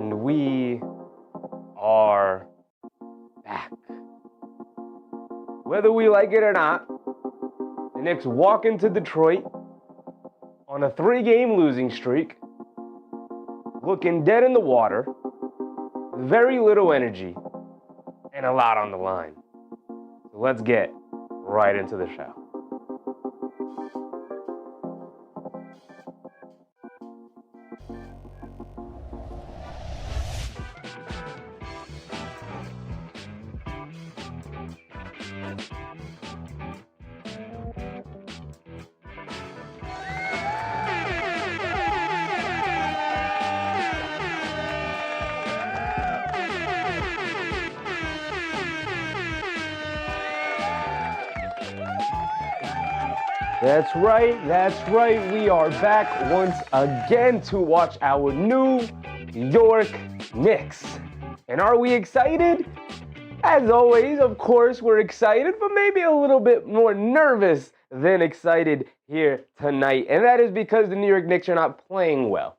And we are back. Whether we like it or not, the Knicks walk into Detroit on a 3-game losing streak, looking dead in the water, very little energy, and a lot on the line. So let's get right into the show. That's right. We are back once again to watch our new York Knicks. And are we excited? As always, of course, we're excited, but maybe a little bit more nervous than excited here tonight. And that is because the New York Knicks are not playing well.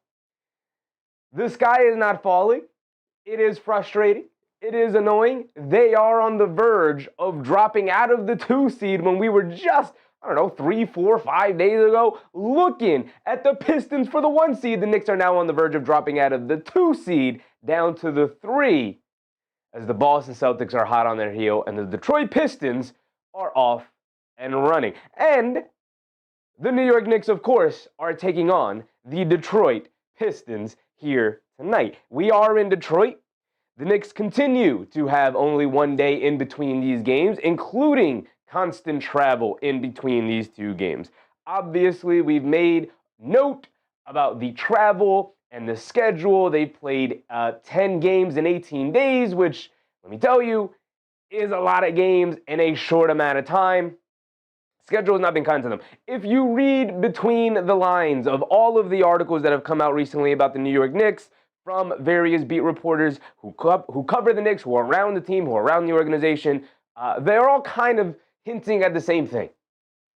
The sky is not falling. It is frustrating. It is annoying. They are on the verge of dropping out of the 2 seed when we were just 3, 4, 5 days ago, looking at the Pistons for the 1 seed. The Knicks are now on the verge of dropping out of the 2 seed down to the 3, as the Boston Celtics are hot on their heel and the Detroit Pistons are off and running. And the New York Knicks, of course, are taking on the Detroit Pistons here tonight. We are in Detroit. The Knicks continue to have only 1 day in between these games, including constant travel in between these 2 games. Obviously, we've made note about the travel and the schedule. They played 10 games in 18 days, which, let me tell you, is a lot of games in a short amount of time. Schedule has not been kind to them. If you read between the lines of all of the articles that have come out recently about the New York Knicks from various beat reporters who cover the Knicks, who are around the team, who are around the organization, they're all kind of hinting at the same thing.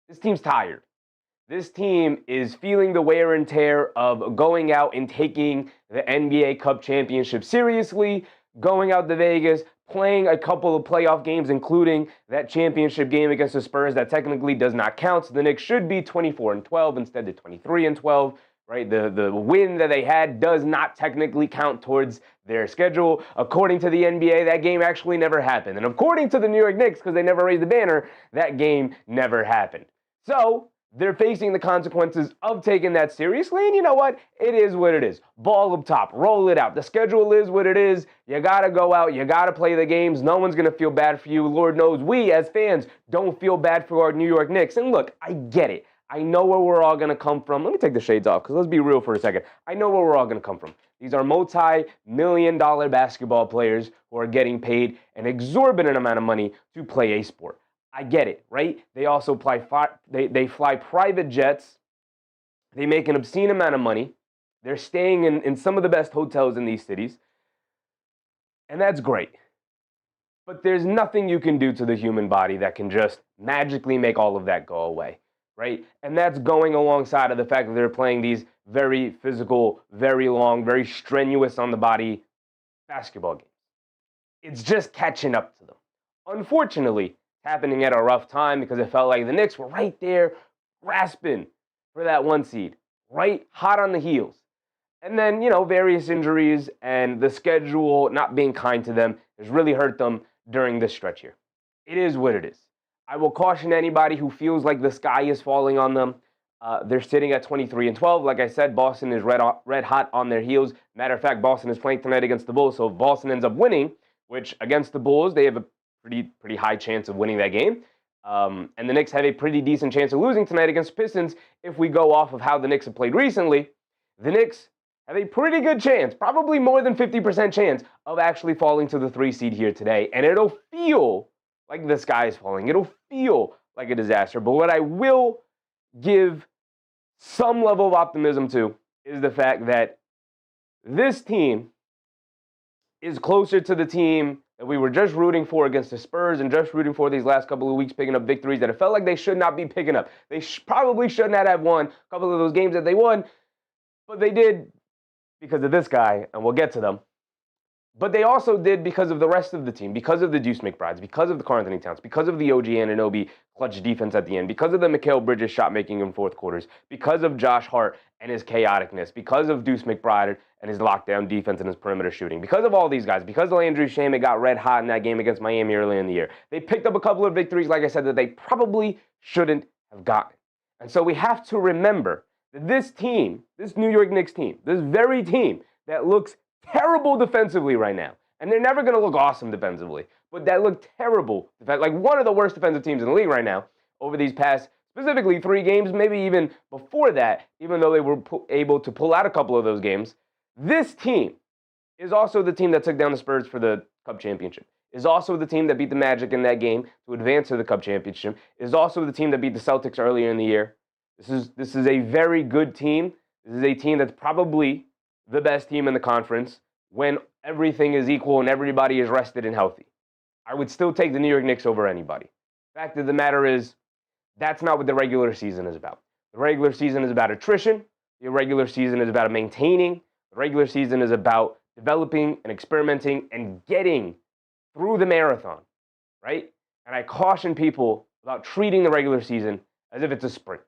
This team's tired. This team is feeling the wear and tear of going out and taking the NBA Cup championship seriously, going out to Vegas, playing a couple of playoff games, including that championship game against the Spurs that technically does not count. So the Knicks should be 24-12 instead of 23-12. Right, the win that they had does not technically count towards their schedule. According to the NBA, that game actually never happened. And according to the New York Knicks, because they never raised the banner, that game never happened. So they're facing the consequences of taking that seriously. And you know what? It is what it is. Ball up top. Roll it out. The schedule is what it is. You got to go out. You got to play the games. No one's going to feel bad for you. Lord knows we, as fans, don't feel bad for our New York Knicks. And look, I get it. I know where we're all going to come from. Let me take the shades off, because let's be real for a second. I know where we're all going to come from. These are multi-million-dollar basketball players who are getting paid an exorbitant amount of money to play a sport. I get it, right? They also fly private jets. They make an obscene amount of money. They're staying in some of the best hotels in these cities. And that's great. But there's nothing you can do to the human body that can just magically make all of that go away. Right? And that's going alongside of the fact that they're playing these very physical, very long, very strenuous on the body basketball games. It's just catching up to them. Unfortunately, it's happening at a rough time because it felt like the Knicks were right there grasping for that 1 seed, right? Hot on the heels. And then, various injuries and the schedule not being kind to them has really hurt them during this stretch here. It is what it is. I will caution anybody who feels like the sky is falling on them. They're sitting at 23-12. Like I said, Boston is red hot on their heels. Matter of fact, Boston is playing tonight against the Bulls. So if Boston ends up winning, which against the Bulls, they have a pretty high chance of winning that game. And the Knicks have a pretty decent chance of losing tonight against Pistons. If we go off of how the Knicks have played recently, the Knicks have a pretty good chance, probably more than 50% chance, of actually falling to the 3 seed here today. And it'll feel like the sky is falling. It'll feel like a disaster. But what I will give some level of optimism to is the fact that this team is closer to the team that we were just rooting for against the Spurs and just rooting for these last couple of weeks, picking up victories that it felt like they should not be picking up. They probably should not have won a couple of those games that they won, but they did because of this guy, and we'll get to them. But they also did because of the rest of the team, because of the Deuce McBrides, because of the Karl Anthony Towns, because of the OG Anunoby clutch defense at the end, because of the Mikal Bridges shot making in fourth quarters, because of Josh Hart and his chaoticness, because of Deuce McBride and his lockdown defense and his perimeter shooting, because of all these guys, because of Landry Shamet got red hot in that game against Miami early in the year. They picked up a couple of victories, like I said, that they probably shouldn't have gotten. And so we have to remember that this team, this New York Knicks team, this very team that looks terrible defensively right now, and they're never going to look awesome defensively, but that look terrible, like one of the worst defensive teams in the league right now over these past, specifically 3 games, maybe even before that, even though they were able to pull out a couple of those games. This team is also the team that took down the Spurs for the Cup championship, is also the team that beat the Magic in that game to advance to the Cup championship, is also the team that beat the Celtics earlier in the year. This is a very good team. This is a team that's probably the best team in the conference when everything is equal and everybody is rested and healthy. I would still take the New York Knicks over anybody. Fact of the matter is, that's not what the regular season is about. The regular season is about attrition. The regular season is about maintaining. The regular season is about developing and experimenting and getting through the marathon, right? And I caution people about treating the regular season as if it's a sprint.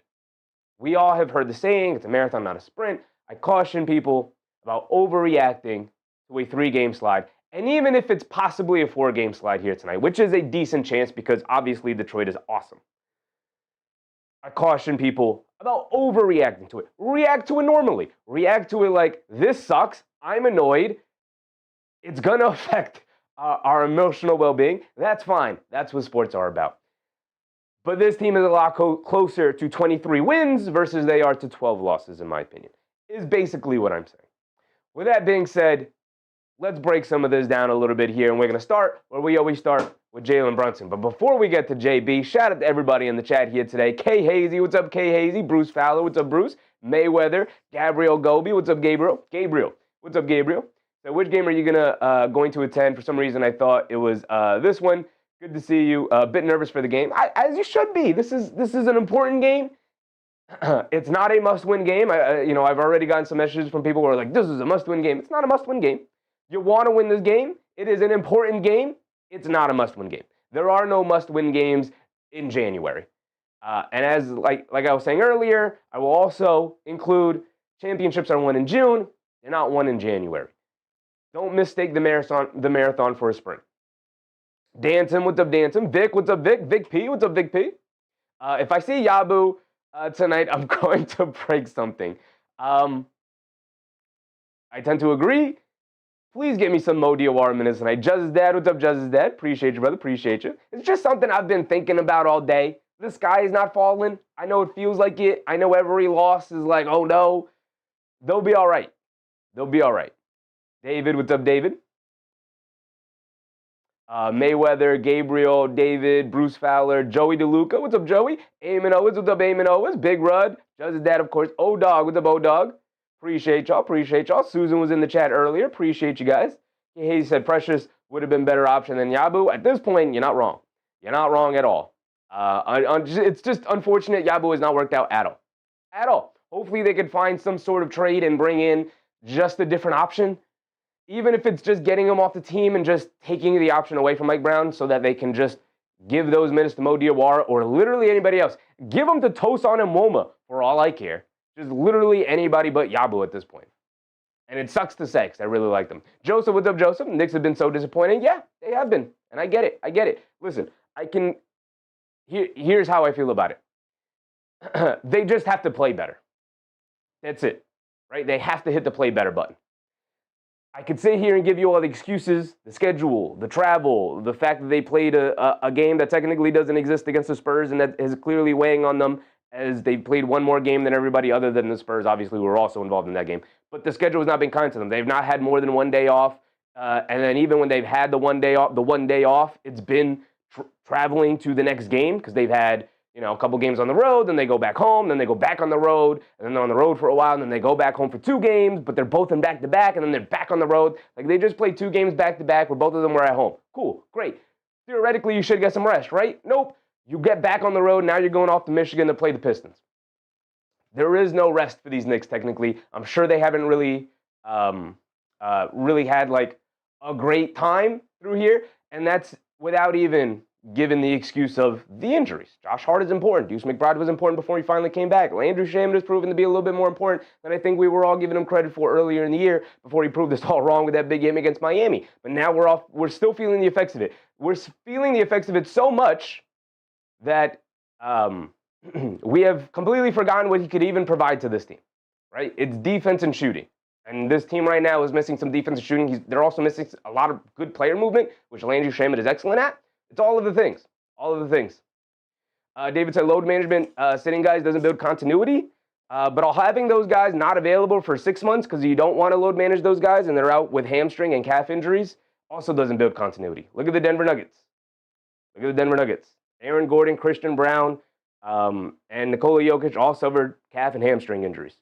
We all have heard the saying, it's a marathon, not a sprint. I caution people about overreacting to a 3-game slide. And even if it's possibly a 4-game slide here tonight, which is a decent chance because obviously Detroit is awesome, I caution people about overreacting to it. React to it normally. React to it like, this sucks, I'm annoyed, it's going to affect our emotional well-being. That's fine. That's what sports are about. But this team is a lot closer to 23 wins versus they are to 12 losses, in my opinion, is basically what I'm saying. With that being said, let's break some of this down a little bit here, and we're going to start where we always start with Jalen Brunson. But before we get to JB, shout out to everybody in the chat here today. K Hazy, what's up, K Hazy? Bruce Fowler, what's up, Bruce? Mayweather, Gabriel Gobi, what's up, Gabriel? Gabriel, what's up, Gabriel? So which game are you going to attend? For some reason, I thought it was this one. Good to see you. A bit nervous for the game, as you should be. This is an important game. It's not a must-win game. I've already gotten some messages from people who are like, "This is a must-win game." It's not a must-win game. You want to win this game. It is an important game. It's not a must-win game. There are no must-win games in January. And as like I was saying earlier, I will also include championships are won in June. They're not won in January. Don't mistake the marathon for a sprint. Danton, what's up, Danton? Vic, what's up, Vic? Vic P, what's up, Vic P? If I see Yabu tonight, I'm going to break something. I tend to agree. Please get me some Mo Diawara minutes tonight. Juzz's dad, what's up, Juzz's dad? Appreciate you, brother. Appreciate you. It's just something I've been thinking about all day. The sky is not falling. I know it feels like it. I know every loss is like, oh no. They'll be all right. They'll be all right. David, what's up, David? Mayweather, Gabriel, David, Bruce Fowler, Joey DeLuca, what's up, Joey? Eamon Owens, what's up, Eamon Owens? Big Rud, Juzz's dad, of course. O-Dog, what's up, O-Dog? Appreciate y'all. Susan was in the chat earlier. Appreciate you guys. He said Precious would have been a better option than Yabu. At this point, you're not wrong. You're not wrong at all. It's just unfortunate Yabu has not worked out at all. At all. Hopefully they could find some sort of trade and bring in just a different option. Even if it's just getting him off the team and just taking the option away from Mike Brown so that they can just give those minutes to Mo Diawara or literally anybody else. Give them to Tosan and Woma for all I care. Just literally anybody but Yabu at this point. And it sucks to say because I really like them. Joseph, what's up, Joseph? Knicks have been so disappointing. Yeah, they have been. And I get it. Listen, here's how I feel about it. They just have to play better. That's it, right? They have to hit the play better button. I could sit here and give you all the excuses, the schedule, the travel, the fact that they played a game that technically doesn't exist against the Spurs and that is clearly weighing on them as they played one more game than everybody other than the Spurs, obviously, who were also involved in that game. But the schedule has not been kind to them. They've not had more than one day off. And then even when they've had the one day off, it's been traveling to the next game because they've had a couple games on the road, then they go back home, then they go back on the road, and then they're on the road for a while, and then they go back home for 2 games, but they're both in back-to-back, and then they're back on the road. Like, they just played 2 games back-to-back where both of them were at home. Cool, great. Theoretically, you should get some rest, right? Nope. You get back on the road, now you're going off to Michigan to play the Pistons. There is no rest for these Knicks, technically. I'm sure they haven't really had, like, a great time through here, and that's without even giving the excuse of the injuries. Josh Hart is important. Deuce McBride was important before he finally came back. Landry Shamet has proven to be a little bit more important than I think we were all giving him credit for earlier in the year before he proved us all wrong with that big game against Miami. But now we're still feeling the effects of it. We're feeling the effects of it so much that we have completely forgotten what he could even provide to this team, right? It's defense and shooting. And this team right now is missing some defensive shooting. They're also missing a lot of good player movement, which Landry Shamet is excellent at. It's all of the things. All of the things. David said load management, sitting guys doesn't build continuity. But having those guys not available for 6 months because you don't want to load manage those guys and they're out with hamstring and calf injuries also doesn't build continuity. Look at the Denver Nuggets. Look at the Denver Nuggets. Aaron Gordon, Christian Brown, and Nikola Jokic all suffered calf and hamstring injuries.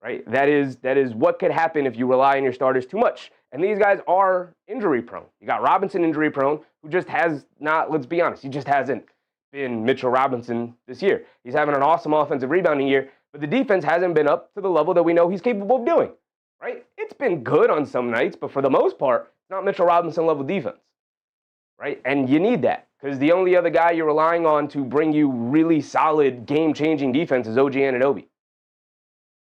Right? That is what could happen if you rely on your starters too much. And these guys are injury prone. You got Robinson injury prone, who just has not, let's be honest, he just hasn't been Mitchell Robinson this year. He's having an awesome offensive rebounding year, but the defense hasn't been up to the level that we know he's capable of doing. Right? It's been good on some nights, but for the most part, it's not Mitchell Robinson level defense. Right? And you need that because the only other guy you're relying on to bring you really solid game-changing defense is OG Anunoby.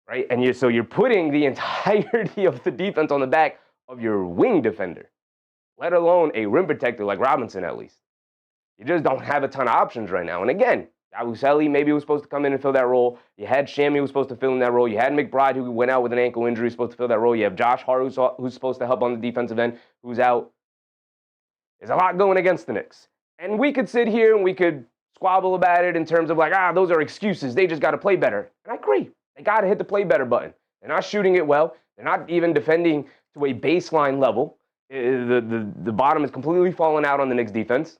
Right? And so you're putting the entirety of the defense on the back of your wing defender, let alone a rim protector like Robinson at least. You just don't have a ton of options right now. And again, Yabusele maybe was supposed to come in and fill that role. You had Shammy who was supposed to fill in that role. You had McBride who went out with an ankle injury, supposed to fill that role. You have Josh Hart who's supposed to help on the defensive end, who's out. There's a lot going against the Knicks. And we could sit here and we could squabble about it in terms of like, those are excuses. They just got to play better. And I agree. They got to hit the play better button. They're not shooting it well. They're not even defending to a baseline level. The bottom is completely falling out on the Knicks defense.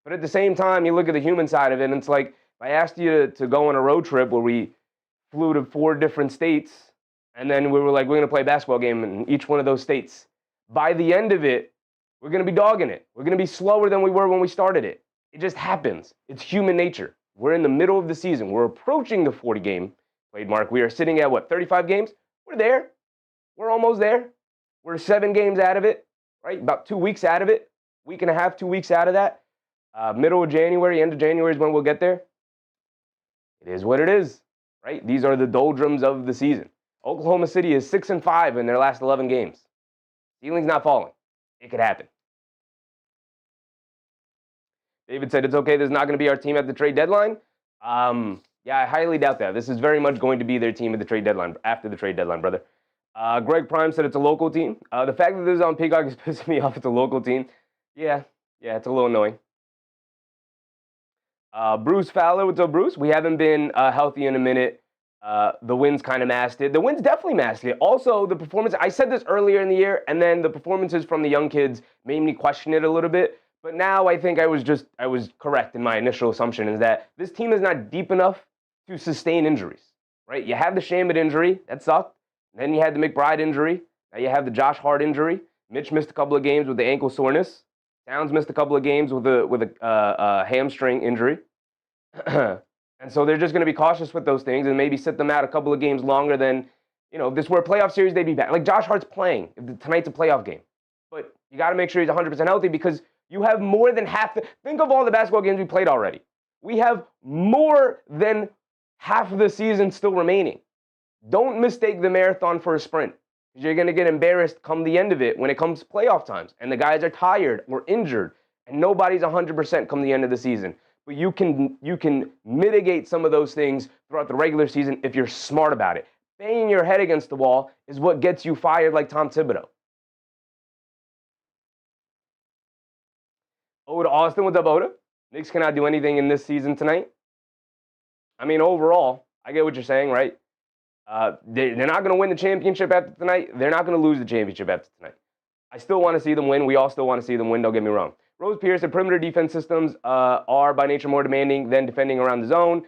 But at the same time, you look at the human side of it, and it's like, if I asked you to go on a road trip where we flew to 4 different states, and then we were like, we're going to play a basketball game in each one of those states. By the end of it, we're going to be dogging it. We're going to be slower than we were when we started it. It just happens. It's human nature. We're in the middle of the season. We're approaching the 40-game played mark. We are sitting at, 35 games? We're there. We're almost there. We're 7 games out of it, right? About 2 weeks out of it. Week and a half, 2 weeks out of that. Middle of January, end of January is when we'll get there. It is what it is, right? These are the doldrums of the season. Oklahoma City is 6-5 in their last 11 games. Ceiling's not falling. It could happen. David said it's okay. This is not going to be our team at the trade deadline. Yeah, I highly doubt that. This is very much going to be their team at the trade deadline, after the trade deadline, brother. Greg Prime said it's a local team. The fact that this is on Peacock is pissing me off. It's a local team. Yeah, it's a little annoying. Bruce Fowler, what's up, Bruce? We haven't been healthy in a minute. The wins kind of masked it. The wins definitely masked it. Also, the performance, I said this earlier in the year, and then the performances from the young kids made me question it a little bit. But now I think I was correct in my initial assumption, is that this team is not deep enough to sustain injuries, right? You have the Shamet injury, that sucked. Then you had the McBride injury. Now you have the Josh Hart injury. Mitch missed a couple of games with the ankle soreness. Towns missed a couple of games with a hamstring injury. And so they're just going to be cautious with those things and maybe sit them out a couple of games longer than, if this were a playoff series, they'd be back. Like Josh Hart's playing. Tonight's a playoff game. But you got to make sure he's 100% healthy because you have more than half think of all the basketball games we played already. We have more than half of the season still remaining. Don't mistake the marathon for a sprint. You're going to get embarrassed come the end of it when it comes to playoff times. And the guys are tired or injured. And nobody's 100% come the end of the season. But you can mitigate some of those things throughout the regular season if you're smart about it. Banging your head against the wall is what gets you fired like Tom Thibodeau. Oda Austin, what's up, Oda? Knicks cannot do anything in this season tonight. I mean, overall, I get what you're saying, right? They're not going to win the championship after tonight. They're not going to lose the championship after tonight. I still want to see them win. We all still want to see them win, don't get me wrong. Rose Pierce said perimeter defense systems are by nature more demanding than defending around the zone.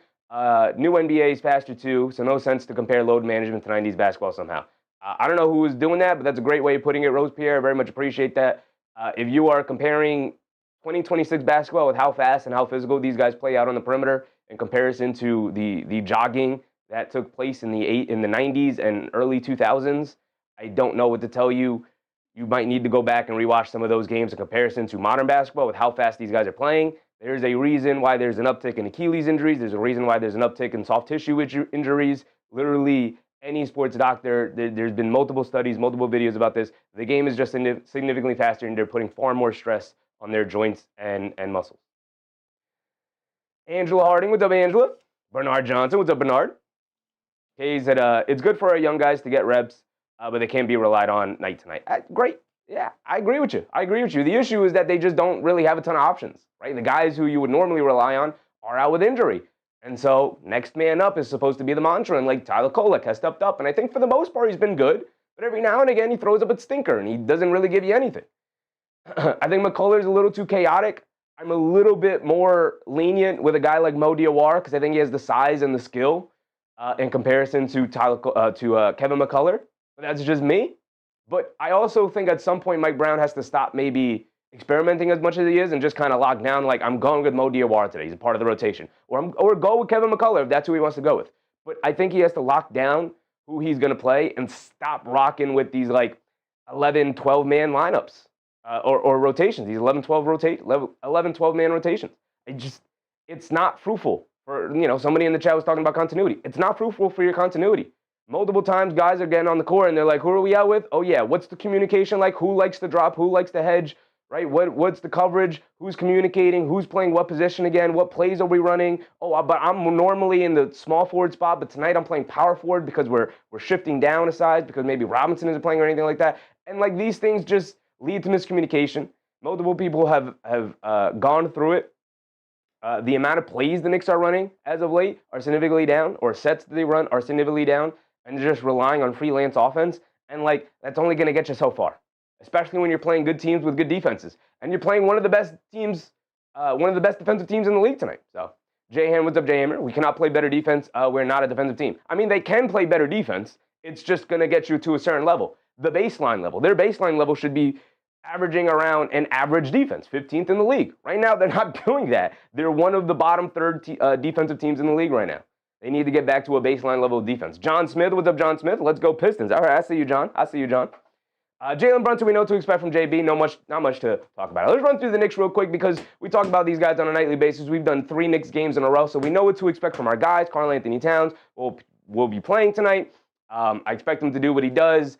New NBA is faster too, so no sense to compare load management to 90s basketball somehow. I don't know who was doing that, but that's a great way of putting it, Rose Pierre. I very much appreciate that. If you are comparing 2026 basketball with how fast and how physical these guys play out on the perimeter in comparison to the jogging that took place in the 90s and early 2000s, I don't know what to tell you. you might need to go back and rewatch some of those games in comparison to modern basketball with how fast these guys are playing. There's a reason why there's an uptick in Achilles injuries. There's a reason why there's an uptick in soft tissue injuries. Literally, any sports doctor, there's been multiple studies, multiple videos about this. The game is just significantly faster, and they're putting far more stress on their joints and muscles. Angela Harding, what's up, Angela? Bernard Johnson, what's up, Bernard? He said, it's good for our young guys to get reps, but they can't be relied on night to night. Great. Yeah, I agree with you. The issue is that they just don't really have a ton of options, right? The guys who you would normally rely on are out with injury. And so next man up is supposed to be the mantra, and like Tyler Kolek has stepped up. And I think for the most part, he's been good. But every now and again, he throws up a stinker, and he doesn't really give you anything. I think McCullough's a little too chaotic. I'm a little bit more lenient with a guy like Mo Diawara because I think he has the size and the skill in comparison to Kevin McCullough. But that's just me. But I also think at some point Mike Brown has to stop maybe experimenting as much as he is and just kind of lock down, like, I'm going with Mo Diawara today. He's a part of the rotation. Or go with Kevin McCullough if that's who he wants to go with. But I think he has to lock down who he's going to play and stop rocking with these, like, 11, 12-man lineups or rotations, these 11, 12-man rotations. It's not fruitful. Somebody in the chat was talking about continuity. It's not fruitful for your continuity. Multiple times, guys are getting on the court, and they're like, who are we out with? Oh, yeah, what's the communication like? Who likes to drop? Who likes to hedge? Right? What's the coverage? Who's communicating? Who's playing what position again? What plays are we running? Oh, but I'm normally in the small forward spot, but tonight I'm playing power forward because we're shifting down a size because maybe Robinson isn't playing or anything like that. And, like, these things just lead to miscommunication. Multiple people have gone through it. The amount of plays the Knicks are running as of late are significantly down, or sets that they run are significantly down, and they're just relying on freelance offense. And, like, that's only going to get you so far, especially when you're playing good teams with good defenses. And you're playing one of the best teams, one of the best defensive teams in the league tonight. So, J-Ham, what's up, J-Hammer? We cannot play better defense. We're not a defensive team. I mean, they can play better defense. It's just going to get you to a certain level, the baseline level. Their baseline level should be averaging around an average defense, 15th in the league. Right now, they're not doing that. They're one of the bottom third defensive teams in the league right now. They need to get back to a baseline level of defense. John Smith, what's up, John Smith? Let's go Pistons. All right, I see you, John. Jalen Brunson, we know what to expect from JB. Not much to talk about. Let's run through the Knicks real quick because we talk about these guys on a nightly basis. We've done 3 Knicks games in a row, so we know what to expect from our guys. Karl-Anthony Towns will be playing tonight. I expect him to do what he does.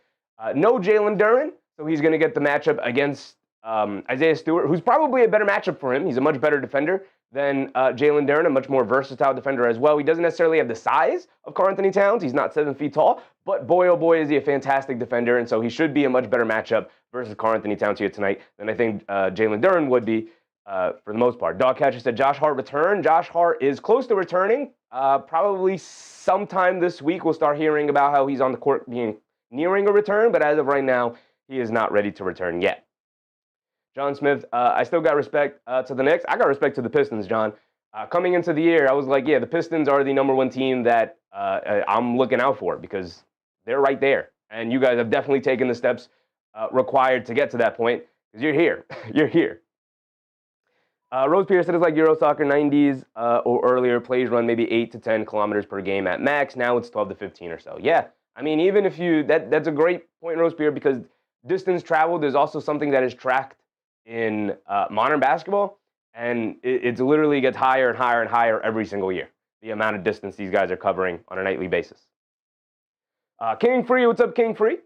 No Jalen Duren, so he's going to get the matchup against Isaiah Stewart, who's probably a better matchup for him. He's a much better defender than Jalen Duren, a much more versatile defender as well. He doesn't necessarily have the size of Karl-Anthony Towns. He's not 7 feet tall, but boy, oh boy, is he a fantastic defender, and so he should be a much better matchup versus Karl-Anthony Towns here tonight than I think Jalen Duren would be for the most part. Dogcatcher said Josh Hart returned. Josh Hart is close to returning. Probably sometime this week we'll start hearing about how he's on the court nearing a return, but as of right now, he is not ready to return yet. John Smith, I still got respect to the Knicks. I got respect to the Pistons, John. Coming into the year, I was like, yeah, the Pistons are the #1 team that I'm looking out for because they're right there. And you guys have definitely taken the steps required to get to that point because you're here. You're here. Rose Pierce said it's like Euro soccer 90s or earlier. Plays run maybe 8 to 10 kilometers per game at max. Now it's 12 to 15 or so. Yeah, I mean, even if that's a great point, Rose Pierce, because distance traveled is also something that is tracked in modern basketball, and it literally gets higher and higher and higher every single year, the amount of distance these guys are covering on a nightly basis. King Free, what's up, King Free?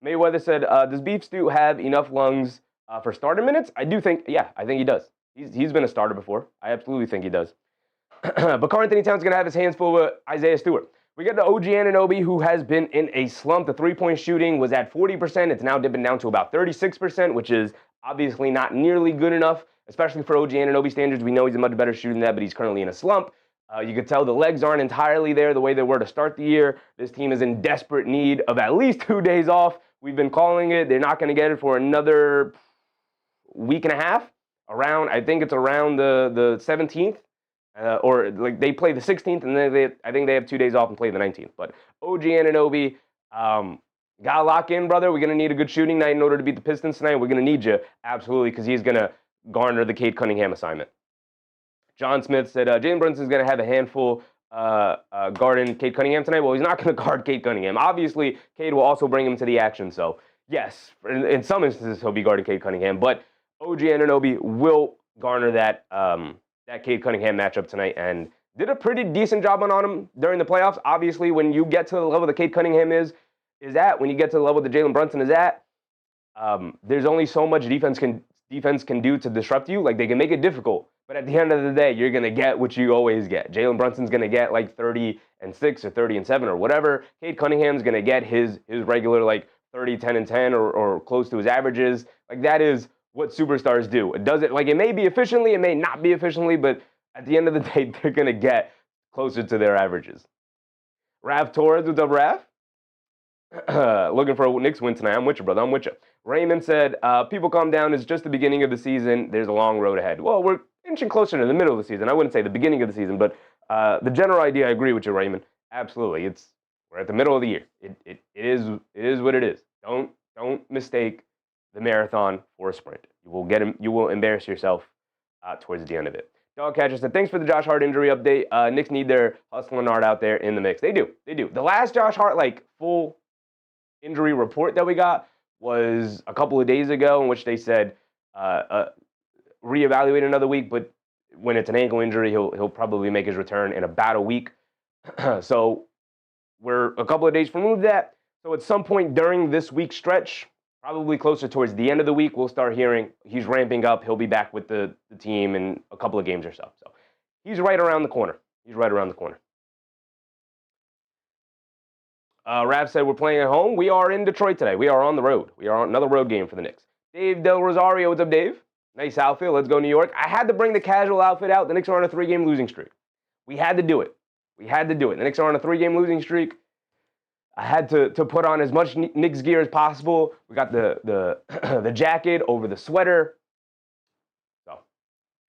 Mayweather said, does Beef Stew have enough lungs for starter minutes? I do think, yeah, I think he does. He's been a starter before. I absolutely think he does. But Karl-Anthony Towns is going to have his hands full with Isaiah Stewart. We got the OG Anunoby, who has been in a slump. The three-point shooting was at 40%. It's now dipping down to about 36%, which is obviously not nearly good enough, especially for OG Anunoby standards. We know he's a much better shooter than that, but he's currently in a slump. You could tell the legs aren't entirely there the way they were to start the year. This team is in desperate need of at least 2 days off. We've been calling it. They're not going to get it for another week and a half. I think it's around the 17th. Or like they play the 16th, and then I think they have 2 days off and play the 19th. But OG Anunoby, gotta lock in, brother. We're gonna need a good shooting night in order to beat the Pistons tonight. We're gonna need you absolutely because he's gonna garner the Cade Cunningham assignment. John Smith said Jalen Brunson's gonna have a handful guarding Cade Cunningham tonight. Well, he's not gonna guard Cade Cunningham. Obviously, Cade will also bring him to the action. So yes, in some instances he'll be guarding Cade Cunningham, but OG Anunoby will garner that Cade Cunningham matchup tonight, and did a pretty decent job on him during the playoffs. Obviously, when you get to the level that Cade Cunningham is at, when you get to the level that Jalen Brunson is at, there's only so much defense can do to disrupt you. Like, they can make it difficult, but at the end of the day, you're gonna get what you always get. Jalen Brunson's gonna get like 30-6 or 30-7 or whatever. Cade Cunningham's gonna get his regular like 30, 10 and 10 or close to his averages. Like, that is what superstars do. It does it, like, it may be efficiently, it may not be efficiently, but at the end of the day, they're gonna get closer to their averages. Rav Torres, what's up, Rav? Looking for a Knicks win tonight. I'm with you, brother. I'm with you. Raymond said, people calm down. It's just the beginning of the season. There's a long road ahead. Well, we're inching closer to the middle of the season. I wouldn't say the beginning of the season, but the general idea, I agree with you, Raymond. Absolutely. We're at the middle of the year. It is what it is. Don't mistake the marathon for a sprint. You will embarrass yourself towards the end of it. Dogcatcher said, thanks for the Josh Hart injury update. Knicks need their hustling art out there in the mix. They do. The last Josh Hart, like, full injury report that we got was a couple of days ago, in which they said reevaluate another week, but when it's an ankle injury, he'll probably make his return in about a week. So we're a couple of days removed that. So at some point during this week stretch, probably closer towards the end of the week, we'll start hearing he's ramping up. He'll be back with the team in a couple of games or so. So he's right around the corner. Rav said we're playing at home. We are in Detroit today. We are on the road. We are on another road game for the Knicks. Dave Del Rosario, what's up, Dave? Nice outfit. Let's go, New York. I had to bring the casual outfit out. The Knicks are on a 3-game losing streak. We had to do it. The Knicks are on a 3-game losing streak. I had to put on as much Knicks gear as possible. We got the the jacket over the sweater. So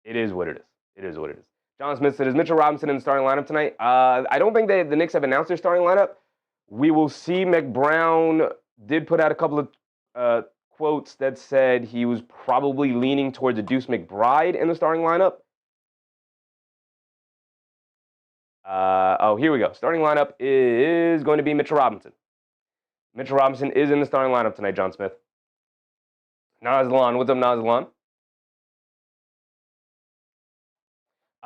it is what it is. John Smith said, is Mitchell Robinson in the starting lineup tonight? I don't think the Knicks have announced their starting lineup. We will see. McBrown did put out a couple of quotes that said he was probably leaning towards a Deuce McBride in the starting lineup. Here we go. Starting lineup is going to be Mitchell Robinson. Mitchell Robinson is in the starting lineup tonight, John Smith. Nazlan, what's up, Nazlan?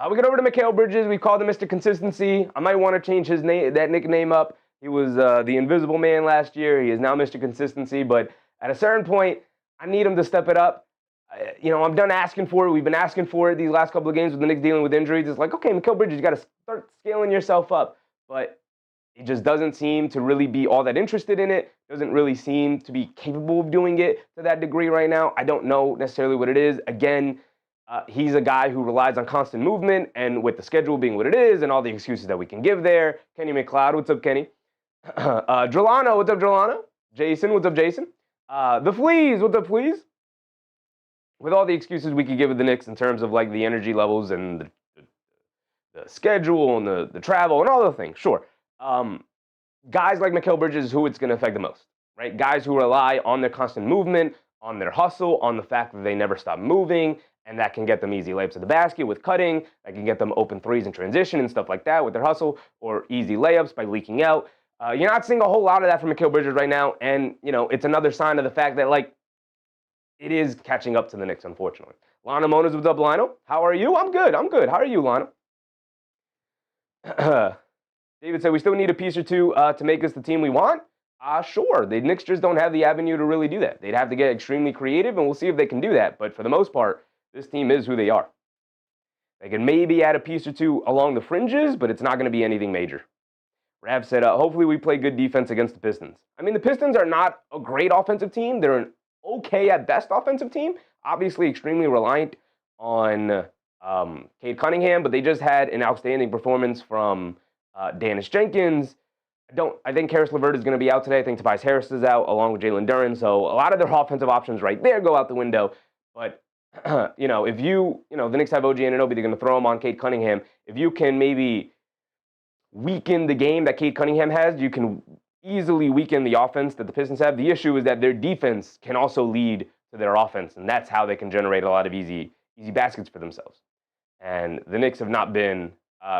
We get over to Mikal Bridges. We called him Mr. Consistency. I might want to change that nickname up. He was the Invisible Man last year. He is now Mr. Consistency. But at a certain point, I need him to step it up. I'm done asking for it. We've been asking for it these last couple of games with the Knicks dealing with injuries. It's like, okay, Mikal Bridges, you got to start scaling yourself up. But he just doesn't seem to really be all that interested in it. Doesn't really seem to be capable of doing it to that degree right now. I don't know necessarily what it is. Again, he's a guy who relies on constant movement, and with the schedule being what it is and all the excuses that we can give there. Kenny McLeod, what's up, Kenny? Drolano, what's up, Drolano? Jason, what's up, Jason? The Fleas, what's up, Fleas? With all the excuses we could give the Knicks in terms of like the energy levels and the schedule and the travel and all those things, sure. Guys like Mikal Bridges is who it's going to affect the most, right? Guys who rely on their constant movement, on their hustle, on the fact that they never stop moving, and that can get them easy layups at the basket with cutting, that can get them open threes in transition and stuff like that with their hustle, or easy layups by leaking out. You're not seeing a whole lot of that from Mikal Bridges right now, and it's another sign of the fact that like it is catching up to the Knicks, unfortunately. Lana Monas, what's up, Lionel? How are you? I'm good. How are you, Lana? David said we still need a piece or two to make us the team we want. Sure. The Knicks just don't have the avenue to really do that. They'd have to get extremely creative, and we'll see if they can do that. But for the most part, this team is who they are. They can maybe add a piece or two along the fringes, but it's not going to be anything major. Rav said, hopefully we play good defense against the Pistons. I mean, the Pistons are not a great offensive team. They're an okay at best offensive team. Obviously extremely reliant on Cade Cunningham, but they just had an outstanding performance from Dennis Jenkins. I think Karis LeVert is going to be out today. I think Tobias Harris is out along with Jalen Duren. So a lot of their offensive options right there go out the window. But, if the Knicks have OG Anunoby, they're going to throw him on Cade Cunningham. If you can maybe weaken the game that Cade Cunningham has, you can easily weaken the offense that the Pistons have. The issue is that their defense can also lead to their offense, and that's how they can generate a lot of easy baskets for themselves. And the Knicks have not been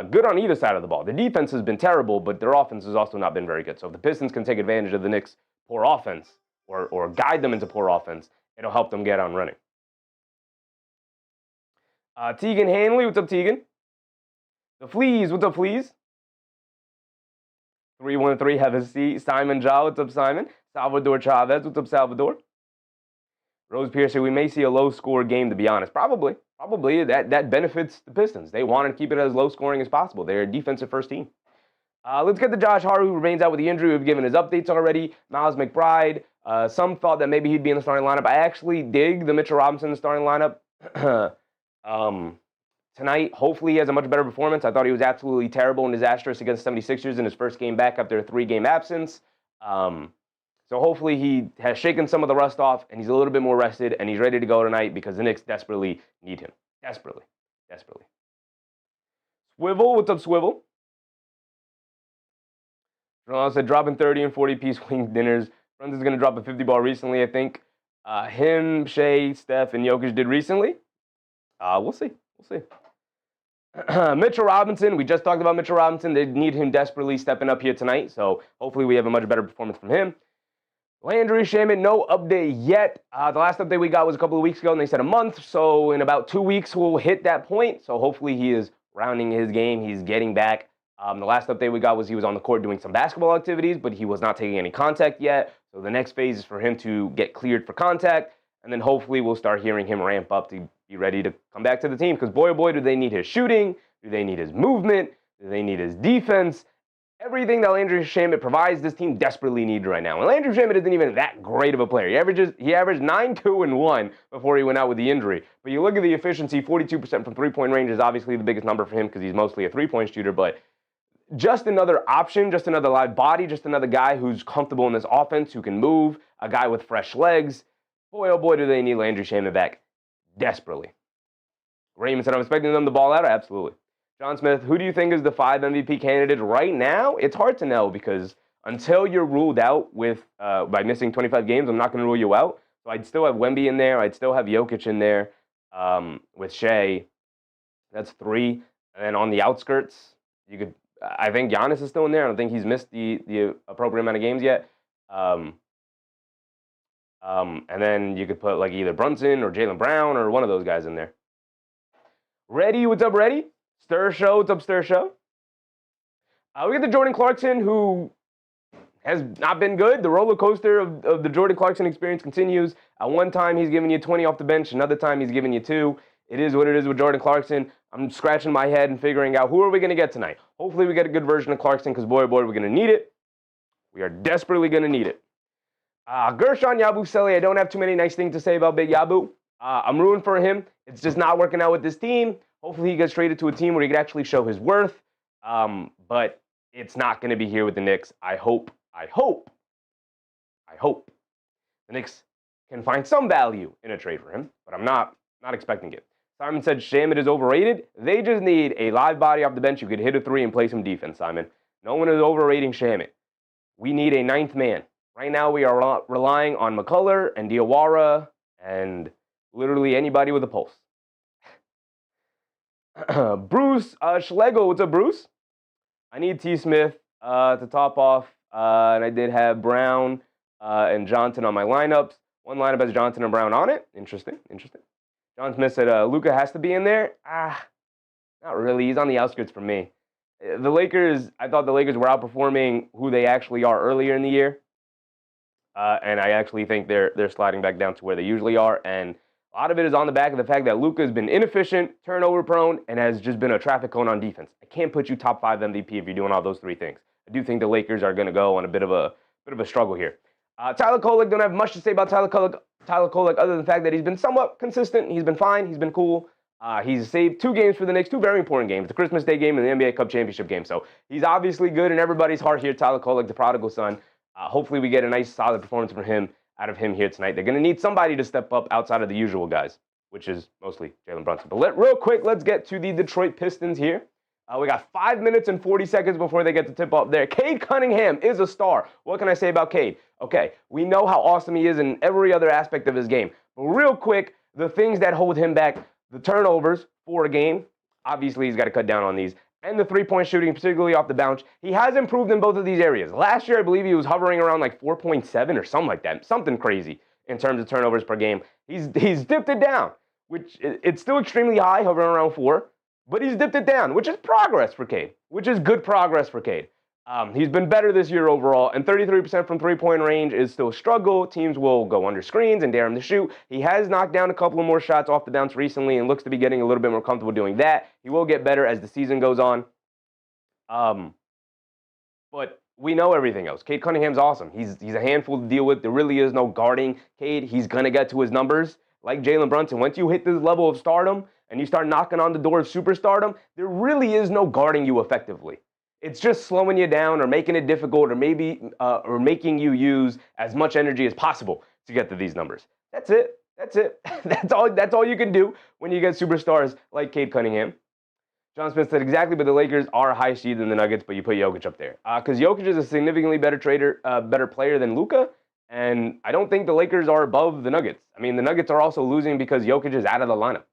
good on either side of the ball. The defense has been terrible, but their offense has also not been very good. So if the Pistons can take advantage of the Knicks' poor offense, or guide them into poor offense, it'll help them get on running. Tegan Hanley, what's up, Tegan? The Fleas, what's up, Fleas? 313, have a seat. Simon Jaw, what's up, Simon? Salvador Chavez, what's up, Salvador? Rose Pierce, we may see a low-score game, to be honest. Probably. That benefits the Pistons. They want to keep it as low-scoring as possible. They're a defensive-first team. Let's get to Josh Hart, who remains out with the injury. We've given his updates already. Miles McBride. Some thought that maybe he'd be in the starting lineup. I actually dig the Mitchell Robinson starting lineup tonight. Hopefully he has a much better performance. I thought he was absolutely terrible and disastrous against 76ers in his first game back after a 3-game absence. So hopefully he has shaken some of the rust off and he's a little bit more rested and he's ready to go tonight because the Knicks desperately need him. Desperately. Swivel, what's up, Swivel? Ronaldo said dropping 30 and 40-piece wing dinners. Bruns is going to drop a 50-ball recently, I think. Him, Shea, Steph, and Jokic did recently. We'll see. Mitchell Robinson, we just talked about Mitchell Robinson. They need him desperately stepping up here tonight, so hopefully we have a much better performance from him. Landry Shamet, no update yet. The last update we got was a couple of weeks ago, and they said a month, so in about 2 weeks we'll hit that point. So hopefully he is rounding his game. He's getting back. The last update we got was he was on the court doing some basketball activities, but he was not taking any contact yet. So the next phase is for him to get cleared for contact, and then hopefully we'll start hearing him ramp up to be ready to come back to the team. Because boy, oh boy, do they need his shooting, do they need his movement, do they need his defense. Everything that Landry Shamet provides, this team desperately needs right now. And Landry Shamet isn't even that great of a player. He averaged 9, 2, and 1 before he went out with the injury. But you look at the efficiency, 42% from three-point range is obviously the biggest number for him because he's mostly a three-point shooter. But just another option, just another live body, just another guy who's comfortable in this offense, who can move, a guy with fresh legs. Boy, oh boy, do they need Landry Shamet back desperately. Raymond said, I'm expecting them to ball out. Absolutely. John Smith, who do you think is the 5 MVP candidate right now? It's hard to know because until you're ruled out with by missing 25 games, I'm not going to rule you out. So I'd still have Wemby in there. I'd still have Jokic in there with Shea. That's 3. And then on the outskirts, you could. I think Giannis is still in there. I don't think he's missed the appropriate amount of games yet. And then you could put like either Brunson or Jaylen Brown or one of those guys in there. Reddy, what's up, Reddy? Stir Show, what's up, Stir Show? We get the Jordan Clarkson, who has not been good. The roller coaster of the Jordan Clarkson experience continues. At one time, he's giving you 20 off the bench. Another time, he's giving you 2. It is what it is with Jordan Clarkson. I'm scratching my head and figuring out who are we going to get tonight. Hopefully, we get a good version of Clarkson because, boy, oh boy, we're going to need it. We are desperately going to need it. Gershon Yabusele, I don't have too many nice things to say about Big Yabu. I'm rooting for him. It's just not working out with this team. Hopefully he gets traded to a team where he can actually show his worth. But it's not going to be here with the Knicks. I hope the Knicks can find some value in a trade for him, but I'm not expecting it. Simon said Shamet is overrated. They just need a live body off the bench who could hit a 3 and play some defense, Simon. No one is overrating Shamet. We need a 9th man. Right now we are relying on McCullough and Diawara and literally anybody with a pulse. Bruce Schlegel, what's up, Bruce? I need T. Smith to top off, and I did have Brown and Johnson on my lineups. One lineup has Johnson and Brown on it. Interesting. John Smith said Luka has to be in there. Not really. He's on the outskirts for me. The Lakers, I thought the Lakers were outperforming who they actually are earlier in the year, and I actually think they're sliding back down to where they usually are, and a lot of it is on the back of the fact that Luka has been inefficient, turnover-prone, and has just been a traffic cone on defense. I can't put you top 5 MVP if you're doing all those 3 things. I do think the Lakers are going to go on a bit of a struggle here. Tyler Kolek, don't have much to say about Tyler Kolek other than the fact that he's been somewhat consistent. He's been fine. He's been cool. He's saved 2 games for the Knicks, 2 very important games, the Christmas Day game and the NBA Cup Championship game. So he's obviously good in everybody's heart here, Tyler Kolek, the prodigal son. Hopefully we get a nice, solid performance from him out of him here tonight. They're going to need somebody to step up outside of the usual guys, which is mostly Jalen Brunson. But real quick, let's get to the Detroit Pistons here. We got 5 minutes and 40 seconds before they get to tip off there. Cade Cunningham is a star. What can I say about Cade? Okay, we know how awesome he is in every other aspect of his game. But real quick, the things that hold him back, the turnovers for a game, obviously he's got to cut down on these. and the three-point shooting, particularly off the bounce. He has improved in both of these areas. Last year, I believe he was hovering around like 4.7 or something like that, something crazy in terms of turnovers per game. He's dipped it down, which it's still extremely high, hovering around 4, but he's dipped it down, which is progress for Cade, which is good progress for Cade. He's been better this year overall, and 33% from three-point range is still a struggle. Teams will go under screens and dare him to shoot. He has knocked down a couple of more shots off the bounce recently and looks to be getting a little bit more comfortable doing that. He will get better as the season goes on. But we know everything else. Cade Cunningham's awesome. He's a handful to deal with. There really is no guarding Cade. He's going to get to his numbers. Like Jalen Brunson, once you hit this level of stardom and you start knocking on the door of superstardom, there really is no guarding you effectively. It's just slowing you down or making it difficult or maybe or making you use as much energy as possible to get to these numbers. That's it. That's it. That's all you can do when you get superstars like Cade Cunningham. John Smith said exactly, but the Lakers are a high seed than the Nuggets, but you put Jokic up there. Because Jokic is a significantly better player than Luka, and I don't think the Lakers are above the Nuggets. I mean, the Nuggets are also losing because Jokic is out of the lineup.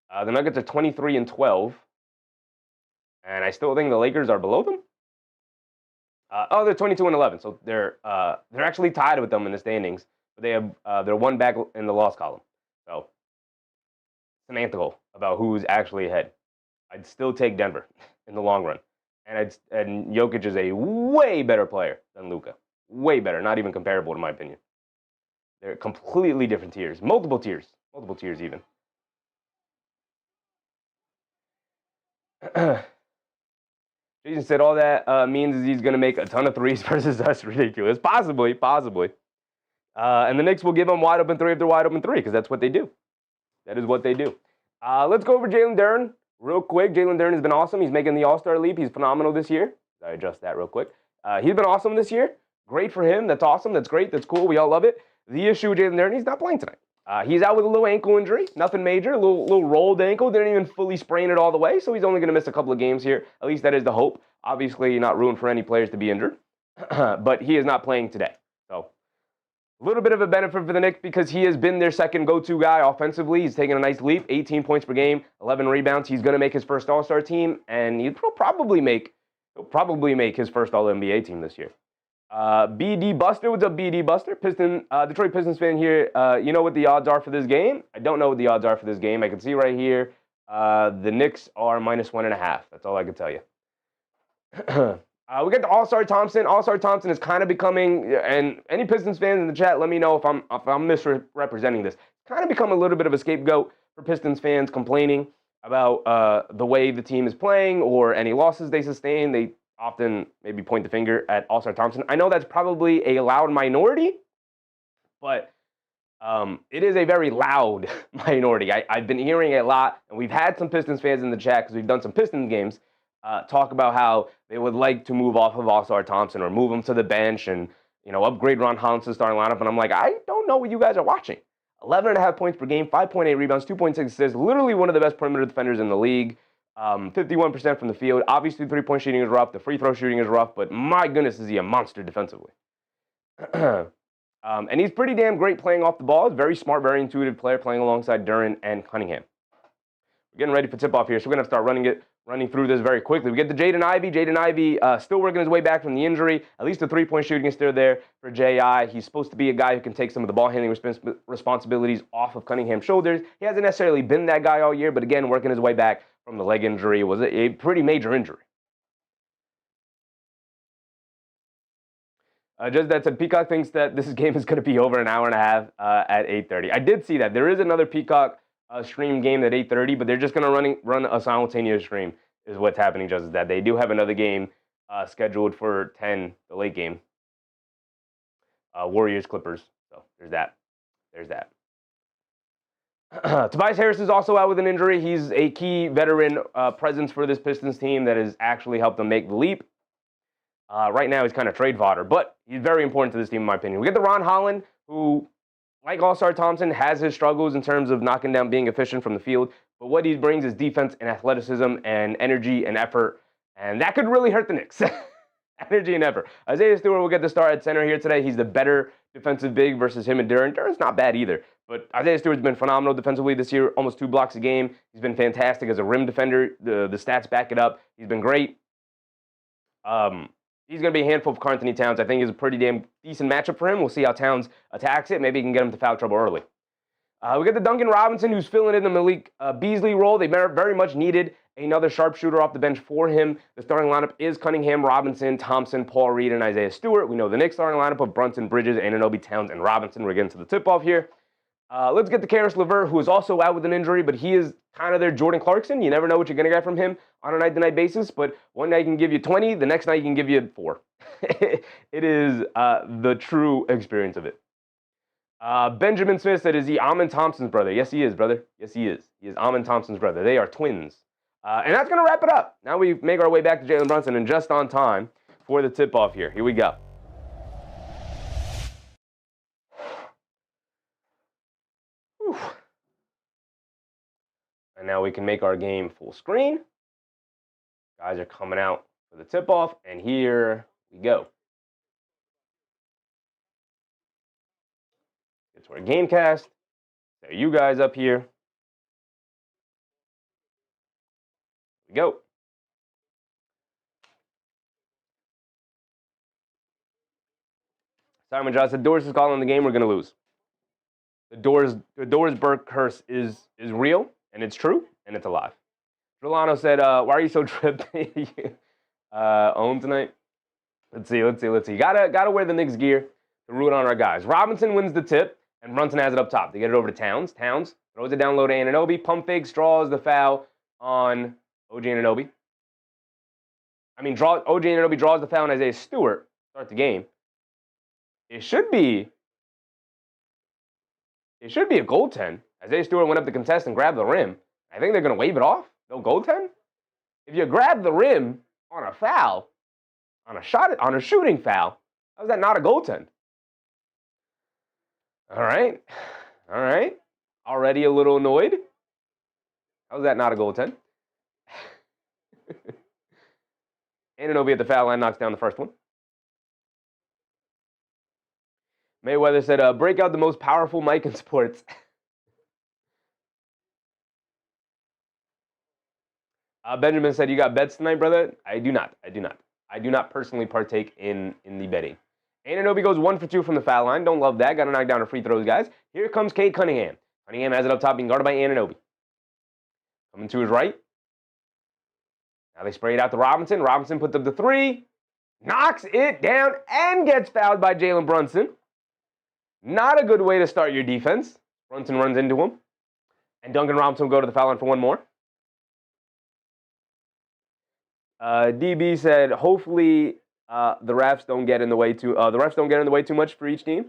The Nuggets are 23-12. And I still think the Lakers are below them. They're 22-11, so they're actually tied with them in the standings. But they have they're one back in the loss column. So semantical about who's actually ahead. I'd still take Denver in the long run, and Jokic is a way better player than Luka. Way better, not even comparable in my opinion. They're completely different tiers, multiple tiers even. Jason said all that means is he's going to make a ton of threes versus us. Ridiculous. Possibly. And the Knicks will give him wide open three if they're wide open three because that's what they do. That is what they do. Let's go over Jalen Duren real quick. Jalen Duren has been awesome. He's making the All-Star leap. He's phenomenal this year. I adjust that real quick. He's been awesome this year. Great for him. That's awesome. That's great. That's cool. We all love it. The issue with Jalen Duren, he's not playing tonight. He's out with a little ankle injury, nothing major, a little rolled ankle, didn't even fully sprain it all the way, so he's only going to miss a couple of games here. At least that is the hope. Obviously, not room for any players to be injured, but he is not playing today. So a little bit of a benefit for the Knicks because he has been their second go-to guy offensively. He's taken a nice leap, 18 points per game, 11 rebounds. He's going to make his first All-Star team, and he'll probably make his first All-NBA team this year. BD Buster, what's up, BD Buster? Detroit Pistons fan here. You know what the odds are for this game? I don't know what the odds are for this game. I can see right here. The Knicks are -1.5. That's all I can tell you. We got the All-Star Thompson. All-Star Thompson is kind of becoming, and any Pistons fans in the chat, let me know if I'm misrepresenting this. Kind of become a little bit of a scapegoat for Pistons fans complaining about the way the team is playing or any losses they sustain. They often maybe point the finger at All-Star Thompson. I know that's probably a loud minority, but it is a very loud minority. I've been hearing it a lot, and we've had some Pistons fans in the chat because we've done some Pistons games talk about how they would like to move off of All-Star Thompson or move him to the bench and, upgrade Ron Hollis to the starting lineup. And I'm like, I don't know what you guys are watching. 11.5 points per game, 5.8 rebounds, 2.6 assists, literally one of the best perimeter defenders in the league. 51% from the field. Obviously, three-point shooting is rough. The free throw shooting is rough, but my goodness, is he a monster defensively. And he's pretty damn great playing off the ball. He's a very smart, very intuitive player playing alongside Duren and Cunningham. We're getting ready for tip-off here, so we're going to start running through this very quickly. We get to Jaden Ivey. Jaden Ivey still working his way back from the injury. At least the three-point shooting is still there for J.I. He's supposed to be a guy who can take some of the ball-handling responsibilities off of Cunningham's shoulders. He hasn't necessarily been that guy all year, but again, working his way back from the leg injury. Was a pretty major injury. Just that said, Peacock thinks that this game is going to be over an hour and a half at 8:30. I did see that. There is another Peacock stream game at 8:30, but they're just going to run a simultaneous stream is what's happening just as that. They do have another game scheduled for 10, the late game. Warriors, Clippers. So there's that. Tobias Harris is also out with an injury. He's a key veteran presence for this Pistons team that has actually helped them make the leap. Right now, he's kind of trade fodder, but he's very important to this team, in my opinion. We get the Ron Holland, who, like All-Star Thompson, has his struggles in terms of knocking down, being efficient from the field. But what he brings is defense and athleticism and energy and effort, and that could really hurt the Knicks. Energy and effort. Isaiah Stewart will get the start at center here today. He's the better defensive big versus him and Duren. Duren's not bad either, but Isaiah Stewart's been phenomenal defensively this year, almost 2 blocks a game. He's been fantastic as a rim defender. The stats back it up. He's been great. He's going to be a handful for Karl-Anthony Towns. I think it's a pretty damn decent matchup for him. We'll see how Towns attacks it. Maybe he can get him to foul trouble early. We got the Duncan Robinson, who's filling in the Malik Beasley role. They very much needed another sharpshooter off the bench for him. The starting lineup is Cunningham, Robinson, Thompson, Paul Reed, and Isaiah Stewart. We know the Knicks starting lineup of Brunson, Bridges, Anunoby, Towns, and Robinson. We're getting to the tip-off here. Let's get to Karis LeVert, who is also out with an injury, but he is kind of their Jordan Clarkson. You never know what you're going to get from him on a night-to-night basis, but one night he can give you 20, the next night he can give you 4. It is the true experience of it. Benjamin Smith said, is he Amen Thompson's brother? Yes, he is, brother. Yes, he is. He is Amen Thompson's brother. They are twins. And that's going to wrap it up. Now we make our way back to Jalen Brunson, and just on time for the tip-off here. Here we go. Whew. And now we can make our game full screen. Guys are coming out for the tip-off, and here we go. It's our Gamecast. There you guys up here. Here we go. Simon Josh said, Doors is calling the game. We're going to lose. The Doors Burke curse is real, and it's true, and it's alive. Rolano said, why are you so tripped? Home tonight? Let's see. Gotta wear the Knicks gear to root on our guys. Robinson wins the tip, and Brunson has it up top. They get it over to Towns. Towns throws it down low to Anunoby. Pump fake, draws the foul on OG Anunoby. OG Anunoby draws the foul on Isaiah Stewart. Start the game. It should be a goaltend. Isaiah Stewart went up to contest and grabbed the rim. I think they're going to wave it off. No goaltend? If you grab the rim on a foul, on a shooting foul, how's that not a goaltend? All right. Already a little annoyed. How's that not a goaltend? Anunoby at the foul line knocks down the first one. Mayweather said, break out the most powerful mic in sports. Benjamin said, you got bets tonight, brother? I do not. I do not personally partake in the betting. Anunoby goes 1 for 2 from the foul line. Don't love that. Got to knock down the free throws, guys. Here comes Cade Cunningham. Cunningham has it up top, being guarded by Anunoby. Coming to his right. Now they spray it out to Robinson. Robinson puts up the 3. Knocks it down and gets fouled by Jalen Brunson. Not a good way to start your defense. Brunson runs into him. And Duncan Robinson will go to the foul line for one more. DB said, hopefully the refs don't get in the way too much for each team.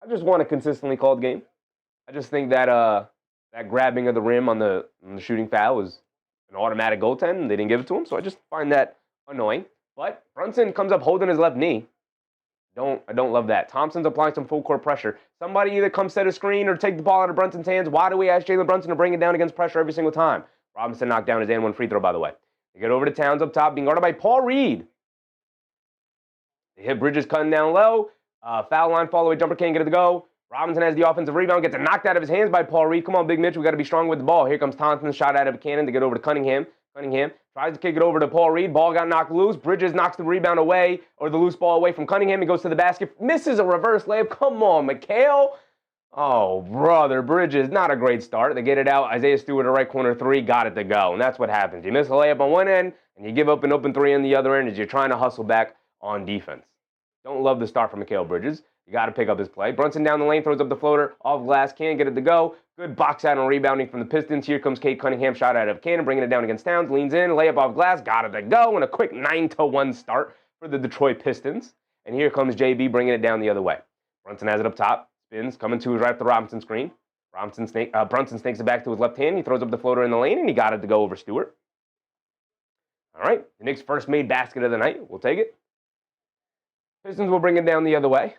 I just want a consistently called game. I just think that that grabbing of the rim on the shooting foul was an automatic goaltend, and they didn't give it to him. So I just find that annoying. But Brunson comes up holding his left knee. I don't love that. Thompson's applying some full court pressure. Somebody either come set a screen or take the ball out of Brunson's hands. Why do we ask Jalen Brunson to bring it down against pressure every single time? Robinson knocked down his and one free throw, by the way. They get over to Towns up top, being guarded by Paul Reed. They hit Bridges cutting down low. Foul line, follow away jumper, can't get it to go. Robinson has the offensive rebound, gets it knocked out of his hands by Paul Reed. Come on, Big Mitch, we got to be strong with the ball. Here comes Thompson, shot out of a cannon to get over to Cunningham. Cunningham tries to kick it over to Paul Reed. Ball got knocked loose. Bridges knocks the rebound away, or the loose ball away from Cunningham. He goes to the basket, misses a reverse layup. Come on, McHale. Oh, brother, Bridges, not a great start. They get it out. Isaiah Stewart, a right corner 3, got it to go. And that's what happens. You miss a layup on one end, and you give up an open 3 on the other end as you're trying to hustle back on defense. Don't love the start from Mikal Bridges. You got to pick up his play. Brunson down the lane, throws up the floater, off glass, can't get it to go. Good box out and rebounding from the Pistons. Here comes Cade Cunningham, shot out of cannon, bringing it down against Towns, leans in, layup off glass, got it to go, and a quick 9-1 start for the Detroit Pistons. And here comes JB bringing it down the other way. Brunson has it up top, spins, coming to his right at the Robinson screen. Brunson snakes it back to his left hand. He throws up the floater in the lane, and he got it to go over Stewart. All right, the Knicks' first made basket of the night. We'll take it. Pistons will bring it down the other way.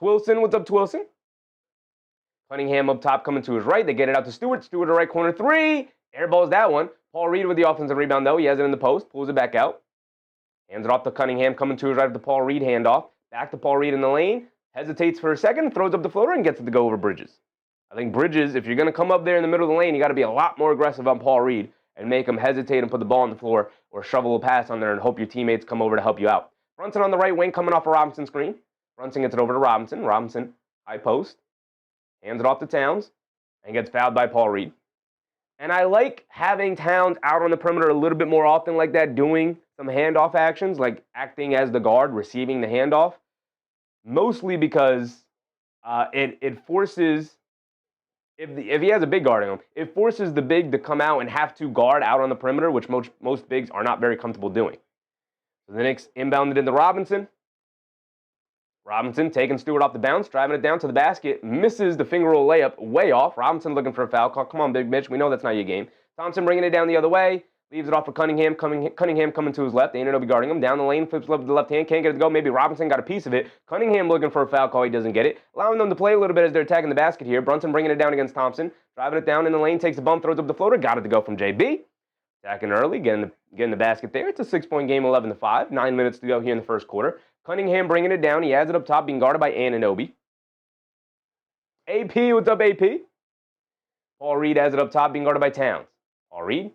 Twilson, what's up, Twilson? Cunningham up top coming to his right. They get it out to Stewart. Stewart, a right corner 3. Airballs that one. Paul Reed with the offensive rebound, though. He has it in the post, pulls it back out. Hands it off to Cunningham, coming to his right of the Paul Reed handoff. Back to Paul Reed in the lane. Hesitates for a second, throws up the floater, and gets it to go over Bridges. I think Bridges, if you're going to come up there in the middle of the lane, you got to be a lot more aggressive on Paul Reed and make him hesitate and put the ball on the floor or shovel a pass on there and hope your teammates come over to help you out. Brunson on the right wing coming off a Robinson screen. Brunson gets it over to Robinson. Robinson, high post. Hands it off to Towns and gets fouled by Paul Reed. And I like having Towns out on the perimeter a little bit more often like that, doing some handoff actions, like acting as the guard, receiving the handoff, mostly because it forces, if he has a big guarding him, it forces the big to come out and have to guard out on the perimeter, which most bigs are not very comfortable doing. So the Knicks inbounded into Robinson. Robinson taking Stewart off the bounce, driving it down to the basket, misses the finger roll layup way off. Robinson looking for a foul call. Come on, big Mitch. We know that's not your game. Thompson bringing it down the other way. Leaves it off for Cunningham. Cunningham coming to his left. Anunoby guarding him. Down the lane, flips left to the left hand. Can't get it to go. Maybe Robinson got a piece of it. Cunningham looking for a foul call. He doesn't get it. Allowing them to play a little bit as they're attacking the basket here. Brunson bringing it down against Thompson. Driving it down in the lane. Takes the bump. Throws up the floater. Got it to go from JB. Attacking early. Getting the basket there. It's a 6-point game, 11-5. 9 minutes to go here in the first quarter. Cunningham bringing it down. He has it up top, being guarded by Anunoby. AP, what's up, AP? Paul Reed has it up top, being guarded by Towns. Paul Reed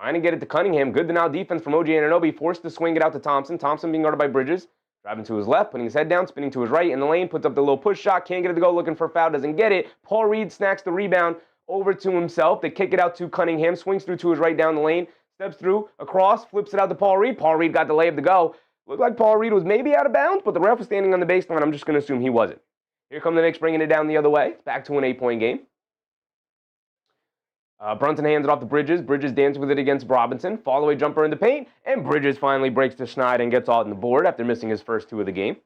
trying to get it to Cunningham. Good to now defense from OG Anunoby. Forced to swing it out to Thompson. Thompson being guarded by Bridges. Driving to his left, putting his head down, spinning to his right in the lane. Puts up the little push shot. Can't get it to go. Looking for a foul. Doesn't get it. Paul Reed snacks the rebound over to himself. They kick it out to Cunningham. Swings through to his right down the lane. Steps through, across, flips it out to Paul Reed. Paul Reed got the layup to go. Looked like Paul Reed was maybe out of bounds, but the ref was standing on the baseline. I'm just going to assume he wasn't. Here come the Knicks bringing it down the other way. It's back to an 8-point game. Brunson hands it off to Bridges. Bridges dances with it against Robinson. Fall-away jumper in the paint, and Bridges finally breaks the schneid and gets on the board after missing his first 2 of the game.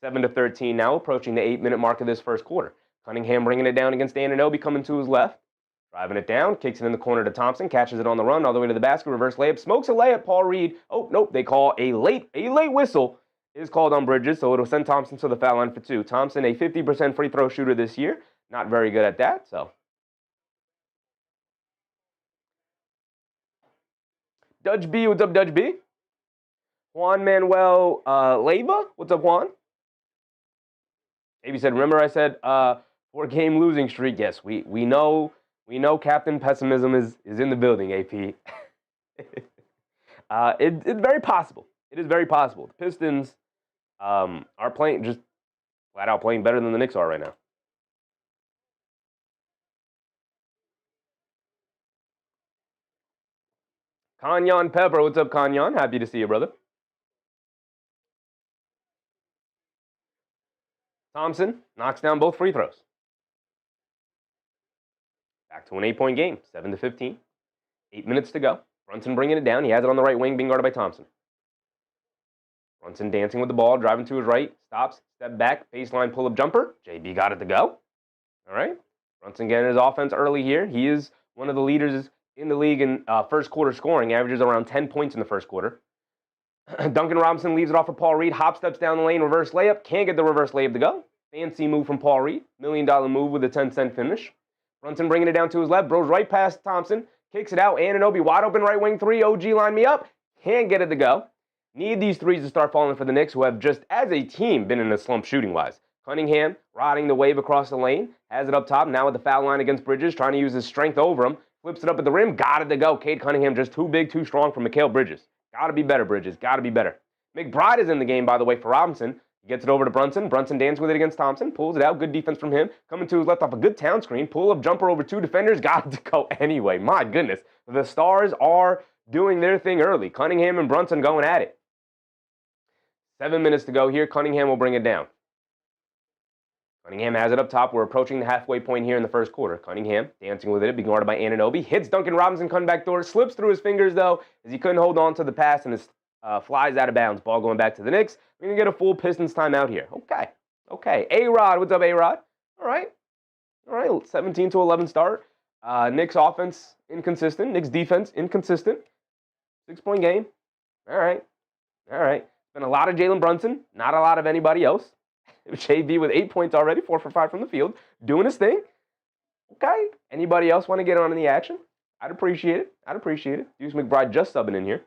7-13 now, approaching the 8-minute mark of this first quarter. Cunningham bringing it down against Anunoby, coming to his left. Driving it down, kicks it in the corner to Thompson, catches it on the run all the way to the basket, reverse layup, smokes a layup, Paul Reed. Oh, nope, they call a late whistle is called on Bridges, so it'll send Thompson to the foul line for 2. Thompson, a 50% free throw shooter this year, not very good at that, so. Dutch B, what's up, Dutch B? Juan Manuel Leyva, what's up, Juan? Maybe said, remember I said 4-game losing streak? Yes, we know. We know Captain Pessimism is in the building, AP. It's very possible. It is very possible. The Pistons are playing, just flat out playing better than the Knicks are right now. Kanyon Pepper, what's up, Kanyon? Happy to see you, brother. Thompson knocks down both free throws. Back to an 8-point game, 7-15. 8 minutes to go. Brunson bringing it down. He has it on the right wing, being guarded by Thompson. Brunson dancing with the ball, driving to his right, stops, step back, baseline pull-up jumper. JB got it to go. All right. Brunson getting his offense early here. He is one of the leaders in the league in first quarter scoring, averages around 10 points in the first quarter. Duncan Robinson leaves it off for Paul Reed, hop steps down the lane, reverse layup. Can't get the reverse layup to go. Fancy move from Paul Reed. $1 million move with a 10-cent finish. Brunson bringing it down to his left, bros right past Thompson, kicks it out. Anunoby wide open right wing 3. OG line me up. Can't get it to go. Need these threes to start falling for the Knicks, who have just, as a team, been in a slump shooting-wise. Cunningham riding the wave across the lane, has it up top, now at the foul line against Bridges, trying to use his strength over him. Flips it up at the rim, got it to go. Cade Cunningham just too big, too strong for Mikal Bridges. Got to be better, Bridges. Got to be better. McBride is in the game, by the way, for Robinson. He gets it over to Brunson. Brunson dances with it against Thompson. Pulls it out. Good defense from him. Coming to his left off a good town screen. Pull-up jumper over 2 defenders. Got it to go anyway. My goodness. The Stars are doing their thing early. Cunningham and Brunson going at it. 7 minutes to go here. Cunningham will bring it down. Cunningham has it up top. We're approaching the halfway point here in the first quarter. Cunningham dancing with it. Being guarded by Anunoby. Hits Duncan Robinson coming back door. Slips through his fingers, though, as he couldn't hold on to the pass and flies out of bounds. Ball going back to the Knicks. We're going to get a full Pistons timeout here. Okay. A-Rod, what's up, A-Rod? All right, 17-11 start. Knicks offense inconsistent. Knicks defense inconsistent. 6-point game. All right. Been a lot of Jalen Brunson, not a lot of anybody else. JB with 8 points already, 4 for 5 from the field, doing his thing. Okay. Anybody else want to get on in the action? I'd appreciate it. I'd appreciate it. Deuce McBride just subbing in here.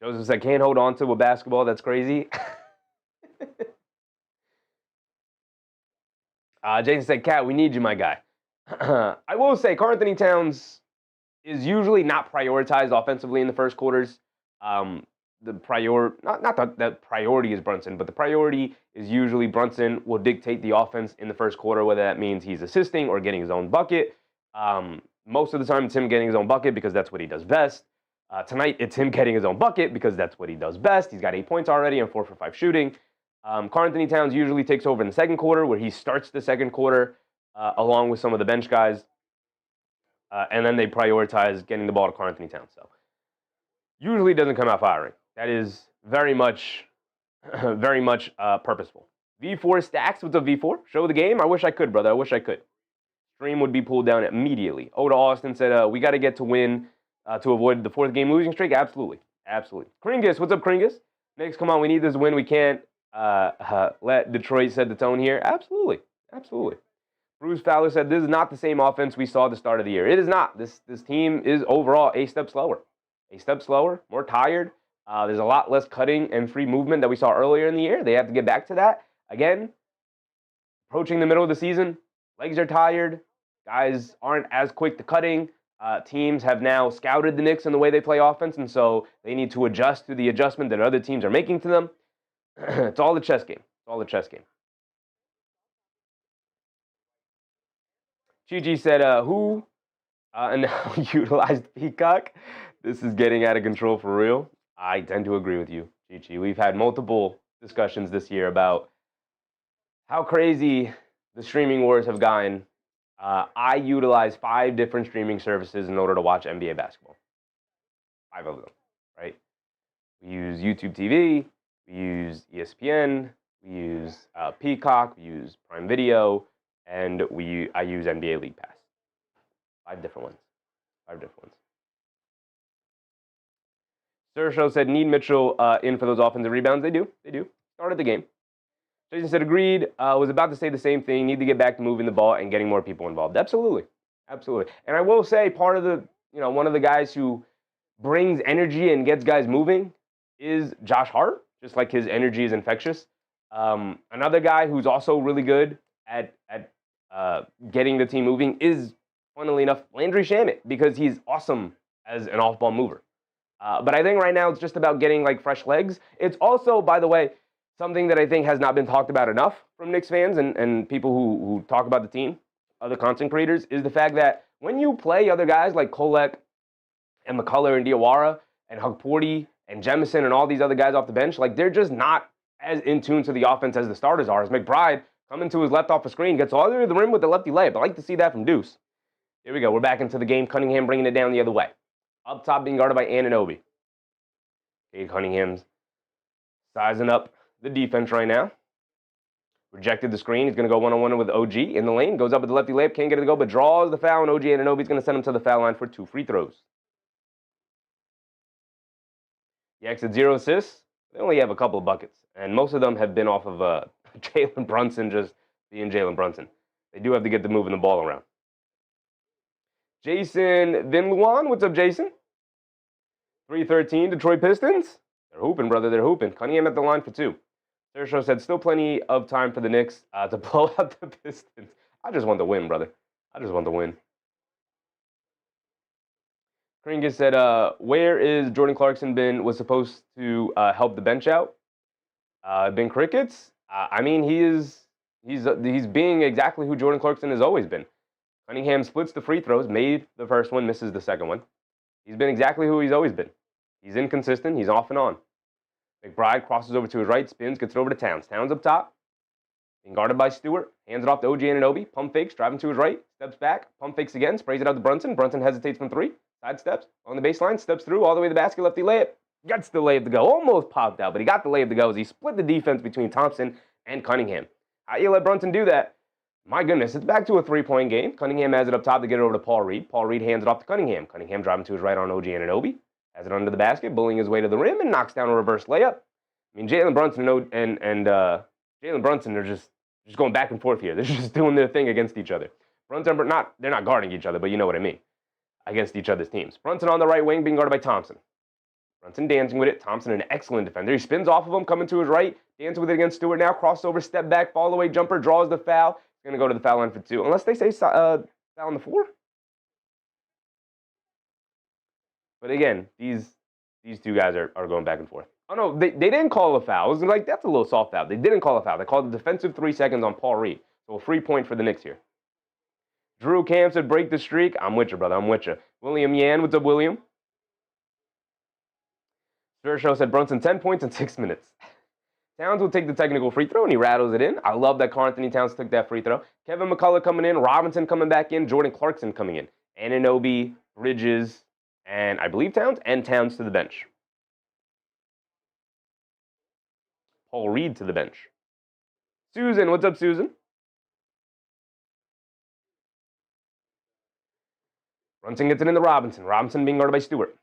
Joseph said, can't hold on to a basketball. That's crazy. Jason said, Cat, we need you, my guy. I will say, Karl-Anthony Towns is usually not prioritized offensively in the first quarters. The priority is Brunson, but the priority is usually Brunson will dictate the offense in the first quarter, whether that means he's assisting or getting his own bucket. Most of the time, it's him getting his own bucket because that's what he does best. Tonight, it's him getting his own bucket because that's what he does best. He's got 8 points already and 4 for 5 shooting. Karl-Anthony Towns usually takes over in the second quarter, where he starts the second quarter along with some of the bench guys, and then they prioritize getting the ball to Karl-Anthony Towns. So usually doesn't come out firing. That is very much purposeful. V4 Stacks, what's up, V4? Show the game? I wish I could, brother. I wish I could. Stream would be pulled down immediately. Oda Austin said, we got to get to win to avoid the 4th game losing streak. Absolutely. Absolutely. Kringus, what's up, Kringus? Knicks, come on, we need this win. We can't let Detroit set the tone here. Absolutely. Absolutely. Bruce Fowler said, this is not the same offense we saw at the start of the year. It is not. This team is overall a step slower. A step slower, more tired. There's a lot less cutting and free movement that we saw earlier in the year. They have to get back to that. Again, approaching the middle of the season, legs are tired. Guys aren't as quick to cutting. Teams have now scouted the Knicks in the way they play offense, and so they need to adjust to the adjustment that other teams are making to them. It's all the chess game. It's all the chess game. Chi said, who now utilized Peacock? This is getting out of control for real. I tend to agree with you, Chi. We've had multiple discussions this year about how crazy the streaming wars have gotten. I utilize 5 different streaming services in order to watch NBA basketball. 5 of them, right? We use YouTube TV, we use ESPN, we use Peacock, we use Prime Video, and I use NBA League Pass. 5 different ones. 5 different ones. Sergio said, need Mitchell in for those offensive rebounds. They do. They do. Started the game. Jason said, agreed. Was about to say the same thing. Need to get back to moving the ball and getting more people involved. Absolutely. Absolutely. And I will say part of the, one of the guys who brings energy and gets guys moving is Josh Hart, just like his energy is infectious. Another guy who's also really good at getting the team moving is, funnily enough, Landry Shamet, because he's awesome as an off-ball mover. But I think right now it's just about getting fresh legs. It's also, by the way, something that I think has not been talked about enough from Knicks fans and people who talk about the team, other content creators, is the fact that when you play other guys like Kolek and McCullough and Diawara and Hugporty and Jemison and all these other guys off the bench, they're just not as in tune to the offense as the starters are. As McBride coming to his left off the screen, gets all the way to the rim with the lefty layup. I like to see that from Deuce. Here we go. We're back into the game. Cunningham bringing it down the other way. Up top being guarded by Anunoby. Cade Cunningham's sizing up the defense right now. Rejected the screen. He's going to go one-on-one with OG in the lane. Goes up with the lefty layup. Can't get it to go, but draws the foul, and OG Anunoby's going to send him to the foul line for 2 free throws. Yaks at 0 assists. They only have a couple of buckets, and most of them have been off of Jalen Brunson just being Jalen Brunson. They do have to get the moving the ball around. Jason Vinluan, what's up, Jason? 313, Detroit Pistons. They're hooping, brother. They're hooping. Cunningham at the line for 2. Sergio said, still plenty of time for the Knicks to blow out the Pistons. I just want the win, brother. I just want the win. Kringus said, where is Jordan Clarkson was supposed to help the bench out? Been crickets? I mean, he's being exactly who Jordan Clarkson has always been. Cunningham splits the free throws, made the first one, misses the second one. He's been exactly who he's always been. He's inconsistent. He's off and on. McBride crosses over to his right, spins, gets it over to Towns. Towns up top, being guarded by Stewart. Hands it off to OG Anunoby. Pump fakes, driving to his right, steps back, pump fakes again, sprays it out to Brunson. Brunson hesitates from 3, side steps, on the baseline, steps through, all the way to the basket, lefty layup. Gets the layup to go. Almost popped out, but he got the layup to go as he split the defense between Thompson and Cunningham. How you let Brunson do that? My goodness, it's back to a 3-point game. Cunningham has it up top to get it over to Paul Reed. Paul Reed hands it off to Cunningham. Cunningham driving to his right on OG Anunoby. Has it under the basket, bullying his way to the rim, and knocks down a reverse layup. mean, Jalen Brunson and Jalen Brunson are just going back and forth here. They're just doing their thing against each other. Brunson, they're not guarding each other, but you know what I mean. Against each other's teams. Brunson on the right wing being guarded by Thompson. Brunson dancing with it. Thompson, an excellent defender. He spins off of him, coming to his right. Dancing with it against Stewart now. Crossover, step back, fall away jumper, draws the foul. He's going to go to the foul line for 2. Unless they say foul on the floor. But again, these two guys are going back and forth. Oh, no, they didn't call a foul. It was like, that's a little soft foul. They didn't call a foul. They called a defensive 3 seconds on Paul Reed. So a free point for the Knicks here. Drew Cam said, break the streak. I'm with you, brother. I'm with you. William Yan, what's up, William? Show said Brunson 10 points in 6 minutes. Towns will take the technical free throw, and he rattles it in. I love that Karl-Anthony Towns took that free throw. Kevin McCullough coming in. Robinson coming back in. Jordan Clarkson coming in. Anunoby, Bridges, and I believe Towns, and Towns to the bench. Paul Reed to the bench. Susan, what's up, Susan? Brunson gets it into Robinson. Robinson being guarded by Stewart.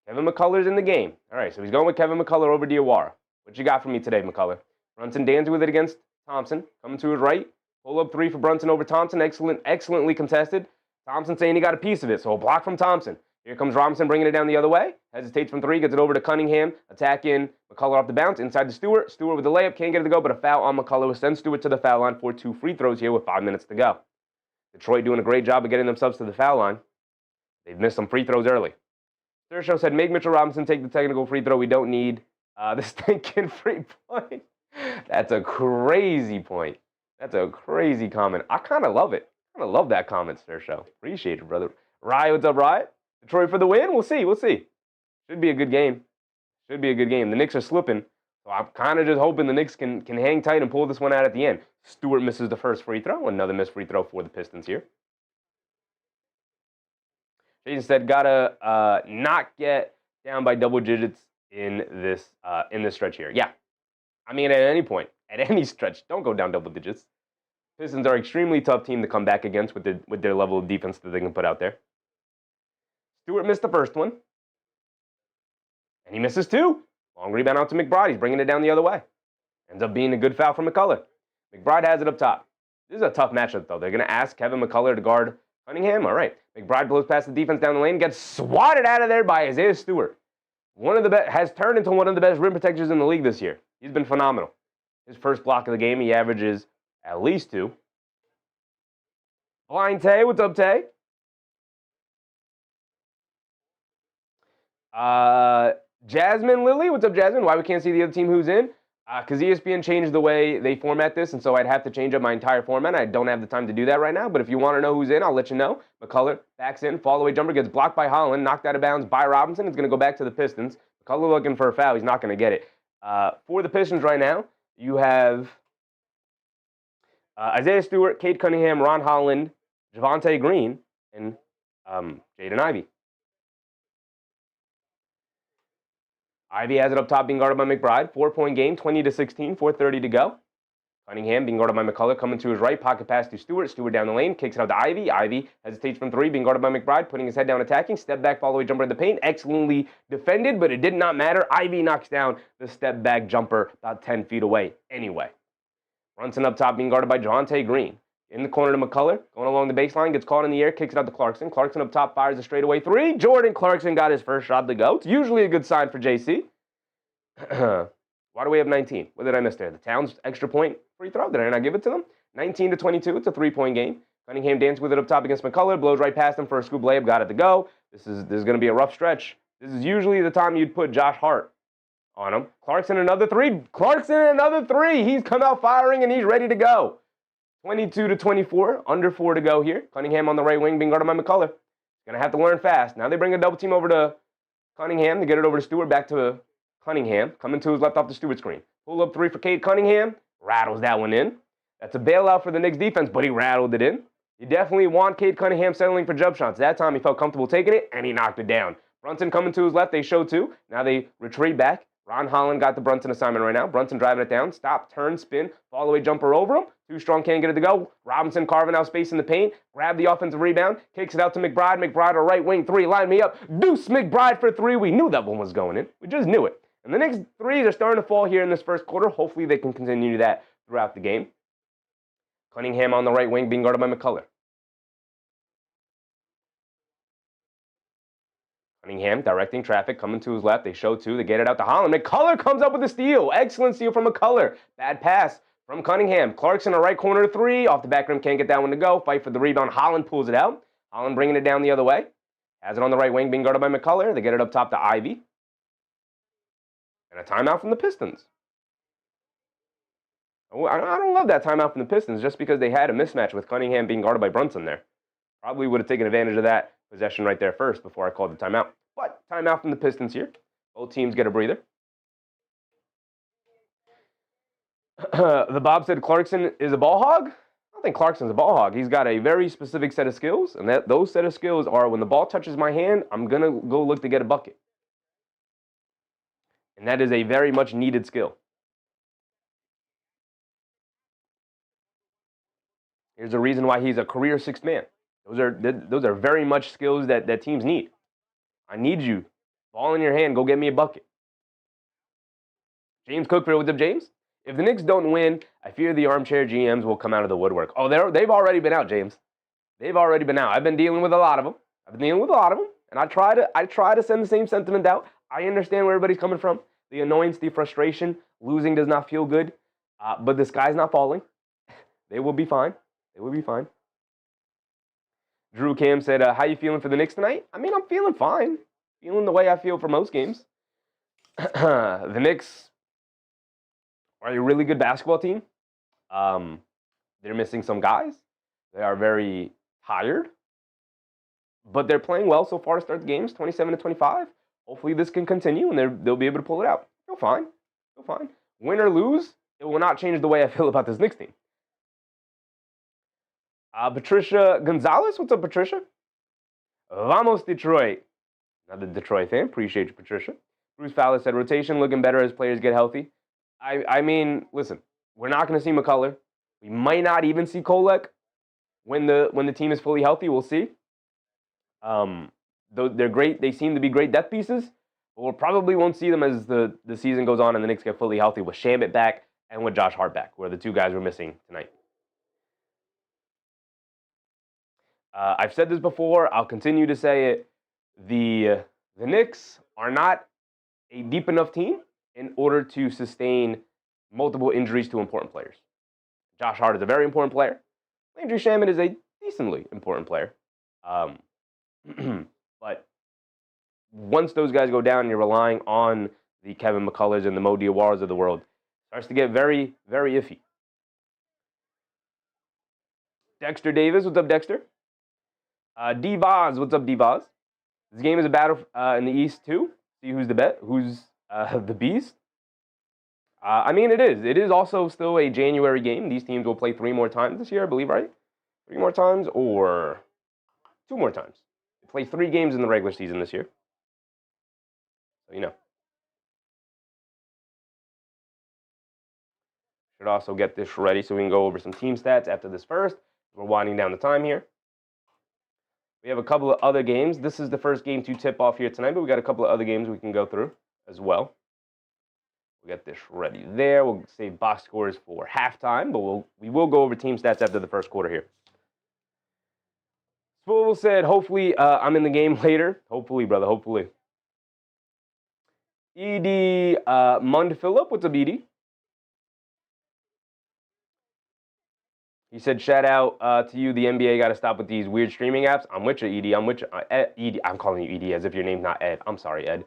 Kevin McCullough's in the game. All right, so he's going with Kevin McCullough over Diawara. What you got for me today, McCullough? Brunson dancing with it against Thompson. Coming to his right. Pull-up 3 for Brunson over Thompson. Excellently contested. Thompson saying he got a piece of it, so a block from Thompson. Here comes Robinson bringing it down the other way. Hesitates from 3, gets it over to Cunningham. Attacking McCullough off the bounce. Inside to Stewart. Stewart with the layup. Can't get it to go, but a foul on McCullough sends Stewart to the foul line for 2 free throws here with 5 minutes to go. Detroit doing a great job of getting themselves to the foul line. They've missed some free throws early. Show said, make Mitchell Robinson take the technical free throw. We don't need the stinking free point. That's a crazy point. That's a crazy comment. I kind of love it. I kind of love that comment, Show. Appreciate it, brother. Riot, what's up, Riot? Detroit for the win? We'll see. We'll see. Should be a good game. Should be a good game. The Knicks are slipping, so I'm kind of just hoping the Knicks can hang tight and pull this one out at the end. Stewart misses the first free throw. Another missed free throw for the Pistons here. Jason said, gotta not get down by double digits in this stretch here. Yeah, I mean at any point, at any stretch, don't go down double digits. Pistons are an extremely tough team to come back against with their level of defense that they can put out there. Stewart missed the first one, and he misses 2. Long rebound out to McBride. He's bringing it down the other way. Ends up being a good foul from McCullough. McBride has it up top. This is a tough matchup though. They're gonna ask Kevin McCullough to guard Cunningham. All right. McBride blows past the defense down the lane, gets swatted out of there by Isaiah Stewart. One of the best, has turned into one of the best rim protectors in the league this year. He's been phenomenal. His first block of the game, he averages at least 2. Blind Tay, what's up, Tay? Jasmine Lily, what's up, Jasmine? Why we can't see the other team who's in? Because ESPN changed the way they format this, and so I'd have to change up my entire format. I don't have the time to do that right now, but if you want to know who's in, I'll let you know. McCullough backs in, fall-away jumper, gets blocked by Holland, knocked out of bounds by Robinson. It's going to go back to the Pistons. McCullough looking for a foul. He's not going to get it. For the Pistons right now, you have Isaiah Stewart, Cade Cunningham, Ron Holland, Javonte Green, and Jaden Ivey. Ivey has it up top being guarded by McBride. 4-point game, 20-16, 4:30 to go. Cunningham being guarded by McCullough, coming to his right, pocket pass to Stewart. Stewart down the lane, kicks it out to Ivey. Ivey hesitates from 3, being guarded by McBride, putting his head down attacking. Step back, follow-away jumper in the paint. Excellently defended, but it did not matter. Ivey knocks down the step back jumper about 10 feet away anyway. Brunson up top being guarded by Javonte Green. In the corner to McCullough, going along the baseline, gets caught in the air, kicks it out to Clarkson. Clarkson up top fires a straightaway 3. Jordan Clarkson got his first shot to go. It's usually a good sign for JC. Why do we have 19? What did I miss there? The Towns extra point free throw. Did I not give it to them? 19-22. It's a 3-point game. Cunningham danced with it up top against McCullough. Blows right past him for a scoop layup. Got it to go. This is going to be a rough stretch. This is usually the time you'd put Josh Hart on him. Clarkson another 3. Clarkson another 3. He's come out firing and he's ready to go. 22-24. Under 4 to go here. Cunningham on the right wing being guarded by McCullough. Going to have to learn fast. Now they bring a double team over to Cunningham to get it over to Stewart. Back to Cunningham. Coming to his left off the Stewart screen. Pull up 3 for Cade Cunningham. Rattles that one in. That's a bailout for the Knicks defense, but he rattled it in. You definitely want Cade Cunningham settling for jump shots. That time he felt comfortable taking it, and he knocked it down. Brunson coming to his left. They show 2. Now they retreat back. Ron Holland got the Brunson assignment right now. Brunson driving it down. Stop, turn, spin, fall-away jumper over him. Too strong, can't get it to go. Robinson carving out space in the paint. Grab the offensive rebound. Kicks it out to McBride. McBride, a right wing 3. Line me up. Deuce McBride for 3. We knew that one was going in. We just knew it. And the Knicks threes are starting to fall here in this first quarter. Hopefully they can continue that throughout the game. Cunningham on the right wing being guarded by McCullough. Cunningham directing traffic, coming to his left. They show two. They get it out to Holland. McCullough comes up with a steal. Excellent steal from McCullough. Bad pass from Cunningham. Clarkson, a right corner three. Off the back rim, can't get that one to go. Fight for the rebound. Holland pulls it out. Holland bringing it down the other way. Has it on the right wing, being guarded by McCullough. They get it up top to Ivy. And a timeout from the Pistons. Oh, I don't love that timeout from the Pistons just because they had a mismatch with Cunningham being guarded by Brunson there. Probably would have taken advantage of that possession right there first before I called the timeout. But timeout from the Pistons here. Both teams get a breather. The Bob said Clarkson is a ball hog. I don't think Clarkson's a ball hog. He's got a very specific set of skills, and those set of skills are when the ball touches my hand, I'm going to go look to get a bucket. And that is a very much needed skill. Here's a reason why he's a career sixth man. Those are very much skills that teams need. I need you. Ball in your hand, go get me a bucket. James Cookfield, what's up, James? If the Knicks don't win, I fear the armchair GMs will come out of the woodwork. Oh, they've already been out, James. They've already been out. I've been dealing with a lot of them. And I try to send the same sentiment out. I understand where everybody's coming from. The annoyance, the frustration, losing does not feel good. But the sky's not falling. They will be fine. They will be fine. Drew Cam said, how you feeling for the Knicks tonight? I mean, I'm feeling fine. Feeling the way I feel for most games. The Knicks are a really good basketball team. They're missing some guys. They are very tired. But they're playing well so far to start the games, 27-25. Hopefully this can continue, and they'll be able to pull it out. Feel fine. Feel fine. Win or lose, it will not change the way I feel about this Knicks team. Patricia Gonzalez, what's up, Patricia? Vamos, Detroit. Another Detroit fan. Appreciate you, Patricia. Bruce Fowler said, rotation looking better as players get healthy. I mean, listen, we're not going to see McCullough. We might not even see Kolek when the team is fully healthy. We'll see. They're great. They seem to be great depth pieces, but we'll probably won't see them as the season goes on and the Knicks get fully healthy with Shamet back and with Josh Hart back, who are the two guys we're missing tonight. I've said this before. I'll continue to say it. The Knicks are not a deep enough team in order to sustain multiple injuries to important players. Josh Hart is a very important player. Landry Shamet is a decently important player. But once those guys go down and you're relying on the Kevin McCullers and the Mo Diawaras of the world, it starts to get very, very iffy. Dexter Davis, what's up, Dexter? D-Vaz, what's up, D-Vaz? This game is a battle in the East, too. See who's the beast. I mean, it is. It is also still a January game. These teams will play 3 more times this year, I believe, right? 3 more times or 2 more times. They play 3 games in the regular season this year. So, you know. Should also get this ready so we can go over some team stats after this first. We're winding down the time here. We have a couple of other games. This is the first game to tip off here tonight, but we got a couple of other games we can go through as well. We'll get this ready there. We'll save box scores for halftime, but we will go over team stats after the first quarter here. Spool said, hopefully I'm in the game later. Hopefully, brother, hopefully. Edie Mund-Phillip, what's up, Edie? He said, shout out to you. The NBA got to stop with these weird streaming apps. I'm with you, Edie. I'm with you. Edie. I'm calling you Edie as if your name's not Ed. I'm sorry, Ed.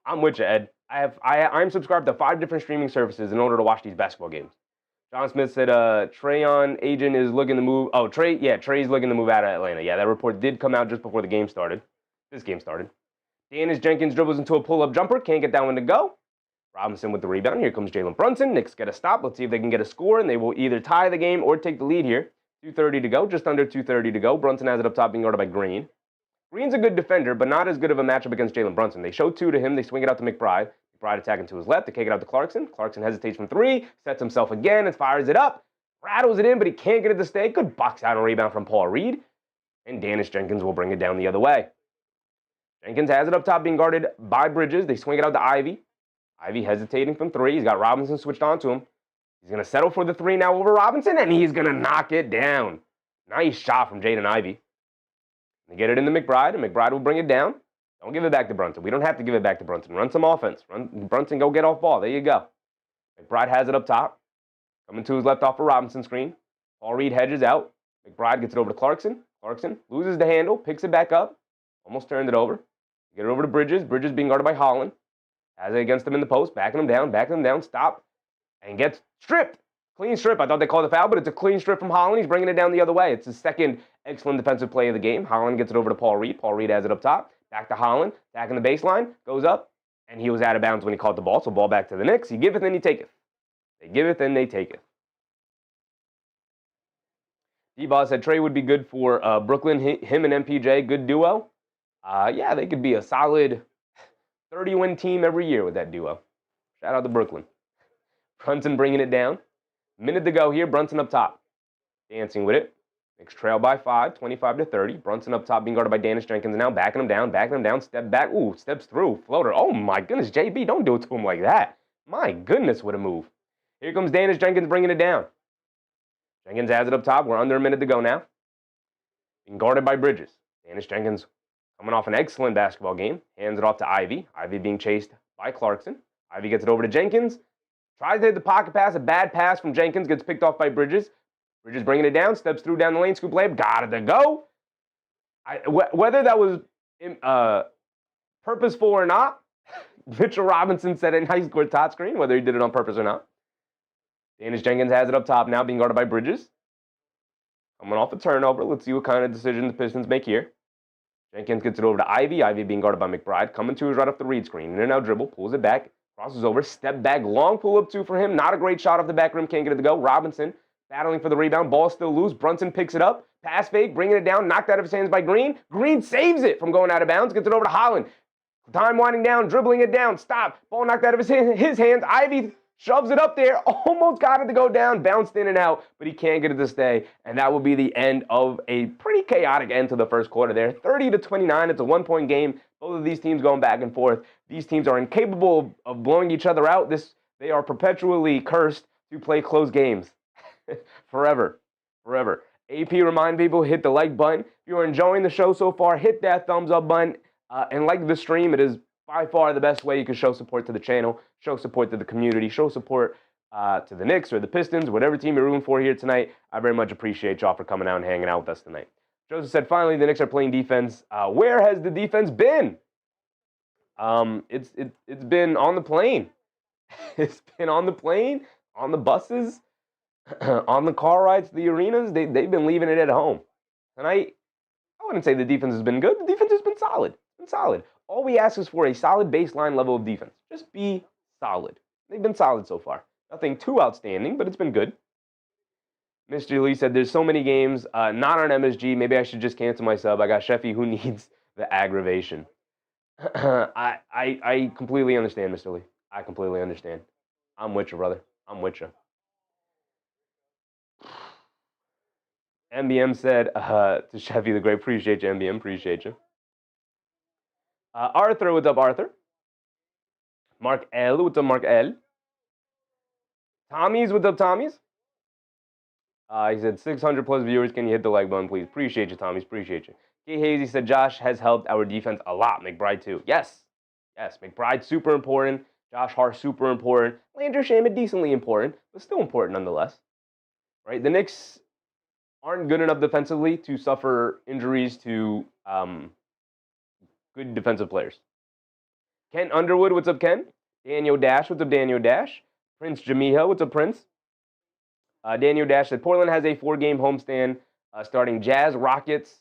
I'm with you, Ed. I'm subscribed to 5 different streaming services in order to watch these basketball games. John Smith said, Trayon agent is looking to move. Oh, Trey's looking to move out of Atlanta. Yeah, that report did come out just before the game started. This game started. Dennis Jenkins dribbles into a pull-up jumper. Can't get that one to go. Robinson with the rebound. Here comes Jalen Brunson. Knicks get a stop. Let's see if they can get a score, and they will either tie the game or take the lead here. 2:30 to go, just under 2:30 to go. Brunson has it up top being guarded by Green. Green's a good defender, but not as good of a matchup against Jalen Brunson. They show 2 to him. They swing it out to McBride. McBride attacking to his left. They kick it out to Clarkson. Clarkson hesitates from 3, sets himself again and fires it up. Rattles it in, but he can't get it to stay. Good box out and rebound from Paul Reed. And Dennis Jenkins will bring it down the other way. Jenkins has it up top, being guarded by Bridges. They swing it out to Ivy. Ivy hesitating from three. He's got Robinson switched on to him. He's going to settle for the three now over Robinson, and he's going to knock it down. Nice shot from Jaden Ivey. They get it into McBride, and McBride will bring it down. Don't give it back to Brunson. We don't have to give it back to Brunson. Run some offense. Brunson, go get off ball. There you go. McBride has it up top. Coming to his left off a Robinson screen. Paul Reed hedges out. McBride gets it over to Clarkson. Clarkson loses the handle, picks it back up. Almost turned it over. Get it over to Bridges. Bridges being guarded by Holland. Has it against him in the post. Backing him down. Stop. And gets stripped. Clean strip. I thought they called a foul, but it's a clean strip from Holland. He's bringing it down the other way. It's his second excellent defensive play of the game. Holland gets it over to Paul Reed. Paul Reed has it up top. Back to Holland. Back in the baseline. Goes up. And he was out of bounds when he caught the ball. So ball back to the Knicks. He giveth and he taketh. They giveth and they taketh. D-Boss said Trey would be good for Brooklyn. Him and MPJ, good duo. Yeah, they could be a solid 30-win team every year with that duo. Shout out to Brooklyn. Brunson bringing it down. Minute to go here. Brunson up top. Dancing with it. Knicks trail by 5, 25-30. Brunson up top being guarded by Danis Jenkins now. Backing him down. Step back. Ooh, steps through. Floater. Oh, my goodness. JB, don't do it to him like that. My goodness, what a move. Here comes Danis Jenkins bringing it down. Jenkins has it up top. We're under a minute to go now. Being guarded by Bridges. Danis Jenkins coming off an excellent basketball game. Hands it off to Ivy. Ivy being chased by Clarkson. Ivy gets it over to Jenkins. Tries to hit the pocket pass. A bad pass from Jenkins. Gets picked off by Bridges. Bridges bringing it down. Steps through down the lane. Scoop layup. Got it to go. Whether that was purposeful or not, Mitchell Robinson said it in high school top screen, whether he did it on purpose or not. Danis Jenkins has it up top now, being guarded by Bridges. Coming off a turnover. Let's see what kind of decision the Pistons make here. Jenkins gets it over to Ivy. Ivy being guarded by McBride. Coming to his right off the read screen. In and out dribble. Pulls it back. Crosses over. Step back. Long pull up two for him. Not a great shot off the back rim. Can't get it to go. Robinson battling for the rebound. Ball still loose. Brunson picks it up. Pass fake. Bringing it down. Knocked out of his hands by Green. Green saves it from going out of bounds. Gets it over to Holland. Time winding down. Dribbling it down. Stop. Ball knocked out of his hands. Ivy shoves it up there. Almost got it to go down. Bounced in and out. But he can't get it to stay. And that will be the end of a pretty chaotic end to the first quarter there. 30-29. It's a one-point game. Both of these teams going back and forth. These teams are incapable of blowing each other out. They are perpetually cursed to play close games. Forever. AP remind people, hit the like button. If you're enjoying the show so far, hit that thumbs up button. And like the stream. It is by far the best way you can show support to the channel, show support to the community, show support to the Knicks or the Pistons, whatever team you're rooting for here tonight. I very much appreciate y'all for coming out and hanging out with us tonight. Joseph said, finally, the Knicks are playing defense. Where has the defense been? It's been on the plane. It's been on the plane, on the buses, on the car rides to the arenas. They've been leaving it at home. Tonight, I wouldn't say the defense has been good. The defense has been solid. All we ask is for a solid baseline level of defense. Just be solid. They've been solid so far. Nothing too outstanding, but it's been good. Mr. Lee said, there's so many games not on MSG. Maybe I should just cancel my sub. I got Sheffy who needs the aggravation. I completely understand, Mr. Lee. I completely understand. I'm with you, brother. I'm with you. MBM said to Sheffy the Great, appreciate you, MBM. Appreciate you. Arthur, what's up, Arthur? Mark L, what's up, Mark L? Tommy's, what's up, Tommy's? He said 600 plus viewers. Can you hit the like button, please? Appreciate you, Tommy's. Appreciate you. K. Hazy said Josh has helped our defense a lot. McBride too. Yes. McBride super important. Josh Hart super important. Landry Shamet decently important, but still important nonetheless. Right? The Knicks aren't good enough defensively to suffer injuries to good defensive players. Ken Underwood, what's up, Ken? Daniel Dash, what's up, Daniel Dash? Prince Jamiha, what's up, Prince? Daniel Dash said Portland has a 4-game homestand starting Jazz, Rockets,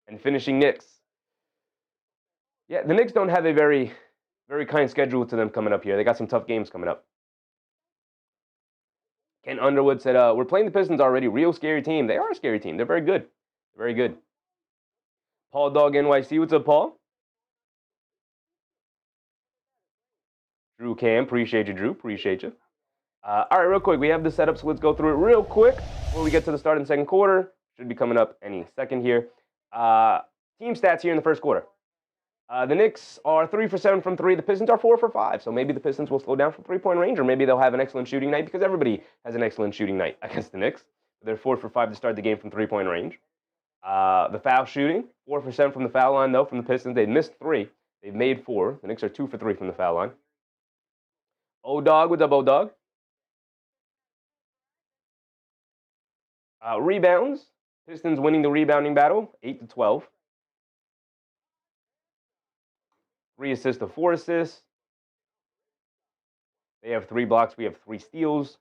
and finishing Knicks. Yeah, the Knicks don't have a very, very kind schedule to them coming up here. They got some tough games coming up. Ken Underwood said, we're playing the Pistons already. Real scary team. They are a scary team. They're very good. Very good. Paul Dog NYC, what's up, Paul? Drew Cam, appreciate you, Drew. Appreciate you. All right, real quick, we have the setup, so let's go through it real quick before we get to the start of the second quarter. Should be coming up any second here. Team stats here in the first quarter. The Knicks are 3 for 7 from 3. The Pistons are 4 for 5. So maybe the Pistons will slow down from three-point range, or maybe they'll have an excellent shooting night because everybody has an excellent shooting night against the Knicks. They're 4 for 5 to start the game from three-point range. The foul shooting, 4 for 7 from the foul line, though, from the Pistons. They missed 3. They've made 4. The Knicks are 2 for 3 from the foul line. O-Dog, what's up, O-Dog? Rebounds. Pistons winning the rebounding battle, 8-12. 3 assists to 4 assists. They have 3 blocks. We have 3 steals.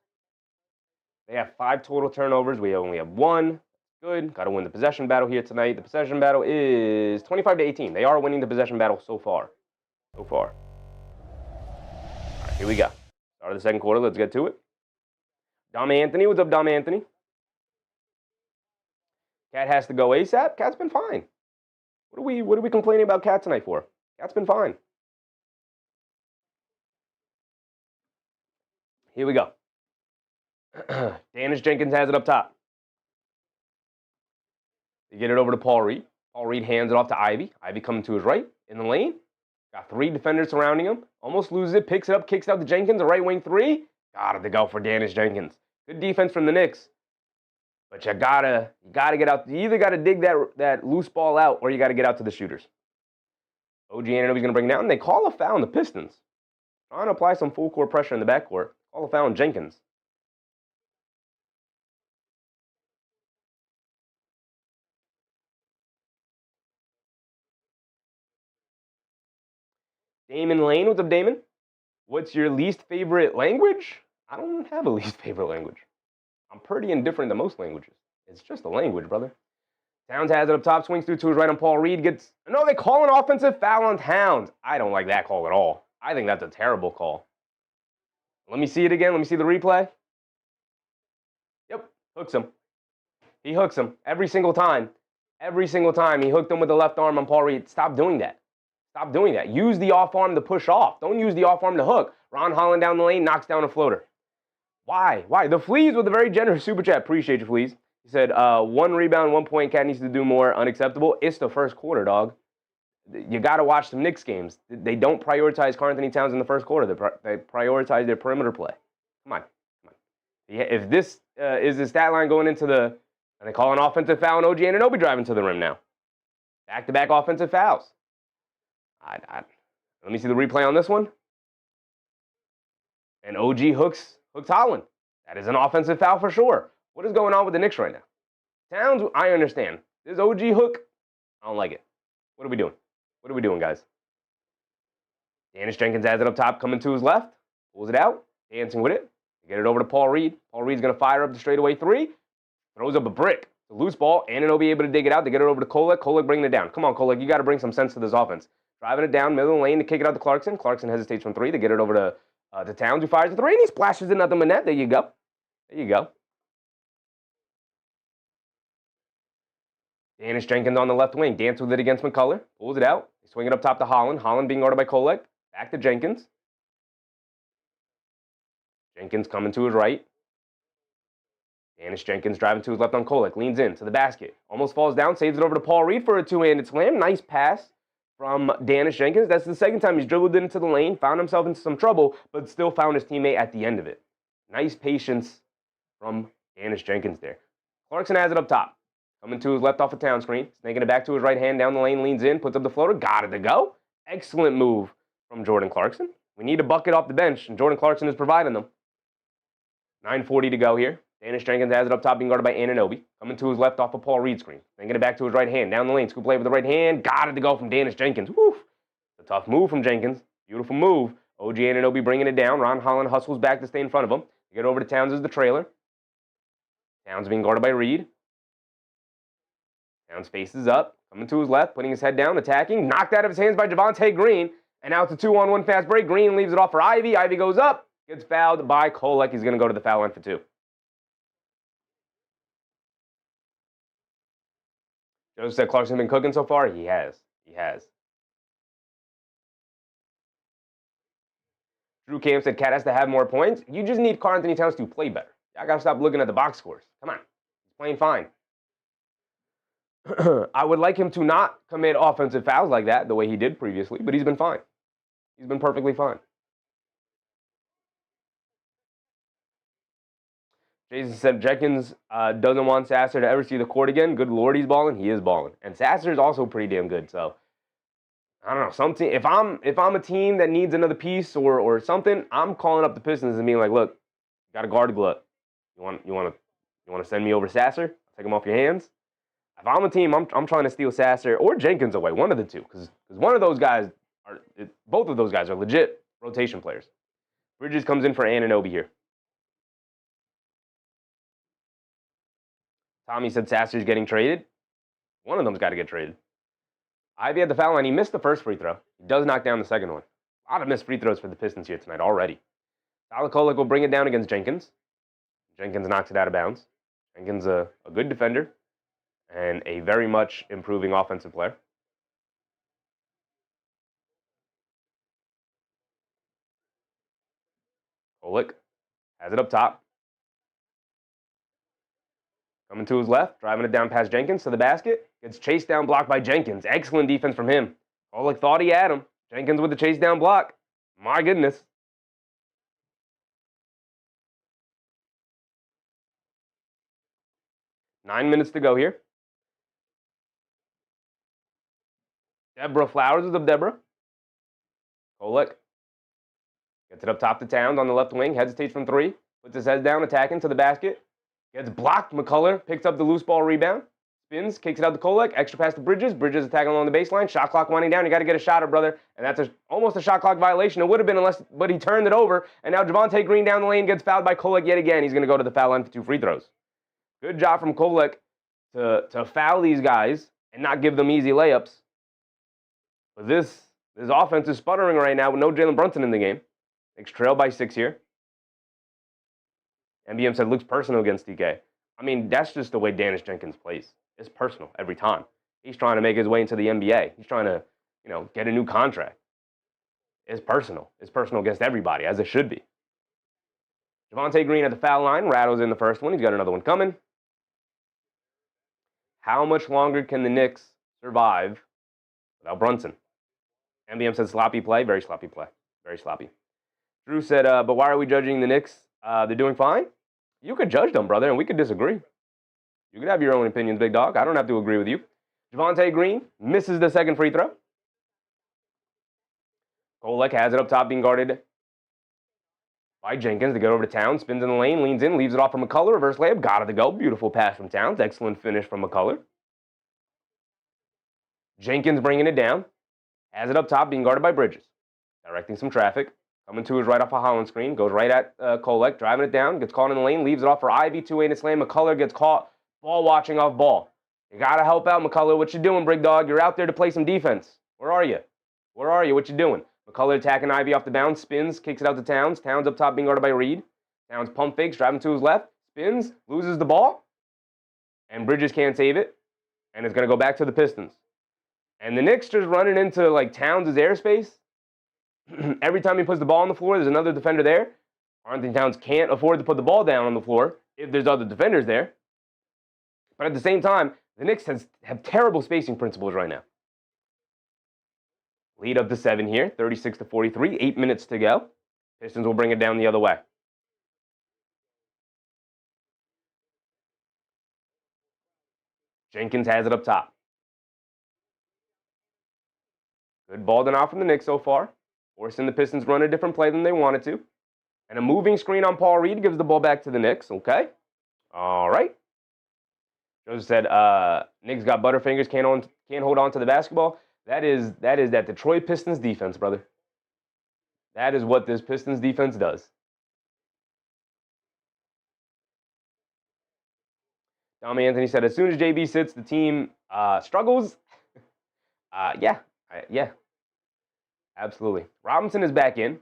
They have 5 total turnovers. We only have 1. Good. Got to win the possession battle here tonight. The possession battle is 25-18. They are winning the possession battle so far. All right, here we go. Start of the second quarter. Let's get to it. Dom Anthony. What's up, Dom Anthony? Cat has to go ASAP. Cat's been fine. What are we complaining about Cat tonight for? Cat's been fine. Here we go. Danish Jenkins has it up top. They get it over to Paul Reed. Paul Reed hands it off to Ivy. Ivy coming to his right in the lane. Got 3 defenders surrounding him. Almost loses it. Picks it up. Kicks out to Jenkins. A right wing 3. Got it to go for Danish Jenkins. Good defense from the Knicks. But you gotta get out. You either gotta dig that loose ball out, or you gotta get out to the shooters. OG Anunoby's gonna bring it down. And they call a foul on the Pistons. Trying to apply some full court pressure in the backcourt. Call a foul on Jenkins. Damon Lane, what's up, Damon? What's your least favorite language? I don't have a least favorite language. I'm pretty indifferent to most languages. It's just a language, brother. Towns has it up top, swings through to his right on Paul Reed. No, they call an offensive foul on Towns. I don't like that call at all. I think that's a terrible call. Let me see it again. Let me see the replay. Yep, hooks him. He hooks him every single time. Every single time he hooked him with the left arm on Paul Reed. Stop doing that. Stop doing that. Use the off arm to push off. Don't use the off arm to hook. Ron Holland down the lane, knocks down a floater. Why? The Fleas with a very generous super chat. Appreciate you, Fleas. He said, 1 rebound, 1 point. Cat needs to do more. Unacceptable. It's the first quarter, dog. You got to watch some Knicks games. They don't prioritize Karl-Anthony Towns in the first quarter. They prioritize their perimeter play. Come on. If this is the stat line going into and they call an offensive foul, and OG Anunoby driving to the rim now. Back-to-back offensive fouls. Let me see the replay on this one. And OG hooks Holland. That is an offensive foul for sure. What is going on with the Knicks right now? Towns, I understand. This OG hook, I don't like it. What are we doing? What are we doing, guys? Danish Jenkins has it up top, coming to his left. Pulls it out, dancing with it. Get it over to Paul Reed. Paul Reed's going to fire up the straightaway 3. Throws up a brick. It's a loose ball. Anunoby able to dig it out. They get it over to Kolek. Kolek bringing it down. Come on, Kolek. You got to bring some sense to this offense. Driving it down, middle of the lane to kick it out to Clarkson. Clarkson hesitates from 3. They get it over to Towns, who fires the 3, and he splashes it nothing but net. There you go. Danish Jenkins on the left wing. Dance with it against McCullough. Pulls it out. They swing it up top to Holland. Holland being guarded by Kolek. Back to Jenkins. Jenkins coming to his right. Danish Jenkins driving to his left on Kolek. Leans in to the basket. Almost falls down. Saves it over to Paul Reed for a 2-handed slam. Nice pass from Danish Jenkins. That's the second time he's dribbled it into the lane. Found himself into some trouble, but still found his teammate at the end of it. Nice patience from Danish Jenkins there. Clarkson has it up top. Coming to his left off a Town screen. Snaking it back to his right hand down the lane. Leans in. Puts up the floater. Got it to go. Excellent move from Jordan Clarkson. We need a bucket off the bench, and Jordan Clarkson is providing them. 9:40 to go here. Danish Jenkins has it up top, being guarded by Anunoby. Coming to his left off a Paul Reed screen. Snaking it back to his right hand. Down the lane. Scoop play with the right hand. Got it to go from Danish Jenkins. Woo! A tough move from Jenkins. Beautiful move. OG Anunoby bringing it down. Ron Holland hustles back to stay in front of him. They get over to Towns as the trailer. Towns being guarded by Reed. Towns faces up, coming to his left, putting his head down, attacking. Knocked out of his hands by Javonte Green. And now it's a 2-on-1 fast break. Green leaves it off for Ivy. Ivy goes up, gets fouled by Kolek. He's going to go to the foul line for 2. Joseph said Clarkson been cooking so far? He has. Drew Camp said Cat has to have more points. You just need Karl-Anthony Towns to play better. I got to stop looking at the box scores. Come on. He's playing fine. I would like him to not commit offensive fouls like that the way he did previously, but he's been fine. He's been perfectly fine. Jason said Jenkins doesn't want Sasser to ever see the court again. Good Lord, he's balling. He is balling. And Sasser is also pretty damn good. So I don't know. Some team, if I'm a team that needs another piece or something, I'm calling up the Pistons and being like, look, you got a guard glut. You want to send me over Sasser? I'll take him off your hands. If I'm a team, I'm trying to steal Sasser or Jenkins away, one of the two, because one of those guys both of those guys are legit rotation players. Bridges comes in for Anunoby here. Tommy said Sasser's getting traded. One of them's got to get traded. Ivy at the foul line. He missed the first free throw. He does knock down the second one. A lot of missed free throws for the Pistons here tonight already. Kolek will bring it down against Jenkins. Jenkins knocks it out of bounds. Jenkins a good defender and a very much improving offensive player. Kolek has it up top. Coming to his left, driving it down past Jenkins to the basket. Gets chased down, blocked by Jenkins. Excellent defense from him. Kolek thought he had him. Jenkins with the chase down block. My goodness. Nine minutes to go here. Deborah Flowers is up Deborah. Kolek gets it up top to Towns on the left wing. Hesitates from three. Puts his head down, attacking to the basket. Gets blocked. McCullough picks up the loose ball rebound. Spins, kicks it out to Kolek. Extra pass to Bridges. Bridges attacking along the baseline. Shot clock winding down. You got to get a shot, brother. And that's almost a shot clock violation. It would have been but he turned it over. And now Javonte Green down the lane gets fouled by Kolek yet again. He's going to go to the foul line for 2 free throws. Good job from Kolek to foul these guys and not give them easy layups. But this offense is sputtering right now with no Jalen Brunson in the game. Knicks trail by 6 here. MBM said looks personal against DK. I mean, that's just the way Dennis Jenkins plays. It's personal every time. He's trying to make his way into the NBA. He's trying to, get a new contract. It's personal. It's personal against everybody, as it should be. Javonte Green at the foul line. Rattles in the first one. He's got another one coming. How much longer can the Knicks survive without Brunson? MBM said sloppy play. Very sloppy play. Very sloppy. Drew said, but why are we judging the Knicks? They're doing fine. You could judge them, brother, and we could disagree. You could have your own opinions, big dog. I don't have to agree with you. Javonte Green misses the second free throw. Kolek has it up top, being guarded by Jenkins to get over to Towns. Spins in the lane, leans in, leaves it off for McCullough. Reverse layup, got it to go. Beautiful pass from Towns. Excellent finish from McCullough. Jenkins bringing it down. Has it up top, being guarded by Bridges. Directing some traffic. Coming to his right off a Holland screen. Goes right at Kolek, driving it down. Gets caught in the lane, leaves it off for Ivy. 2-way to slam. McCullough gets caught. Ball watching off ball. You got to help out, McCullough. What you doing, big dog? You're out there to play some defense. Where are you? Where are you? What you doing? McCullough attacking Ivy off the bounce. Spins, kicks it out to Towns. Towns up top being guarded by Reed. Towns pump fakes, driving to his left. Spins, loses the ball. And Bridges can't save it. And it's going to go back to the Pistons. And the Knicks just running into, Towns' airspace. Every time he puts the ball on the floor, there's another defender there. Anthony Towns can't afford to put the ball down on the floor if there's other defenders there. But at the same time, the Knicks have terrible spacing principles right now. Lead up to 7 here, 36-43, 8 minutes to go. Pistons will bring it down the other way. Jenkins has it up top. Good ball denial from the Knicks so far. Forcing the Pistons run a different play than they wanted to. And a moving screen on Paul Reed gives the ball back to the Knicks. Okay. All right. Joseph said, Knicks got butterfingers, can't hold on to the basketball. That is that Detroit Pistons defense, brother. That is what this Pistons defense does. Tommy Anthony said, as soon as JB sits, the team struggles. Yeah. Absolutely. Robinson is back in.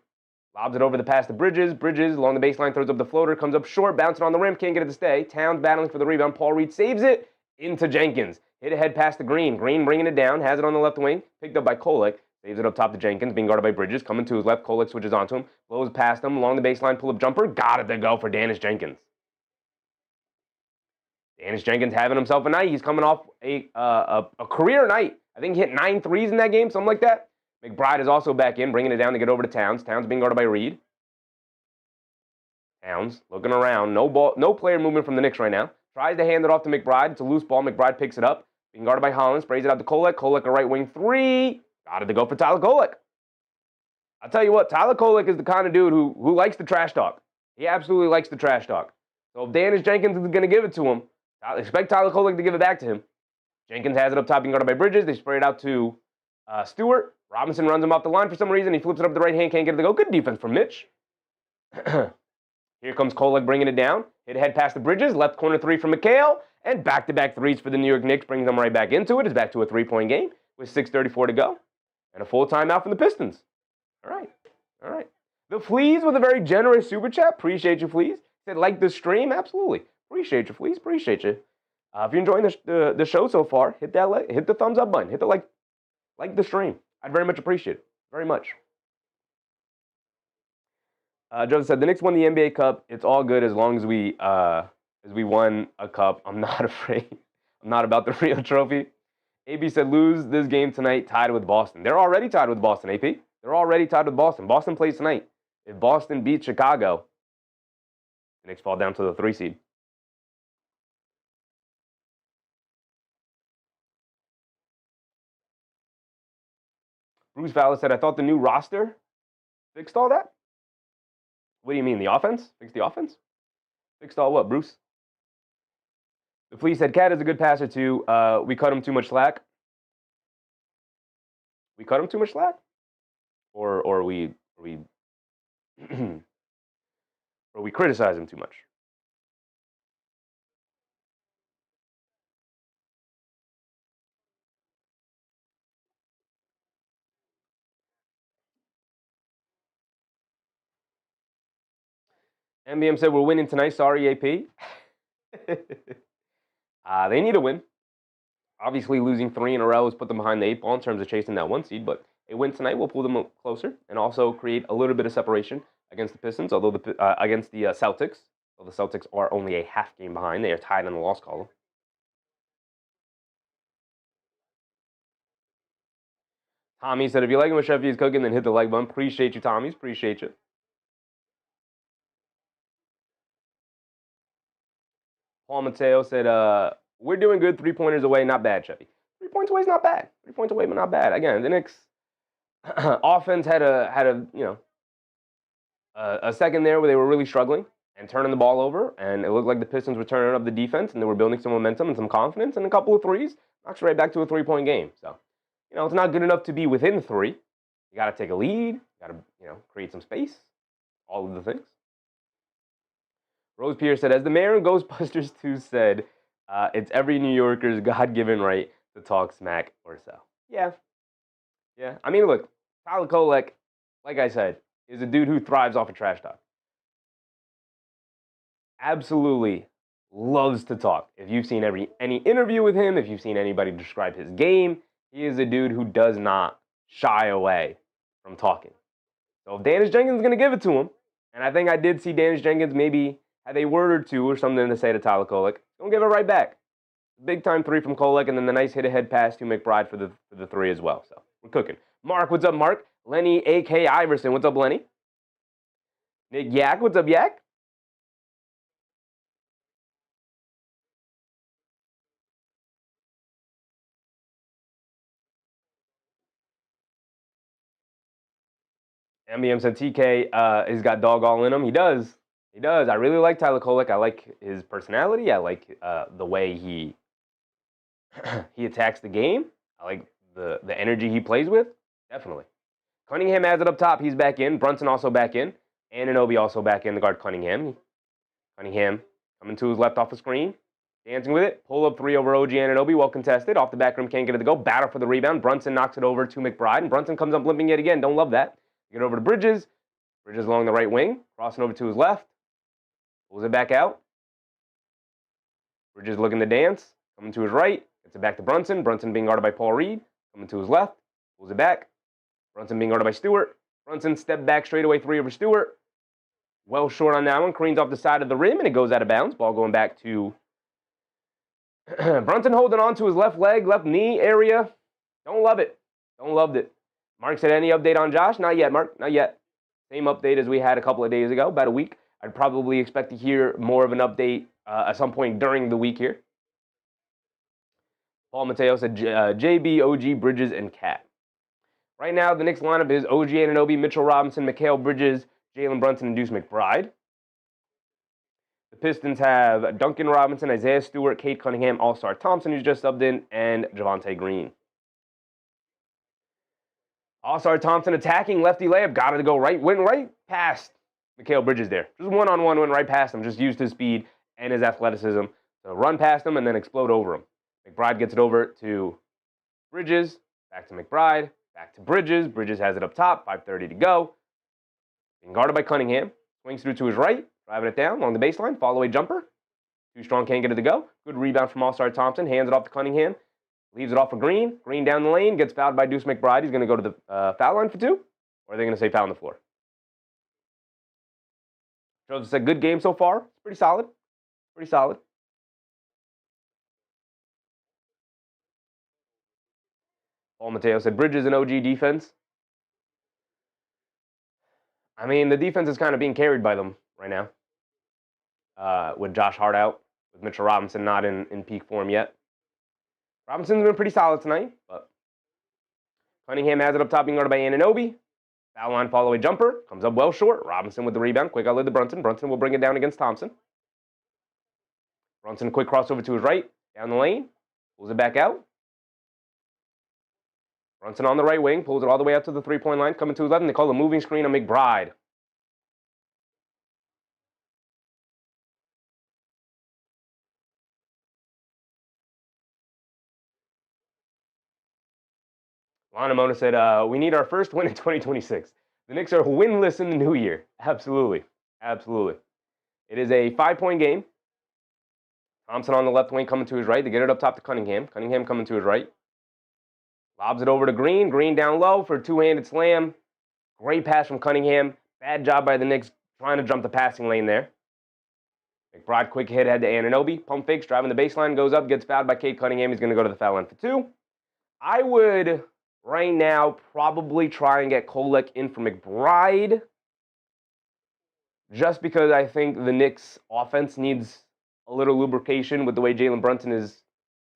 Lobs it over the pass to Bridges. Bridges along the baseline, throws up the floater, comes up short, bouncing on the rim, can't get it to stay. Towns battling for the rebound. Paul Reed saves it into Jenkins. Hit ahead pass to Green. Green bringing it down, has it on the left wing, picked up by Kolek. Saves it up top to Jenkins, being guarded by Bridges. Coming to his left, Kolek switches onto him. Blows past him along the baseline, pull-up jumper. Got it to go for Dennis Jenkins. Dennis Jenkins having himself a night. He's coming off a career night. I think he hit 9 threes in that game, something like that. McBride is also back in, bringing it down to get over to Towns. Towns being guarded by Reed. Towns looking around. No player movement from the Knicks right now. Tries to hand it off to McBride. It's a loose ball. McBride picks it up. Being guarded by Hollins. Sprays it out to Kolek. Kolek a right wing three. Got it to go for Tyler Kolek. I'll tell you what, Tyler Kolek is the kind of dude who likes the trash talk. He absolutely likes the trash talk. So if Dennis Jenkins is going to give it to him, expect Tyler Kolek to give it back to him. Jenkins has it up top, being guarded by Bridges. They spray it out to Stewart. Robinson runs him off the line for some reason. He flips it up the right hand, can't get it to go. Good defense from Mitch. Here comes Kolek bringing it down. Hit ahead past the Bridges. Left corner three from McHale. And back-to-back threes for the New York Knicks, brings them right back into it. It's back to a three-point game with 6:34 to go. And a full timeout from the Pistons. All right. The Fleas with a very generous super chat. Appreciate you, Fleas. Said, like the stream? Absolutely. Appreciate you, Fleas. Appreciate you. If you're enjoying the show so far, hit the thumbs up button. Hit the like the stream. I'd very much appreciate it. Very much. Joseph said, the Knicks won the NBA Cup. It's all good as long as we won a cup. I'm not afraid. I'm not about the real trophy. AB said, lose this game tonight, tied with Boston. They're already tied with Boston, AP. They're already tied with Boston. Boston plays tonight. If Boston beats Chicago, the Knicks fall down to the 3 seed. Bruce Fowler said, I thought the new roster fixed all that. What do you mean, the offense? Fixed the offense? Fixed all what, Bruce? The Fleet said, Cade is a good passer too. We cut him too much slack. We cut him too much slack? Or we or we criticize him too much? MBM said, we're winning tonight. Sorry, AP. They need a win. Obviously, losing 3 in a row has put them behind the 8 ball in terms of chasing that 1 seed, but a win tonight will pull them closer and also create a little bit of separation against the Pistons, although against the Celtics. So the Celtics are only a half game behind. They are tied in the loss column. Tommy said, if you like what Chef is cooking, then hit the like button. Appreciate you, Tommy. Appreciate you. Paul Mateo said, we're doing good. 3-pointers away, not bad, Chevy. 3 points away is not bad. 3 points away, but not bad. Again, the Knicks offense had a second there where they were really struggling and turning the ball over, and it looked like the Pistons were turning up the defense, and they were building some momentum and some confidence, and a couple of threes knocks right back to a 3-point game. So, it's not good enough to be within 3. You got to take a lead. You got to, create some space. All of the things. Rose Pierce said, as the mayor of Ghostbusters 2 said, it's every New Yorker's God-given right to talk smack or so. Yeah. I mean, look, Tyler Kolek, like I said, is a dude who thrives off of trash talk. Absolutely loves to talk. If you've seen any interview with him, if you've seen anybody describe his game, he is a dude who does not shy away from talking. So if Dennis Jenkins is going to give it to him, and I think I did see Dennis Jenkins maybe have a word or two or something to say to Tyler Kolek, don't give it right back. Big time 3 from Kolek, and then the nice hit ahead pass to McBride for the 3 as well. So we're cooking. Mark, what's up, Mark? Lenny, A.K. Iverson, what's up, Lenny? Nick Yak, what's up, Yak? MBM said TK has got dog all in him. He does. I really like Tyler Kolek. I like his personality. I like the way he attacks the game. I like the energy he plays with. Definitely. Cunningham has it up top. He's back in. Brunson also back in. Anunoby also back in to guard Cunningham. Cunningham coming to his left off the screen. Dancing with it. Pull up 3 over OG Anunoby. Well contested. Off the back rim. Can't get it to go. Battle for the rebound. Brunson knocks it over to McBride. And Brunson comes up limping yet again. Don't love that. Get over to Bridges. Bridges along the right wing. Crossing over to his left. Pulls it back out. Bridges looking to dance. Coming to his right. Gets it back to Brunson. Brunson being guarded by Paul Reed. Coming to his left. Pulls it back. Brunson being guarded by Stewart. Brunson step back straight away 3 over Stewart. Well short on that one. Careens off the side of the rim, and it goes out of bounds. Ball going back to Brunson holding on to his left leg, left knee area. Don't love it. Don't love it. Mark said, any update on Josh? Not yet, Mark. Not yet. Same update as we had a couple of days ago, about a week. I'd probably expect to hear more of an update at some point during the week here. Paul Mateo said, JB, OG, Bridges, and Cat. Right now, the Knicks lineup is OG Anunoby, Mitchell Robinson, Mikal Bridges, Jalen Brunson, and Deuce McBride. The Pistons have Duncan Robinson, Isaiah Stewart, Cade Cunningham, All-Star Thompson, who's just subbed in, and Javonte Green. All-Star Thompson attacking, lefty layup, got it to go right, went right past Mikal Bridges there. Just one-on-one, went right past him, just used his speed and his athleticism to run past him and then explode over him. McBride gets it over to Bridges, back to McBride, back to Bridges. Bridges has it up top, 5:30 to go. Being guarded by Cunningham, swings through to his right, driving it down along the baseline, follow-away jumper. Too strong, can't get it to go. Good rebound from All-Star Thompson, hands it off to Cunningham. Leaves it off for Green. Green down the lane, gets fouled by Deuce McBride. He's going to go to the foul line for two, or are they going to say foul on the floor? Shows us a good game so far. It's pretty solid. Pretty solid. Paul Mateo said, Bridges and OG defense. I mean, the defense is kind of being carried by them right now. With Josh Hart out, with Mitchell Robinson not in peak form yet. Robinson's been pretty solid tonight, but Cunningham has it up top, being guarded by Anunoby. Foul line follow-away jumper. Comes up well short. Robinson with the rebound. Quick outlet to Brunson. Brunson will bring it down against Thompson. Brunson, quick crossover to his right. Down the lane. Pulls it back out. Brunson on the right wing. Pulls it all the way out to the three-point line. Coming to his left, and they call a moving screen on McBride. Lana Mona said, we need our first win in 2026. The Knicks are winless in the new year. Absolutely. Absolutely. It is a 5-point game. Thompson on the left wing coming to his right. They get it up top to Cunningham. Cunningham coming to his right. Lobs it over to Green. Green down low for a two-handed slam. Great pass from Cunningham. Bad job by the Knicks trying to jump the passing lane there. McBride, quick hit ahead to Anunoby. Pump fakes, driving the baseline, goes up, gets fouled by Cade Cunningham. He's going to go to the foul line for two. I would, right now, probably try and get Kolek in for McBride. Just because I think the Knicks' offense needs a little lubrication with the way Jalen Brunson is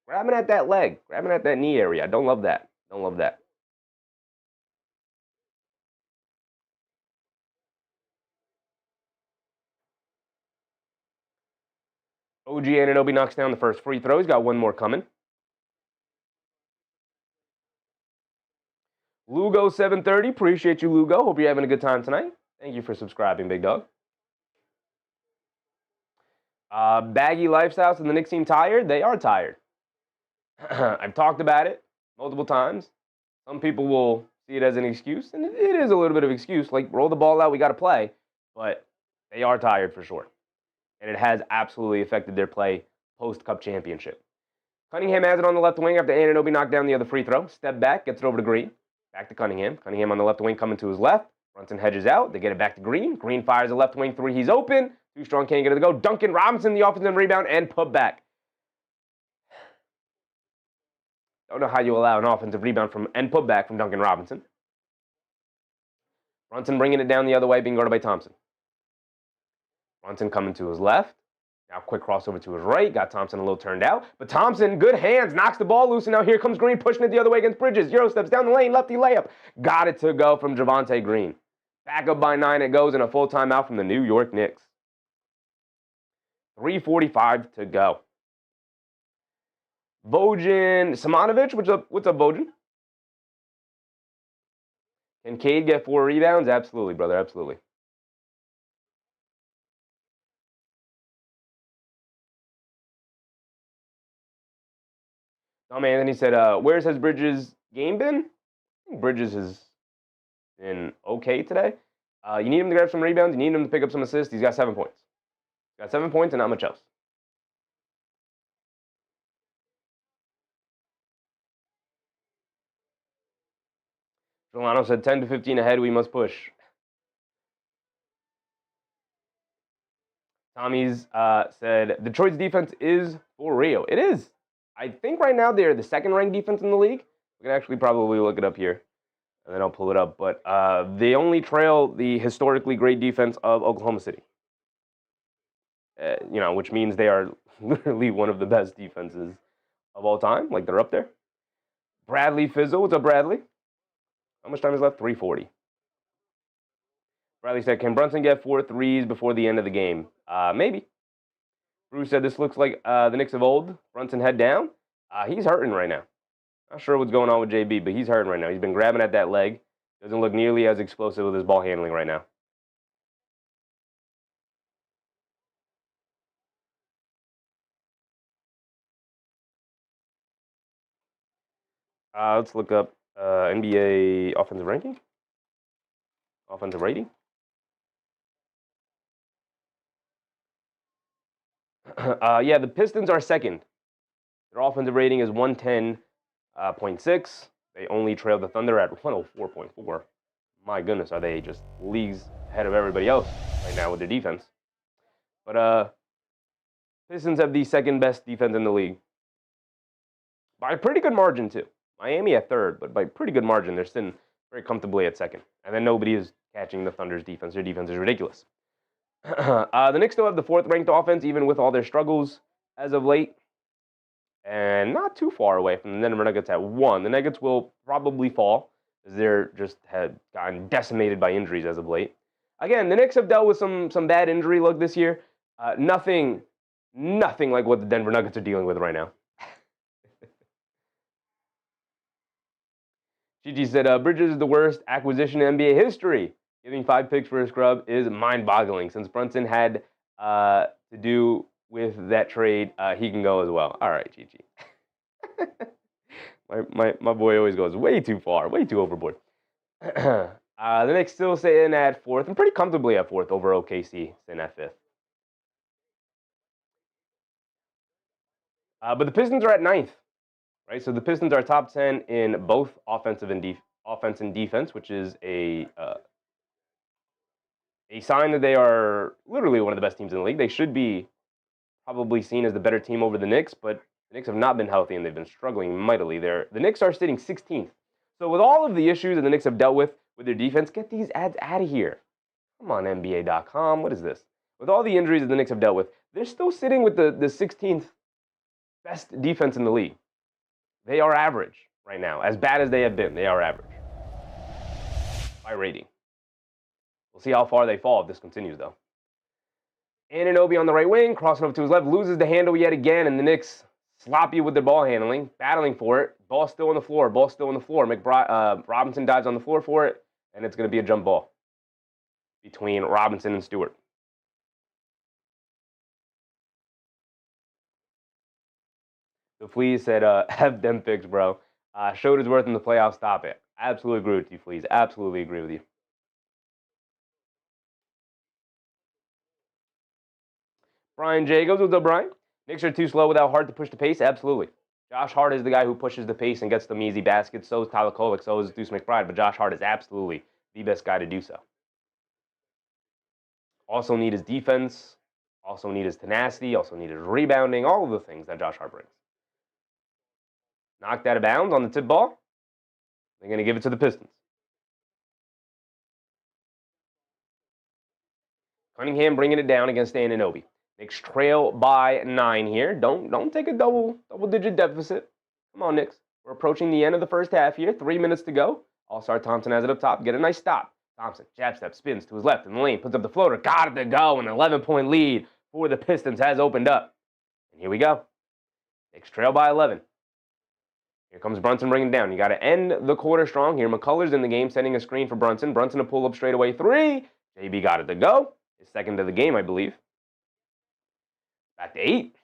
grabbing at that leg, grabbing at that knee area. I don't love that. Don't love that. OG Anunoby knocks down the first free throw. He's got one more coming. Lugo 730. Appreciate you, Lugo. Hope you're having a good time tonight. Thank you for subscribing, big dog. Baggy lifestyles and the Knicks seem tired. They are tired. I've talked about it multiple times. Some people will see it as an excuse, and it is a little bit of an excuse. Like, roll the ball out, we got to play. But they are tired for sure. And it has absolutely affected their play post-Cup championship. Cunningham has it on the left wing after Anunoby knocked down the other free throw. Step back, gets it over to Green. Back to Cunningham. Cunningham on the left wing coming to his left. Brunson hedges out. They get it back to Green. Green fires a left wing three. He's open. Too strong, can't get it to go. Duncan Robinson, the offensive rebound, and put back. Don't know how you allow an offensive rebound and put back from Duncan Robinson. Brunson bringing it down the other way, being guarded by Thompson. Brunson coming to his left. Now quick crossover to his right. Got Thompson a little turned out. But Thompson, good hands, knocks the ball loose. And now here comes Green pushing it the other way against Bridges. Euro steps down the lane, lefty layup. Got it to go from Javonte Green. Back up by 9 it goes, and a full timeout from the New York Knicks. 3:45 to go. Bojan Simonovic, what's up, Bojan? Can Cade get 4 rebounds? Absolutely, brother, absolutely. Tom Anthony said, where's his Bridges game been? I think Bridges has been okay today. You need him to grab some rebounds. You need him to pick up some assists. He's got 7 points. Got 7 points and not much else. Delano said 10 to 15 ahead. We must push. Tommy's said Detroit's defense is for real. It is. I think right now they're the second-ranked defense in the league. We can actually probably look it up here, and then I'll pull it up. But they only trail the historically great defense of Oklahoma City. Which means they are literally one of the best defenses of all time. Like, they're up there. Bradley Fizzle. What's up, Bradley? How much time is left? 3:40. Bradley said, can Brunson get 4 threes before the end of the game? Maybe. Bruce said, this looks like the Knicks of old. Brunson head down. He's hurting right now. Not sure what's going on with JB, but he's hurting right now. He's been grabbing at that leg. Doesn't look nearly as explosive with his ball handling right now. Let's look up NBA offensive ranking. Offensive rating. Yeah, the Pistons are second. Their offensive rating is 110.6. They only trail the Thunder at 104.4. My goodness, are they just leagues ahead of everybody else right now with their defense. But Pistons have the second best defense in the league. By a pretty good margin, too. Miami at third, but by pretty good margin. They're sitting very comfortably at second. And then nobody is catching the Thunder's defense. Their defense is ridiculous. The Knicks still have the fourth-ranked offense, even with all their struggles as of late. And not too far away from the Denver Nuggets at 1. The Nuggets will probably fall, as they're just had gotten decimated by injuries as of late. Again, the Knicks have dealt with some bad injury luck this year. Nothing like what the Denver Nuggets are dealing with right now. Gigi said, Bridges is the worst acquisition in NBA history. Giving 5 picks for a scrub is mind-boggling. Since Brunson had to do with that trade, he can go as well. All right, Gigi. my boy always goes way too far, way too overboard. The Knicks still sitting at 4th, and pretty comfortably at 4th over OKC, sitting at 5th. But the Pistons are at 9th. Right, so the Pistons are top 10 in both offense and defense, which is a sign that they are literally one of the best teams in the league. They should be probably seen as the better team over the Knicks, but the Knicks have not been healthy and they've been struggling mightily. The Knicks are sitting 16th. So with all of the issues that the Knicks have dealt with their defense, get these ads out of here. Come on, NBA.com. What is this? With all the injuries that the Knicks have dealt with, they're still sitting with the 16th best defense in the league. They are average right now. As bad as they have been, they are average by rating. We'll see how far they fall if this continues, though. Anunoby on the right wing, crossing over to his left, loses the handle yet again, and the Knicks sloppy with their ball handling, battling for it. Ball still on the floor. Robinson dives on the floor for it, and it's going to be a jump ball between Robinson and Stewart. So Fleas said, have them fixed, bro. Showed his worth in the playoffs. Stop it. Absolutely agree with you, Fleas. Absolutely agree with you. Brian Jacobs, what's up, Brian? Knicks are too slow without Hart to push the pace? Absolutely. Josh Hart is the guy who pushes the pace and gets them easy baskets. So is Tyler Kolek. So is Deuce McBride. But Josh Hart is absolutely the best guy to do so. Also need his defense. Also need his tenacity. Also need his rebounding. All of the things that Josh Hart brings. Knocked out of bounds on the tip ball. They're going to give it to the Pistons. Cunningham bringing it down against Anunoby. Knicks trail by 9 here. Don't take a double-digit deficit. Come on, Knicks. We're approaching the end of the first half here. 3 minutes to go. All-Star Thompson has it up top. Get a nice stop. Thompson, jab step, spins to his left in the lane, puts up the floater. Got it to go. An 11-point lead for the Pistons has opened up. And here we go. Knicks trail by 11. Here comes Brunson bringing it down. You got to end the quarter strong here. McCullough's in the game, sending a screen for Brunson. Brunson to pull up straight away 3. JB got it to go. His second of the game, I believe. Back to 8.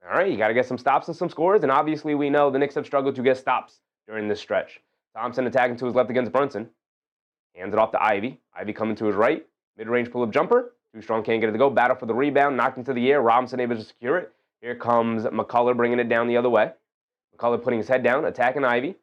All right, you got to get some stops and some scores. And obviously, we know the Knicks have struggled to get stops during this stretch. Thompson attacking to his left against Brunson. Hands it off to Ivy. Ivy coming to his right. Mid-range pull-up jumper. Too strong, can't get it to go. Battle for the rebound. Knocked into the air. Robinson able to secure it. Here comes McCullough bringing it down the other way. McCullough putting his head down, attacking Ivy.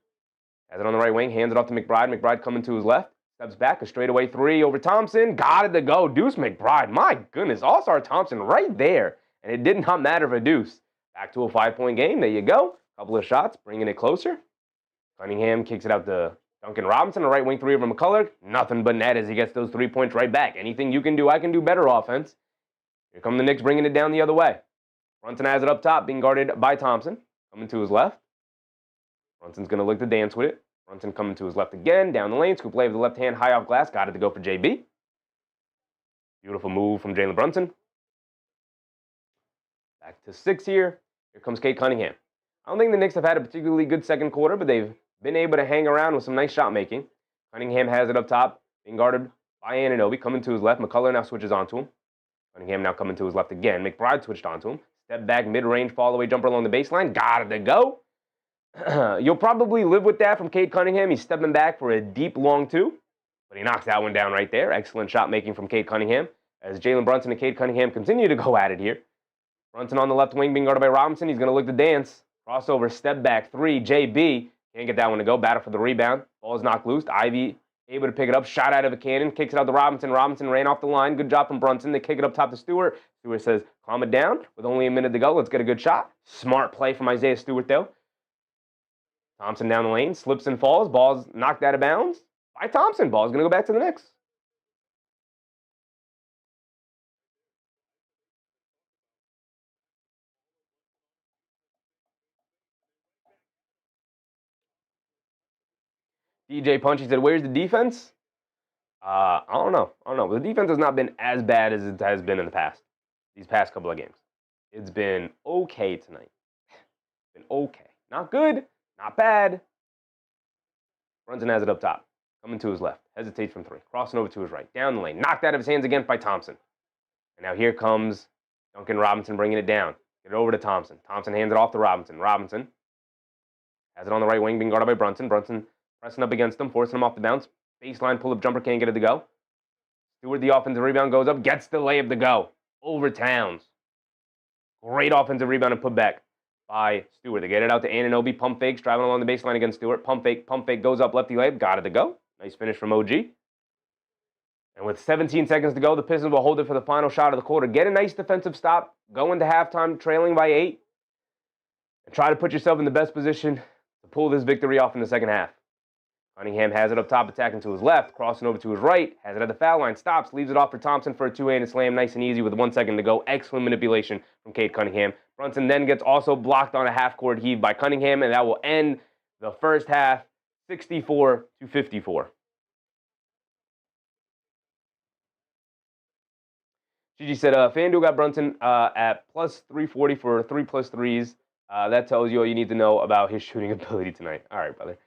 Has it on the right wing. Hands it off to McBride. McBride coming to his left. Steps back. A straightaway 3 over Thompson. Got it to go. Deuce McBride. My goodness. All-Star Thompson right there. And it did not matter for Deuce. Back to a 5-point game. There you go. Couple of shots, bringing it closer. Cunningham kicks it out to Duncan Robinson, a right wing three over McCullough. Nothing but net as he gets those 3 points right back. Anything you can do, I can do better offense. Here come the Knicks bringing it down the other way. Brunson has it up top, being guarded by Thompson. Coming to his left. Brunson's going to look to dance with it. Brunson coming to his left again, down the lane. Scoop play with the left hand, high off glass. Got it to go for JB. Beautiful move from Jalen Brunson. Back to 6 here. Here comes Cade Cunningham. I don't think the Knicks have had a particularly good second quarter, but they've been able to hang around with some nice shot making. Cunningham has it up top, being guarded by Anunoby. Coming to his left. McCullough now switches onto him. Cunningham now coming to his left again. McBride switched onto him. Step back, mid-range, fall-away jumper along the baseline. Got it to go. You'll probably live with that from Cade Cunningham. He's stepping back for a deep, long two. But he knocks that one down right there. Excellent shot making from Cade Cunningham. As Jalen Brunson and Cade Cunningham continue to go at it here. Brunson on the left wing being guarded by Robinson. He's going to look to dance. Crossover, step back, three. JB can't get that one to go. Battle for the rebound. Ball is knocked loose. Ivy able to pick it up. Shot out of a cannon. Kicks it out to Robinson. Robinson ran off the line. Good job from Brunson. They kick it up top to Stewart. Stewart says, calm it down. With only a minute to go, let's get a good shot. Smart play from Isaiah Stewart, though. Thompson down the lane. Slips and falls. Ball's knocked out of bounds by Thompson. Ball's going to go back to the Knicks. DJ Punchy said, where's the defense? I don't know. The defense has not been as bad as it has been in the past. These past couple of games. It's been okay tonight. Been okay. Not good. Not bad. Brunson has it up top. Coming to his left. Hesitates from three. Crossing over to his right. Down the lane. Knocked out of his hands again by Thompson. And now here comes Duncan Robinson bringing it down. Get it over to Thompson. Thompson hands it off to Robinson. Robinson has it on the right wing, being guarded by Brunson. Brunson pressing up against him, forcing him off the bounce. Baseline pull-up jumper, can't get it to go. Stewart, the offensive rebound, goes up, gets the layup to go. Over Towns. Great offensive rebound and put back by Stewart. They get it out to Anunoby. Pump fakes, driving along the baseline against Stewart. Pump fake, goes up, lefty layup. Got it to go. Nice finish from OG. And with 17 seconds to go, the Pistons will hold it for the final shot of the quarter. Get a nice defensive stop. Go into halftime trailing by 8. And try to put yourself in the best position to pull this victory off in the second half. Cunningham has it up top, attacking to his left, crossing over to his right, has it at the foul line, stops, leaves it off for Thompson for a two-handed slam, nice and easy with 1 second to go. Excellent manipulation from Cade Cunningham. Brunson then gets also blocked on a half-court heave by Cunningham, and that will end the first half 64-54. Gigi said, FanDuel got Brunson at plus 340 for 3+ threes. That tells you all you need to know about his shooting ability tonight. All right, brother.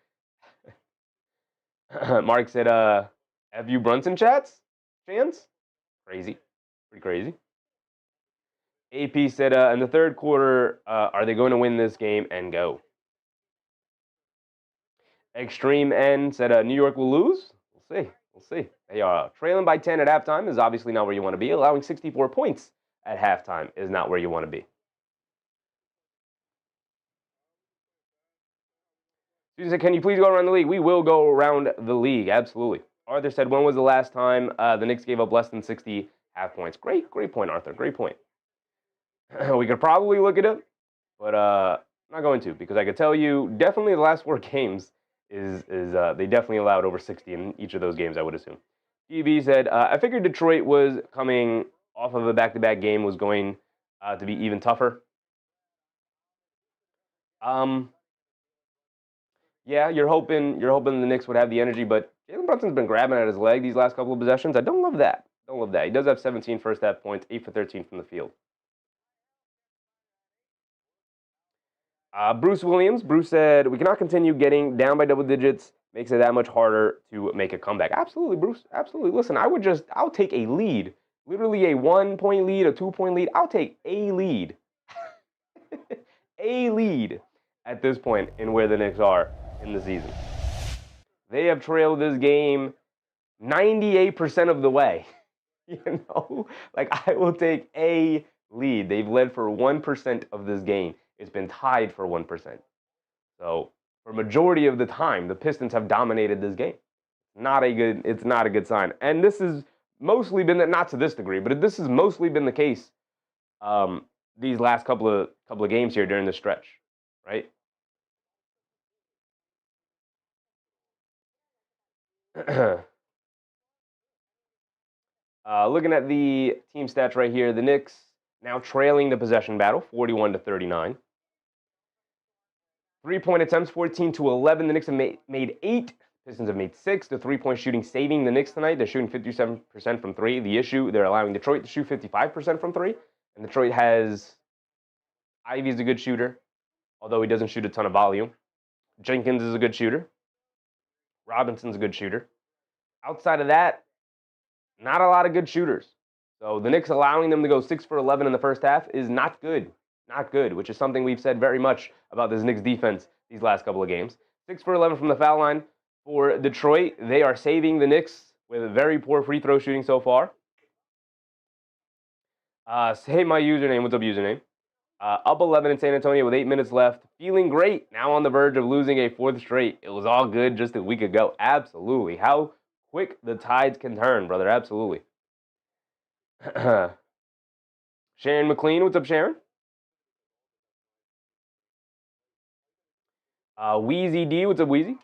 Mark said, FU Brunson chance? Crazy. Pretty crazy. AP said, in the third quarter, are they going to win this game and go? Extreme N said, New York will lose? We'll see. They are trailing by 10 at halftime is obviously not where you want to be. Allowing 64 points at halftime is not where you want to be. Susan said, can you please go around the league? We will go around the league, absolutely. Arthur said, when was the last time the Knicks gave up less than 60 half points? Great point, Arthur. Great point. We could probably look it up, but I'm not going to, because I could tell you definitely the last 4 games is they definitely allowed over 60 in each of those games, I would assume. DB said, I figured Detroit was coming off of a back-to-back game was going to be even tougher. Yeah, you're hoping the Knicks would have the energy, but Jalen Brunson's been grabbing at his leg these last couple of possessions. I don't love that. He does have 17 first half points, 8 for 13 from the field. Bruce said, we cannot continue getting down by double digits. Makes it that much harder to make a comeback. Absolutely, Bruce. Absolutely. Listen, I'll take a lead. Literally a 1-point lead, a 2-point lead. I'll take a lead. A lead at this point in where the Knicks are in the season. They have trailed this game 98% of the way. I will take a lead. They've led for 1% of this game. It's been tied for 1%. So for majority of the time, the Pistons have dominated this game. It's not a good sign. And this has mostly been, not to this degree, but this has mostly been the case these last couple of games here during the stretch, right? Looking at the team stats right here, the Knicks now trailing the possession battle, 41-39. 3-point attempts, 14-11. The Knicks have made 8. Pistons have made 6. The three-point shooting saving the Knicks tonight. They're shooting 57% from 3. The issue, they're allowing Detroit to shoot 55% from 3. And Detroit has Ivy's a good shooter, although he doesn't shoot a ton of volume. Jenkins is a good shooter. Robinson's a good shooter. Outside of that, not a lot of good shooters. So the Knicks allowing them to go 6 for 11 in the first half is not good. Not good, which is something we've said very much about this Knicks defense these last couple of games. 6 for 11 from the foul line for Detroit. They are saving the Knicks with a very poor free throw shooting so far. Say my username. What's up, username? Up 11 in San Antonio with 8 minutes left. Feeling great. Now on the verge of losing a 4th straight. It was all good just a week ago. Absolutely. How quick the tides can turn, brother. Absolutely. Sharon McLean. What's up, Sharon? Wheezy D. What's up, Wheezy?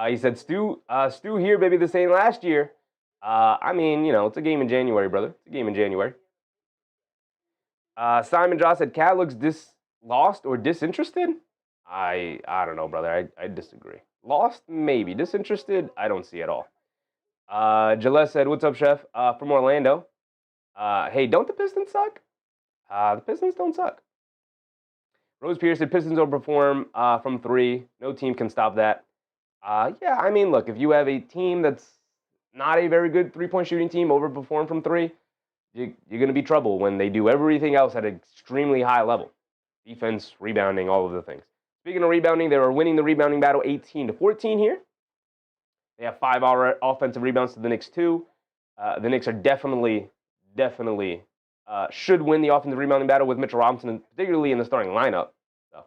He said, Stu here, baby. This ain't last year. I mean, you know, it's a game in January, brother. It's a game in January. Simon Joss said, Cat looks lost or disinterested. I don't know, brother. I disagree. Lost, maybe. Disinterested, I don't see at all. Gillette said, what's up, chef? From Orlando. Hey, don't the Pistons suck? The Pistons don't suck. Rose Pierce said, Pistons overperform from 3. No team can stop that. Yeah, I mean, look, if you have a team that's not a very good three-point shooting team overperform from 3, you're going to be trouble when they do everything else at an extremely high level. Defense, rebounding, all of the things. Speaking of rebounding, they are winning the rebounding battle 18-14 here. They have 5 offensive rebounds to the Knicks 2. The Knicks are definitely should win the offensive rebounding battle with Mitchell Robinson, particularly in the starting lineup. So,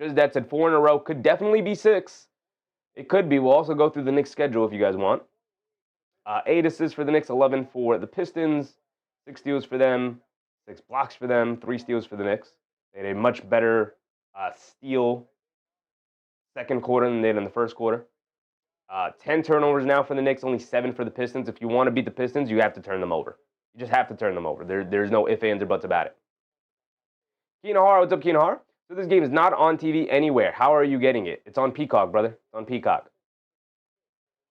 just that said, 4 in a row. Could definitely be 6. It could be. We'll also go through the Knicks schedule if you guys want. 8 assists for the Knicks, 11 for the Pistons, 6 steals for them, 6 blocks for them, 3 steals for the Knicks. They had a much better steal second quarter than they did in the first quarter. 10 turnovers now for the Knicks, only 7 for the Pistons. If you want to beat the Pistons, you have to turn them over. You just have to turn them over. There's no ifs, ands, or buts about it. Keenahar, what's up, Keenahar? So this game is not on TV anywhere. How are you getting it? It's on Peacock, brother. It's on Peacock.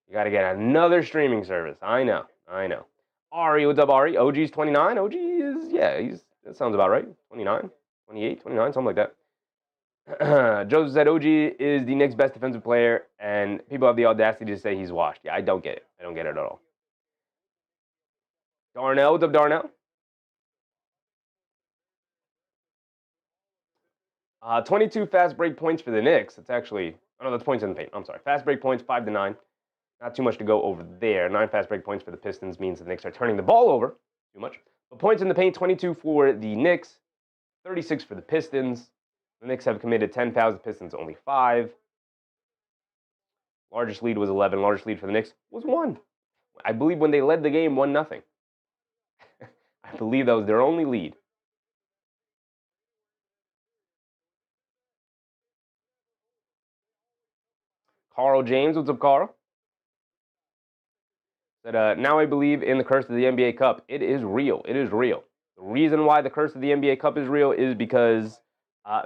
You got to get another streaming service. I know. Ari, what's up, Ari? OG's 29. OG is, that sounds about right. 29, 28, 29, something like that. Joseph said OG is the Knicks' best defensive player, and people have the audacity to say he's washed. Yeah, I don't get it. I don't get it at all. Darnell, what's up, Darnell? 22 fast break points for the Knicks. It's actually, that's points in the paint. I'm sorry. Fast break points, 5-9. Not too much to go over there. 9 fast break points for the Pistons means the Knicks are turning the ball over. Too much. But points in the paint, 22 for the Knicks, 36 for the Pistons. The Knicks have committed 10 fouls. The Pistons only 5. Largest lead was 11. Largest lead for the Knicks was 1. I believe when they led the game, 1-0. I believe that was their only lead. Carl James, what's up, Carl? That now I believe in the curse of the NBA Cup. It is real. It is real. The reason why the curse of the NBA Cup is real is because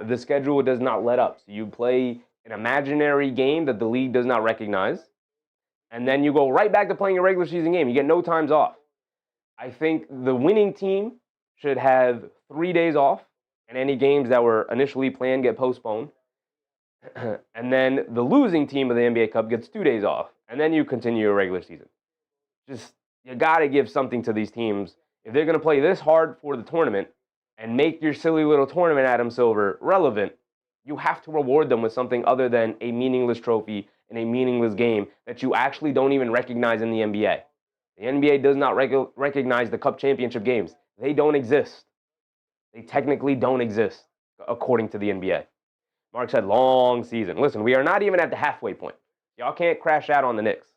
the schedule does not let up. So you play an imaginary game that the league does not recognize, and then you go right back to playing a regular season game. You get no times off. I think the winning team should have 3 days off, and any games that were initially planned get postponed. And then the losing team of the NBA Cup gets 2 days off, and then you continue your regular season. Just, you got to give something to these teams. If they're going to play this hard for the tournament and make your silly little tournament, Adam Silver, relevant, you have to reward them with something other than a meaningless trophy and a meaningless game that you actually don't even recognize in the NBA. The NBA does not recognize the Cup championship games. They don't exist. They technically don't exist, according to the NBA. Mark said, long season. Listen, we are not even at the halfway point. Y'all can't crash out on the Knicks.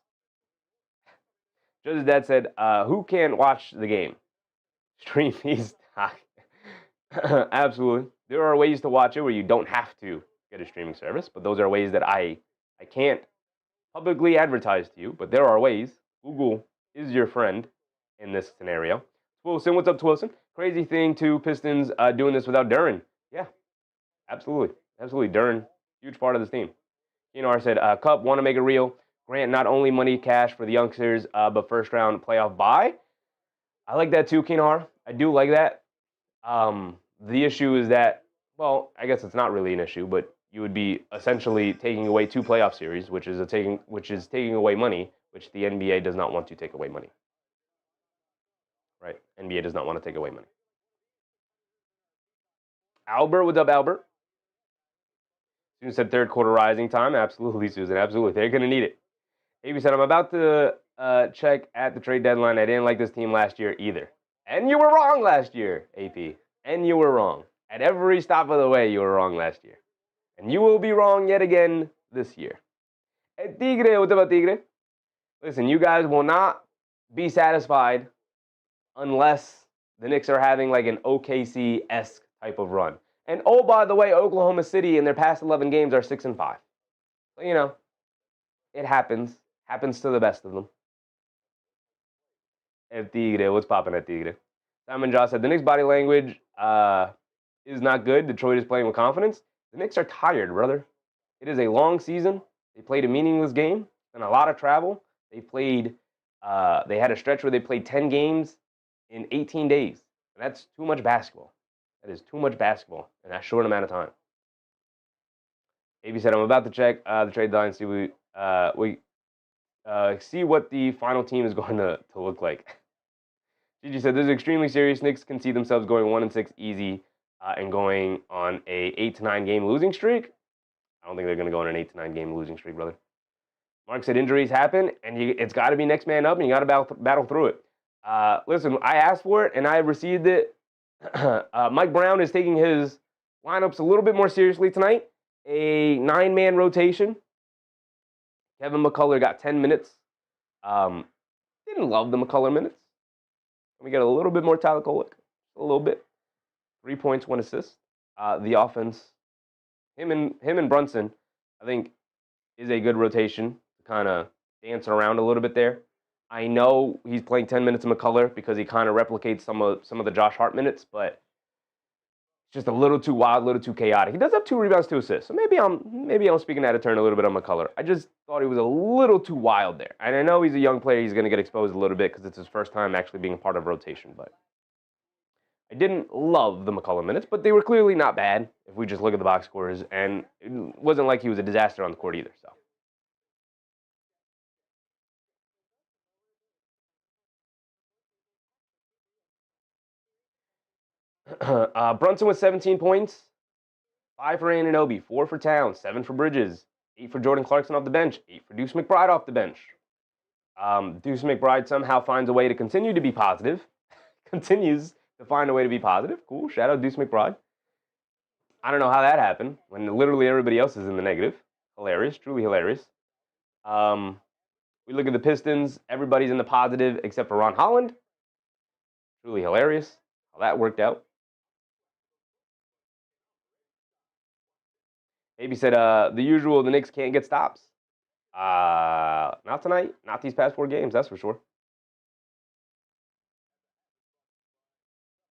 Just as Dad said, who can watch the game? Stream fees. Absolutely. There are ways to watch it where you don't have to get a streaming service, but those are ways that I I can't publicly advertise to you, but there are ways. Google is your friend in this scenario. Wilson, what's up, Wilson? Crazy thing too, Pistons doing this without Duren. Yeah, absolutely. Absolutely. Duren, huge part of this team. Kinar said, Cup, want to make it real. Grant not only money cash for the youngsters, but first round playoff bye. I like that too, Kinar. I do like that. The issue is that, well, I guess it's not really an issue, but you would be essentially taking away 2 playoff series, which is taking away money, which the NBA does not want to take away money. Right? NBA does not want to take away money. Albert, what's up, Albert? Susan said third quarter rising time. Absolutely, Susan. Absolutely. They're going to need it. AB said, I'm about to check at the trade deadline. I didn't like this team last year either. And you were wrong last year, AP. And you were wrong. At every stop of the way, you were wrong last year. And you will be wrong yet again this year. Hey, Tigre, what's up, Tigre? Listen, you guys will not be satisfied unless the Knicks are having like an OKC-esque type of run. And oh, by the way, Oklahoma City in their past 11 games are 6-5. So, you know, it happens. Happens to the best of them. El Tigre, what's popping at Tigre? Simon Joss said, the Knicks' body language is not good. Detroit is playing with confidence. The Knicks are tired, brother. It is a long season. They played a meaningless game and a lot of travel. They had a stretch where they played 10 games in 18 days. And that's too much basketball. That is too much basketball in that short amount of time. AB said, I'm about to check the trade line, see what the final team is going to look like. Gigi said, this is extremely serious. Knicks can see themselves going 1-6 easy and going on a 8-9 game losing streak. I don't think they're going to go on an 8-9 game losing streak, brother. Mark said, injuries happen, and it's got to be next man up, and you got to battle through it. Listen, I asked for it, and I received it. Mike Brown is taking his lineups a little bit more seriously tonight. A 9-man rotation. Kevin McCullough got 10 minutes. Didn't love the McCullough minutes. We get a little bit more Tyler Kolek. A little bit. 3 points, 1 assist. The offense, him and Brunson, I think, is a good rotation to kind of dance around a little bit there. I know he's playing 10 minutes of McCullough because he kind of replicates some of the Josh Hart minutes, but it's just a little too wild, a little too chaotic. He does have 2 rebounds, 2 assists, so maybe I'm speaking out of turn a little bit on McCullough. I just thought he was a little too wild there, and I know he's a young player. He's going to get exposed a little bit because it's his first time actually being a part of rotation, but I didn't love the McCullough minutes, but they were clearly not bad if we just look at the box scores, and it wasn't like he was a disaster on the court either. So. Brunson with 17 points, 5 for Anunoby, 4 for Towns, 7 for Bridges, 8 for Jordan Clarkson off the bench, 8 for Deuce McBride off the bench. Deuce McBride somehow finds a way to continue to be positive, continues to find a way to be positive. Cool, shout out Deuce McBride. I don't know how that happened when literally everybody else is in the negative. Hilarious, truly hilarious. We look at the Pistons, everybody's in the positive except for Ron Holland. Truly hilarious how that worked out. Maybe said the usual, the Knicks can't get stops. Not tonight, not these past 4 games, that's for sure.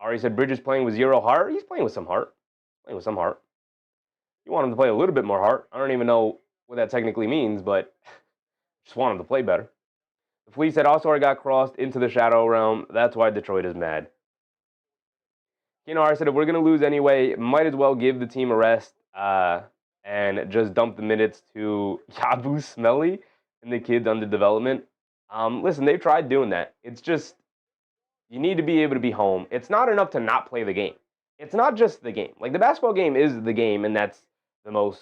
Ari said Bridges playing with 0 heart. He's playing with some heart. You want him to play a little bit more heart. I don't even know what that technically means, but just want him to play better. The Fleet said also got crossed into the shadow realm. That's why Detroit is mad. Kinar said if we're going to lose anyway, might as well give the team a rest and just dump the minutes to Yabu Smelly and the kids under development. Listen, they've tried doing that. It's just you need to be able to be home. It's not enough to not play the game. It's not just the game. Like the basketball game is the game, and that's the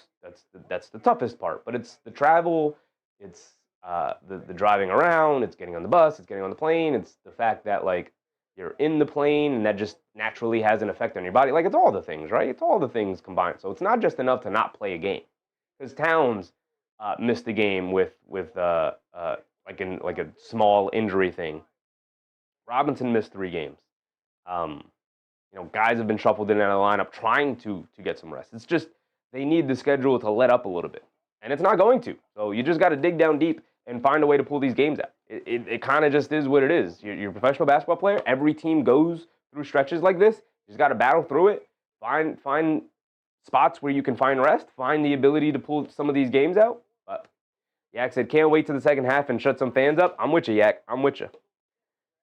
toughest part. But it's the travel, it's the driving around, it's getting on the bus, it's getting on the plane, it's the fact that like you're in the plane and that just naturally has an effect on your body. Like it's all the things, right? It's all the things combined. So it's not just enough to not play a game. Because Towns missed the game with like a small injury thing. Robinson missed 3 games. Guys have been shuffled in and out of the lineup trying to get some rest. It's just they need the schedule to let up a little bit. And it's not going to. So you just got to dig down deep and find a way to pull these games out. It kind of just is what it is. You're a professional basketball player. Every team goes through stretches like this. You just got to battle through it. Find spots where you can find rest. Find the ability to pull some of these games out. But Yak said, can't wait to the second half and shut some fans up. I'm with you, Yak. I'm with you.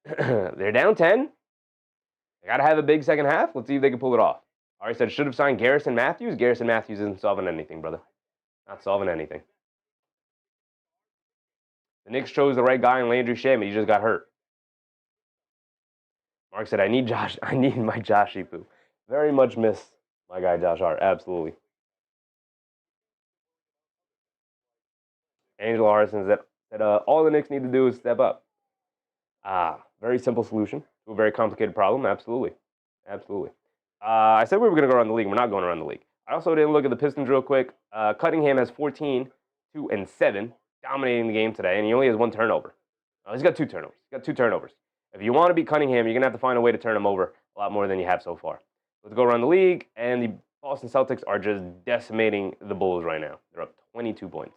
They're down 10. They got to have a big second half. Let's see if they can pull it off. Ari said, should have signed Garrison Matthews. Garrison Matthews isn't solving anything, brother. Not solving anything. The Knicks chose the right guy in Landry Shamet. He just got hurt. Mark said, I need my Josh Ipu. Very much miss my guy Josh Hart. Absolutely. Angela Harrison said all the Knicks need to do is step up. Very simple solution to a very complicated problem. Absolutely. Absolutely. I said we were going to go around the league. We're not going around the league. I also didn't look at the Pistons real quick. Cunningham has 14, 2, and 7, dominating the game today, and he only has 1 turnover. He's got 2 turnovers. If you want to beat Cunningham, you're going to have to find a way to turn him over a lot more than you have so far. Let's go around the league, and the Boston Celtics are just decimating the Bulls right now. They're up 22 points.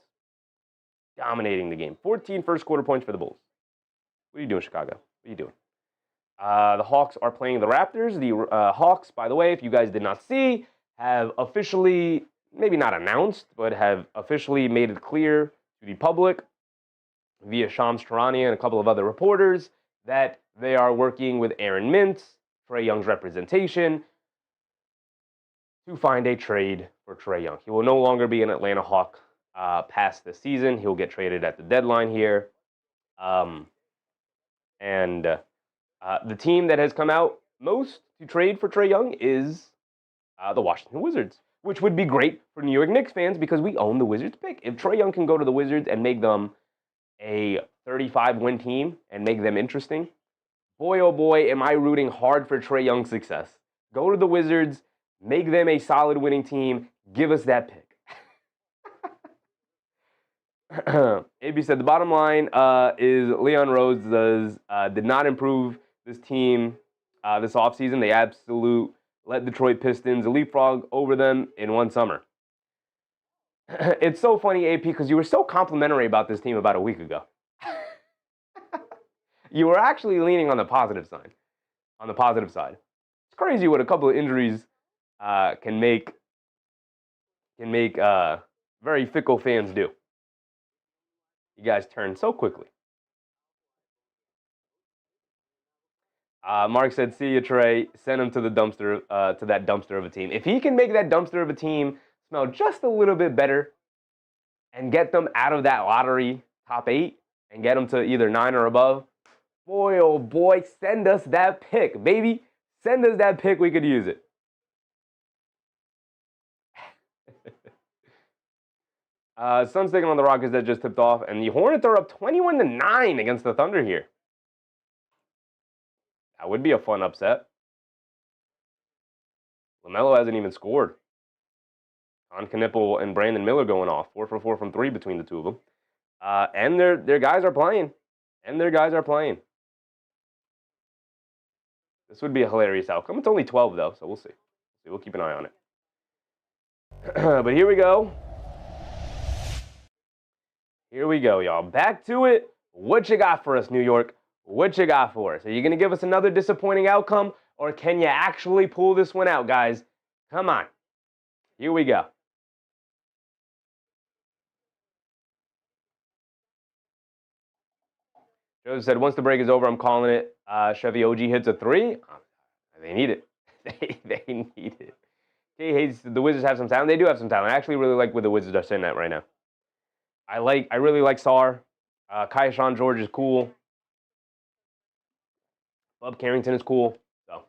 Dominating the game. 14 first quarter points for the Bulls. What are you doing, Chicago? What are you doing? The Hawks are playing the Raptors. The Hawks, by the way, if you guys did not see, have officially, maybe not announced, but have officially made it clear to the public via Shams Charania and a couple of other reporters that they are working with Aaron Mintz, Trae Young's representation, to find a trade for Trae Young. He will no longer be an Atlanta Hawk past this season. He'll get traded at the deadline here. The team that has come out most to trade for Trae Young is the Washington Wizards, which would be great for New York Knicks fans because we own the Wizards pick. If Trae Young can go to the Wizards and make them a 35-win team and make them interesting, boy, oh boy, am I rooting hard for Trae Young's success. Go to the Wizards, make them a solid winning team, give us that pick. AB said the bottom line is Leon Rose did not improve this team this offseason. They absolute let Detroit Pistons leapfrog over them in one summer. It's so funny, AP, because you were so complimentary about this team about a week ago. You were actually leaning on the positive side. On the positive side. It's crazy what a couple of injuries can make very fickle fans do. You guys turn so quickly. Mark said, see you, Trae. Send him to the dumpster, to that dumpster of a team. If he can make that dumpster of a team smell just a little bit better and get them out of that lottery top 8 and get them to either 9 or above, boy, oh boy, send us that pick, baby. Send us that pick. We could use it. Suns taking on the Rockets that just tipped off, and the Hornets are up 21-9 against the Thunder here. That would be a fun upset. LaMelo hasn't even scored. Con Knipple and Brandon Miller going off. 4 for 4 from 3 between the two of them. And their guys are playing. This would be a hilarious outcome. It's only 12, though, so we'll see. We'll keep an eye on it. But here we go. Here we go, y'all. Back to it. What you got for us, New York? What you got for us? Are you going to give us another disappointing outcome, or can you actually pull this one out, guys? Come on. Here we go. Joseph said, once the break is over, I'm calling it. Chevy OG hits a 3. They need it. They need it. Hey, the Wizards have some talent. They do have some talent. I actually really like where the Wizards are sitting at right now. I really like Sarr. Kai-Shawn George is cool. Bub Carrington is cool. So,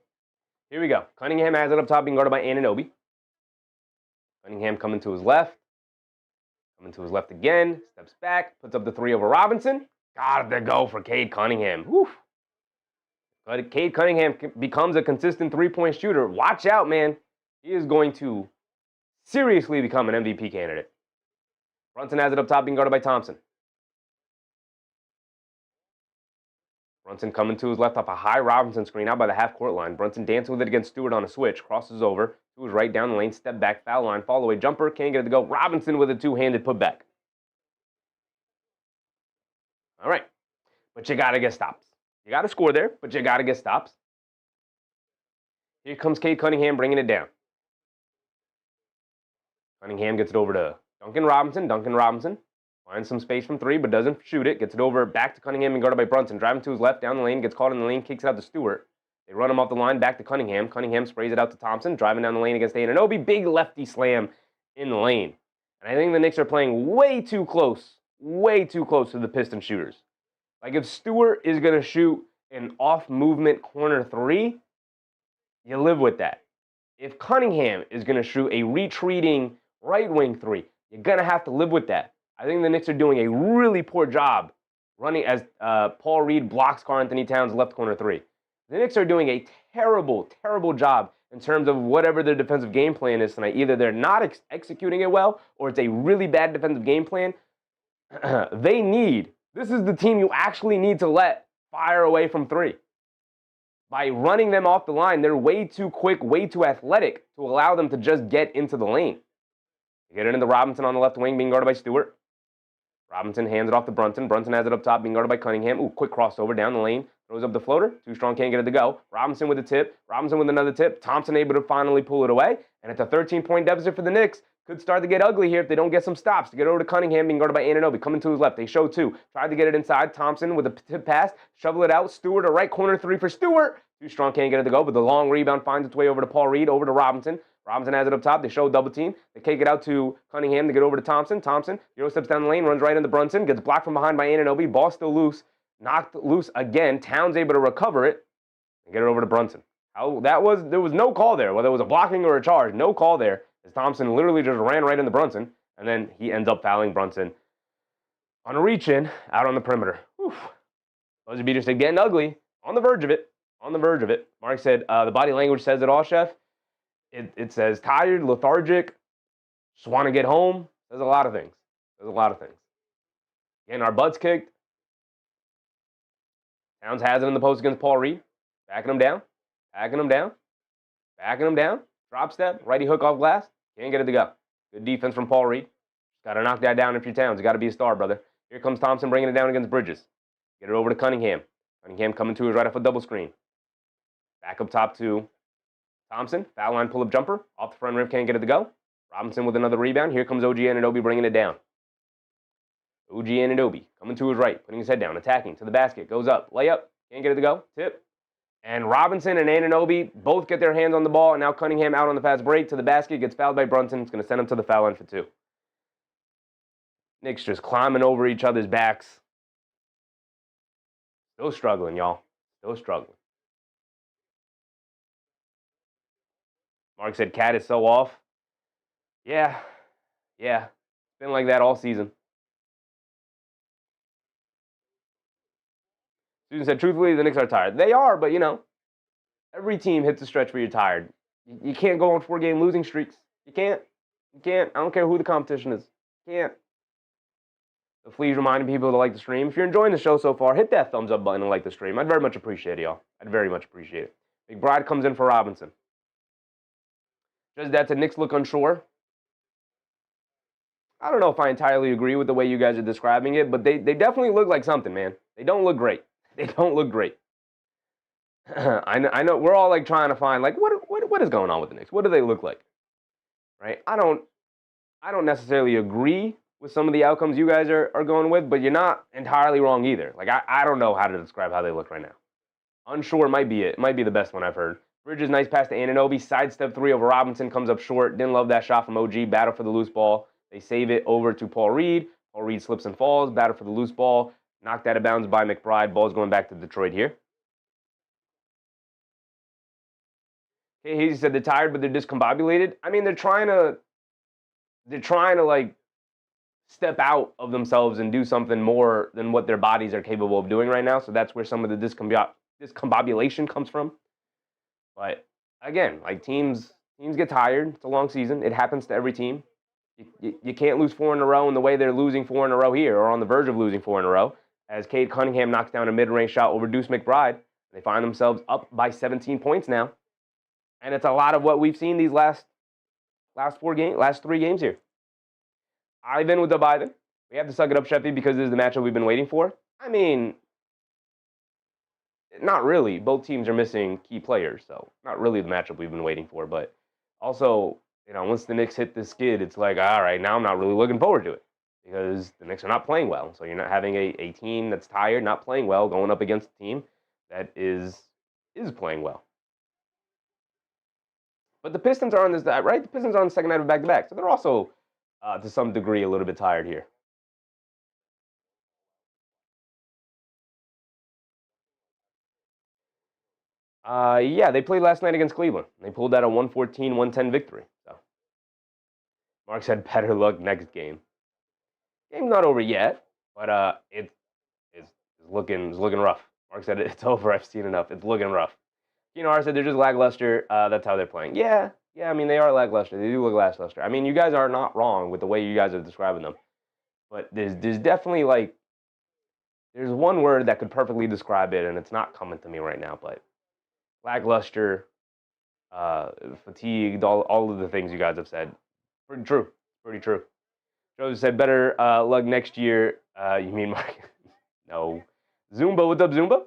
here we go. Cunningham has it up top, being guarded by Anunoby. Cunningham coming to his left. Coming to his left again. Steps back. Puts up the 3 over Robinson. Got to go for Cade Cunningham. Whew. But Cade Cunningham becomes a consistent three-point shooter. Watch out, man. He is going to seriously become an MVP candidate. Brunson has it up top, being guarded by Thompson. Brunson coming to his left off a high Robinson screen out by the half-court line. Brunson dancing with it against Stewart on a switch. Crosses over to his right down the lane. Step back, foul line, fall away jumper. Can't get it to go. Robinson with a two-handed putback. All right. But you got to get stops. You got to score there, but you got to get stops. Here comes Cade Cunningham bringing it down. Cunningham gets it over to Duncan Robinson. Duncan Robinson finds some space from three, but doesn't shoot it. Gets it over back to Cunningham and guarded by Brunson. Driving to his left, down the lane, gets caught in the lane, kicks it out to Stewart. They run him off the line, back to Cunningham. Cunningham sprays it out to Thompson, driving down the lane against Anunoby. Big lefty slam in the lane. And I think the Knicks are playing way too close to the Pistons shooters. Like, if Stewart is going to shoot an off-movement corner three, you live with that. If Cunningham is going to shoot a retreating right wing three, you're going to have to live with that. I think the Knicks are doing a really poor job running as Paul Reed blocks Karl-Anthony Towns' left corner three. The Knicks are doing a terrible, terrible job in terms of whatever their defensive game plan is tonight. Either they're not executing it well, or it's a really bad defensive game plan. This is the team you actually need to let fire away from three. By running them off the line, they're way too quick, way too athletic to allow them to just get into the lane. You get it into Robinson on the left wing, being guarded by Stewart. Robinson hands it off to Brunson. Brunson has it up top, being guarded by Cunningham. Ooh, quick crossover down the lane. Throws up the floater. Too strong, can't get it to go. Robinson with a tip. Robinson with another tip. Thompson able to finally pull it away. And it's a 13-point deficit for the Knicks. Could start to get ugly here if they don't get some stops. To get over to Cunningham, being guarded by Anunoby. Coming to his left. They show two. Tried to get it inside. Thompson with a tip pass. Shovel it out. Stewart, a right corner three for Stewart. Too strong, can't get it to go. But the long rebound finds its way over to Paul Reed. Over to Robinson. Robinson has it up top. They show double team. They kick it out to Cunningham to get over to Thompson. Thompson, Euro steps down the lane, runs right into Brunson. Gets blocked from behind by Anunoby. Ball still loose. Knocked loose again. Towns able to recover it and get it over to Brunson. There was no call there, whether it was a blocking or a charge. No call there, as Thompson literally just ran right into Brunson, and then he ends up fouling Brunson on a reach-in out on the perimeter. Whew. Buzzer beater said getting ugly. On the verge of it. On the verge of it. Mark said the body language says it all, Chef. It says tired, lethargic, just want to get home. There's a lot of things. Getting our butts kicked. Towns has it in the post against Paul Reed. Backing him down. Drop step. Righty hook off glass. Can't get it to go. Good defense from Paul Reed. Got to knock that down if you're Towns. You got to be a star, brother. Here comes Thompson bringing it down against Bridges. Get it over to Cunningham. Cunningham coming to his right off a double screen. Back up top to Thompson. Foul line pull-up jumper. Off the front rim. Can't get it to go. Robinson with another rebound. Here comes OG Anunoby bringing it down. OG Anunoby coming to his right. Putting his head down. Attacking to the basket. Goes up. Layup. Can't get it to go. Tip. And Robinson and Anunoby both get their hands on the ball. And now Cunningham out on the fast break to the basket. Gets fouled by Brunson. It's going to send him to the foul line for two. Knicks just climbing over each other's backs. Still struggling, y'all. Still struggling. Mark said Cade is so off. Yeah. It's been like that all season. Susan said, truthfully, the Knicks are tired. They are, but, every team hits a stretch where you're tired. You can't go on 4-game losing streaks. You can't. I don't care who the competition is. You can't. So please remind people to like the stream. If you're enjoying the show so far, hit that thumbs up button and like the stream. I'd very much appreciate it, y'all. I'd very much appreciate it. McBride comes in for Robinson. Just that the Knicks look unsure. I don't know if I entirely agree with the way you guys are describing it, but they definitely look like something, man. They don't look great. I know we're all like trying to find like what is going on with the Knicks? What do they look like? Right? I don't necessarily agree with some of the outcomes you guys are going with, but you're not entirely wrong either. Like I don't know how to describe how they look right now. Unsure might be it. It might be the best one I've heard. Bridges, nice pass to Anunoby. Sidestep three over Robinson. Comes up short. Didn't love that shot from OG. Battle for the loose ball. They save it over to Paul Reed. Paul Reed slips and falls. Battle for the loose ball. Knocked out of bounds by McBride. Ball's going back to Detroit here. Okay, Hazy said they're tired, but they're discombobulated. I mean, they're trying to like step out of themselves and do something more than what their bodies are capable of doing right now. So that's where some of the discombobulation comes from. But again, like teams get tired. It's a long season. It happens to every team. You can't lose 4 in a row in the way they're losing 4 in a row here, or on the verge of losing 4 in a row. as Cade Cunningham knocks down a mid-range shot over Deuce McBride. They find themselves up by 17 points now. And it's a lot of what we've seen these last three games here. Ivan with the Ivan. We have to suck it up, Sheffy, because this is the matchup we've been waiting for. I mean, not really. Both teams are missing key players, so not really the matchup we've been waiting for. But also, once the Knicks hit the skid, it's like, all right, now I'm not really looking forward to it because the Knicks are not playing well. So you're not having a team that's tired, not playing well, going up against a team that is playing well. But the Pistons are on this, right? The Pistons are on the second night of back-to-back, so they're also, to some degree, a little bit tired here. Yeah, they played last night against Cleveland. They pulled out a 114-110 victory. So Mark said, better luck next game. Game's not over yet, but it's looking rough. Mark said it's over. I've seen enough. It's looking rough. R said they're just lackluster. That's how they're playing. Yeah. I mean, they are lackluster. They do look lackluster. I mean, you guys are not wrong with the way you guys are describing them. But there's definitely there's one word that could perfectly describe it, and it's not coming to me right now. But lackluster, fatigued, all of the things you guys have said. Pretty true. Pretty true. Joe said better luck next year. You mean Mark? No. Zumba, what's up, Zumba?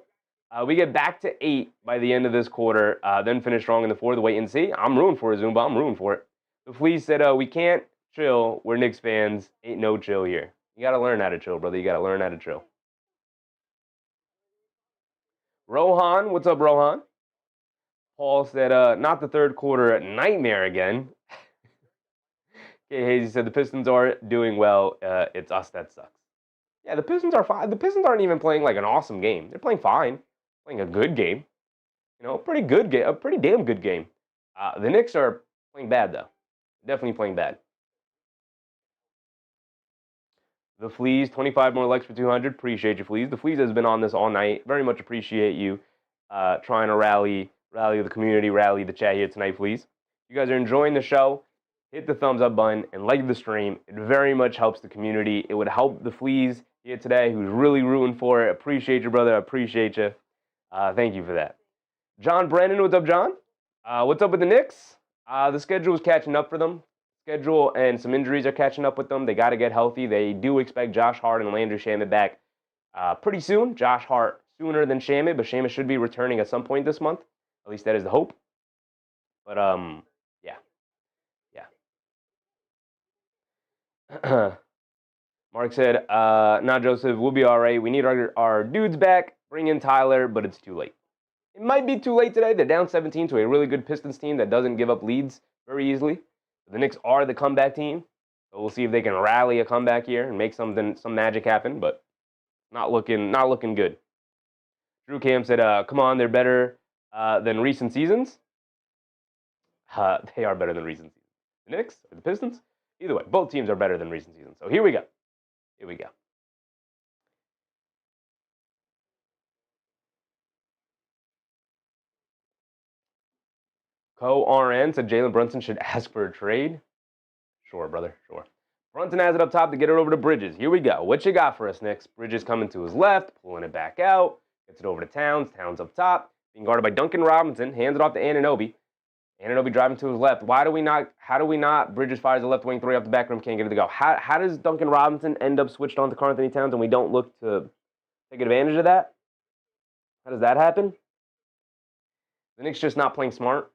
We get back to 8 by the end of this quarter, then finish strong in the 4th. Wait and see. I'm rooting for it, Zumba. I'm rooting for it. The Fleas said, we can't chill. We're Knicks fans. Ain't no chill here. You got to learn how to chill, brother. You got to learn how to chill. Rohan, what's up, Rohan? Paul said, not the third quarter nightmare again. Okay, Hazy said, the Pistons are doing well. It's us that sucks. Yeah, the Pistons are fine. The Pistons aren't even playing like an awesome game. They're playing fine. Playing a good game. A pretty good game. A pretty damn good game. The Knicks are playing bad, though. Definitely playing bad. The Fleas, 25 more likes for 200. Appreciate you, Fleas. The Fleas has been on this all night. Very much appreciate you trying to rally the community, rally the chat here tonight, Fleas. If you guys are enjoying the show, hit the thumbs up button and like the stream. It very much helps the community. It would help the Fleas here today, who's really rooting for it. Appreciate you, brother. I appreciate you. Thank you for that. John Brennan, what's up, John? What's up with the Knicks? The schedule is catching up for them. Schedule and some injuries are catching up with them. They got to get healthy. They do expect Josh Hart and Landry Shamet back pretty soon. Josh Hart sooner than Shamet, but Shamet should be returning at some point this month. At least that is the hope. But yeah. Mark said, "Nah, Joseph, we'll be all right. We need our dudes back. Bring in Tyler, but it's too late. It might be too late today. They're down 17 to a really good Pistons team that doesn't give up leads very easily. The Knicks are the comeback team, so we'll see if they can rally a comeback here and make some magic happen. But not looking good." Drew Cam said, "Come on, they're better than recent seasons." They are better than recent seasons. The Knicks or the Pistons? Either way, both teams are better than recent seasons. So here we go. Here we go. Co-RN said Jalen Brunson should ask for a trade. Sure, brother, sure. Brunson has it up top to get it over to Bridges. Here we go. What you got for us, Knicks? Bridges coming to his left, pulling it back out. Gets it over to Towns. Towns up top. Being guarded by Duncan Robinson. Hands it off to Anunoby. Anunoby driving to his left. How do we not? Bridges fires a left wing three off the back rim. Can't get it to go. How does Duncan Robinson end up switched on to Karl-Anthony Towns and we don't look to take advantage of that? How does that happen? The Knicks just not playing smart.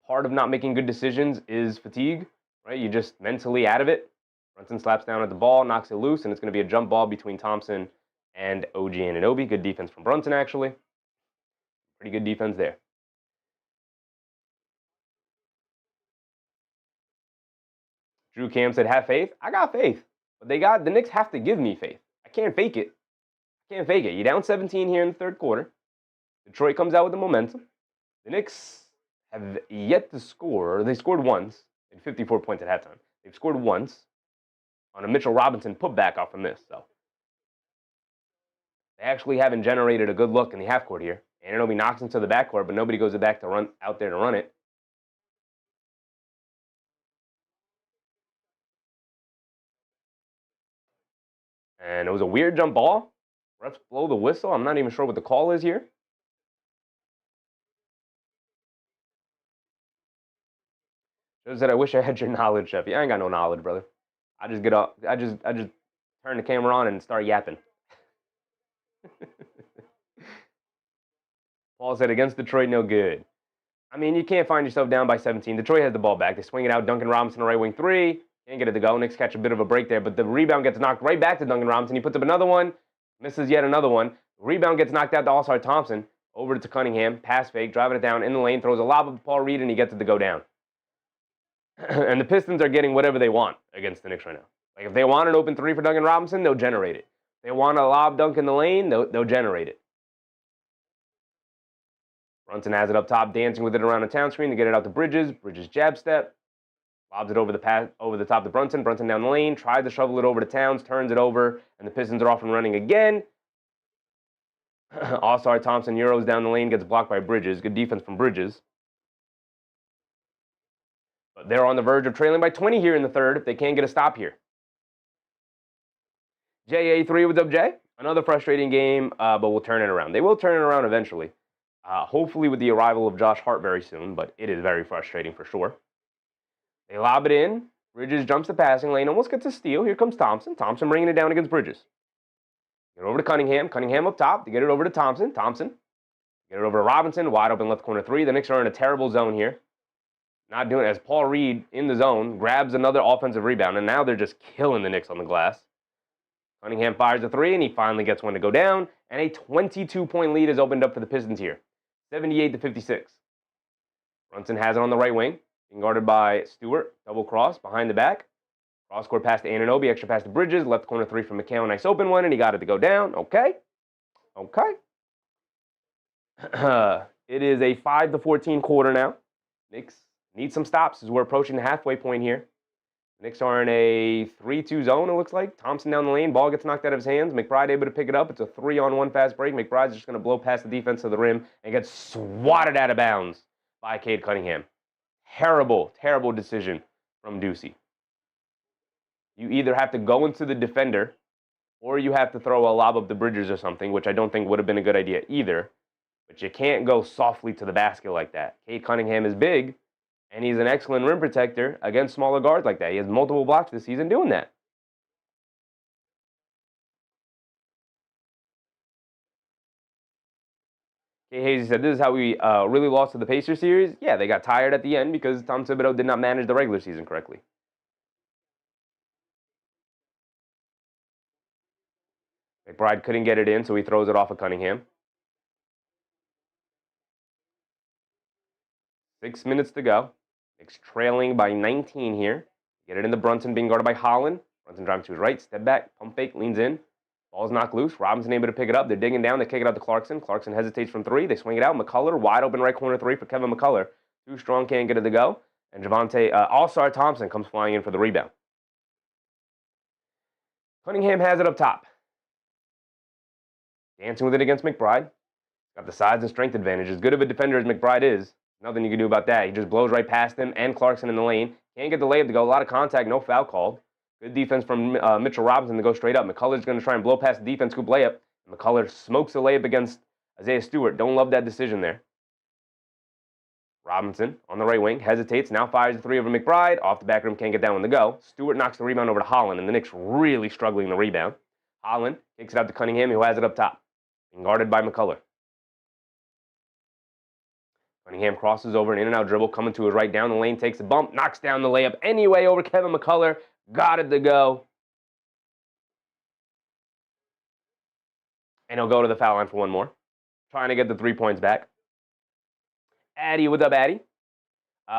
Part of not making good decisions is fatigue, right? You're just mentally out of it. Brunson slaps down at the ball, knocks it loose, and it's going to be a jump ball between Thompson and OG Anunoby. Good defense from Brunson, actually. Pretty good defense there. Drew Cam said, have faith. I got faith. But the Knicks have to give me faith. I can't fake it. You're down 17 here in the third quarter. Detroit comes out with the momentum. The Knicks have yet to score. They scored once. They had 54 points at halftime. They've scored once on a Mitchell Robinson putback off a miss. So they actually haven't generated a good look in the half court here. Anunoby knocks into the backcourt, but nobody goes back to run out there to run it. And it was a weird jump ball. Refs blow the whistle. I'm not even sure what the call is here. Shows that I wish I had your knowledge, Chef. I ain't got no knowledge, brother. I just get up. I just turn the camera on and start yapping. Paul said against Detroit, no good. I mean, you can't find yourself down by 17. Detroit has the ball back. They swing it out. Duncan Robinson, right wing three. Can't get it to go. Knicks catch a bit of a break there, but the rebound gets knocked right back to Duncan Robinson. He puts up another one, misses yet another one. Rebound gets knocked out to All-Star Thompson. Over to Cunningham, pass fake, driving it down in the lane, throws a lob up to Paul Reed, and he gets it to go down. And the Pistons are getting whatever they want against the Knicks right now. Like, if they want an open three for Duncan Robinson, they'll generate it. If they want a lob dunk in the lane, they'll generate it. Brunson has it up top, dancing with it around the town screen to get it out to Bridges. Bridges jab step. Lobs it over the top to Brunson. Brunson down the lane. Tries to shovel it over to Towns. Turns it over. And the Pistons are off and running again. All-Star Thompson Euros down the lane. Gets blocked by Bridges. Good defense from Bridges. But they're on the verge of trailing by 20 here in the third if they can't get a stop here. JA3 with up, Jay. Another frustrating game, but we'll turn it around. They will turn it around eventually. Hopefully with the arrival of Josh Hart very soon, but it is very frustrating for sure. They lob it in. Bridges jumps the passing lane, almost gets a steal. Here comes Thompson. Thompson bringing it down against Bridges. Get it over to Cunningham. Cunningham up top to get it over to Thompson. Thompson. Get it over to Robinson. Wide open left corner three. The Knicks are in a terrible zone here. Not doing it as Paul Reed in the zone grabs another offensive rebound, and now they're just killing the Knicks on the glass. Cunningham fires a three, and he finally gets one to go down, and a 22-point lead is opened up for the Pistons here. 78-56. Brunson has it on the right wing, being guarded by Stewart. Double cross behind the back. Cross court pass to Anunoby. Extra pass to Bridges. Left corner three from McHale. Nice open one, and he got it to go down. Okay. It is a 5-14 quarter now. Knicks need some stops as we're approaching the halfway point here. Knicks are in a 3-2 zone, it looks like. Thompson down the lane. Ball gets knocked out of his hands. McBride able to pick it up. It's a 3-on-1 fast break. McBride's just going to blow past the defense to the rim and gets swatted out of bounds by Cade Cunningham. Terrible, terrible decision from Ducey. You either have to go into the defender or you have to throw a lob up the Bridges or something, which I don't think would have been a good idea either. But you can't go softly to the basket like that. Cade Cunningham is big. And he's an excellent rim protector against smaller guards like that. He has multiple blocks this season doing that. Kay Hazy said, this is how we really lost to the Pacers series. Yeah, they got tired at the end because Tom Thibodeau did not manage the regular season correctly. McBride couldn't get it in, so he throws it off of Cunningham. 6 minutes to go. Knicks trailing by 19 here. Get it into Brunson, being guarded by Holland. Brunson driving to his right, step back, pump fake, leans in. Ball's knocked loose. Robinson able to pick it up. They're digging down. They kick it out to Clarkson. Clarkson hesitates from three. They swing it out. McCullough, wide open right corner three for Kevin McCullough. Too strong, can't get it to go. And All-Star Thompson comes flying in for the rebound. Cunningham has it up top. Dancing with it against McBride. Got the size and strength advantage. As good of a defender as McBride is, nothing you can do about that. He just blows right past him and Clarkson in the lane. Can't get the layup to go. A lot of contact, no foul called. Good defense from Mitchell Robinson to go straight up. McCullough's going to try and blow past the defense, scoop layup. McCullough smokes the layup against Isaiah Stewart. Don't love that decision there. Robinson on the right wing, hesitates, now fires the three over McBride. Off the back rim, can't get that one to go. Stewart knocks the rebound over to Holland, and the Knicks really struggling in the rebound. Holland kicks it out to Cunningham, who has it up top. Being guarded by McCullough. Cunningham crosses over an in-and-out dribble, coming to his right down the lane, takes a bump, knocks down the layup anyway over Kevin McCullough. Got it to go. And he'll go to the foul line for one more. Trying to get the 3 points back. Addy, what's up, Addy?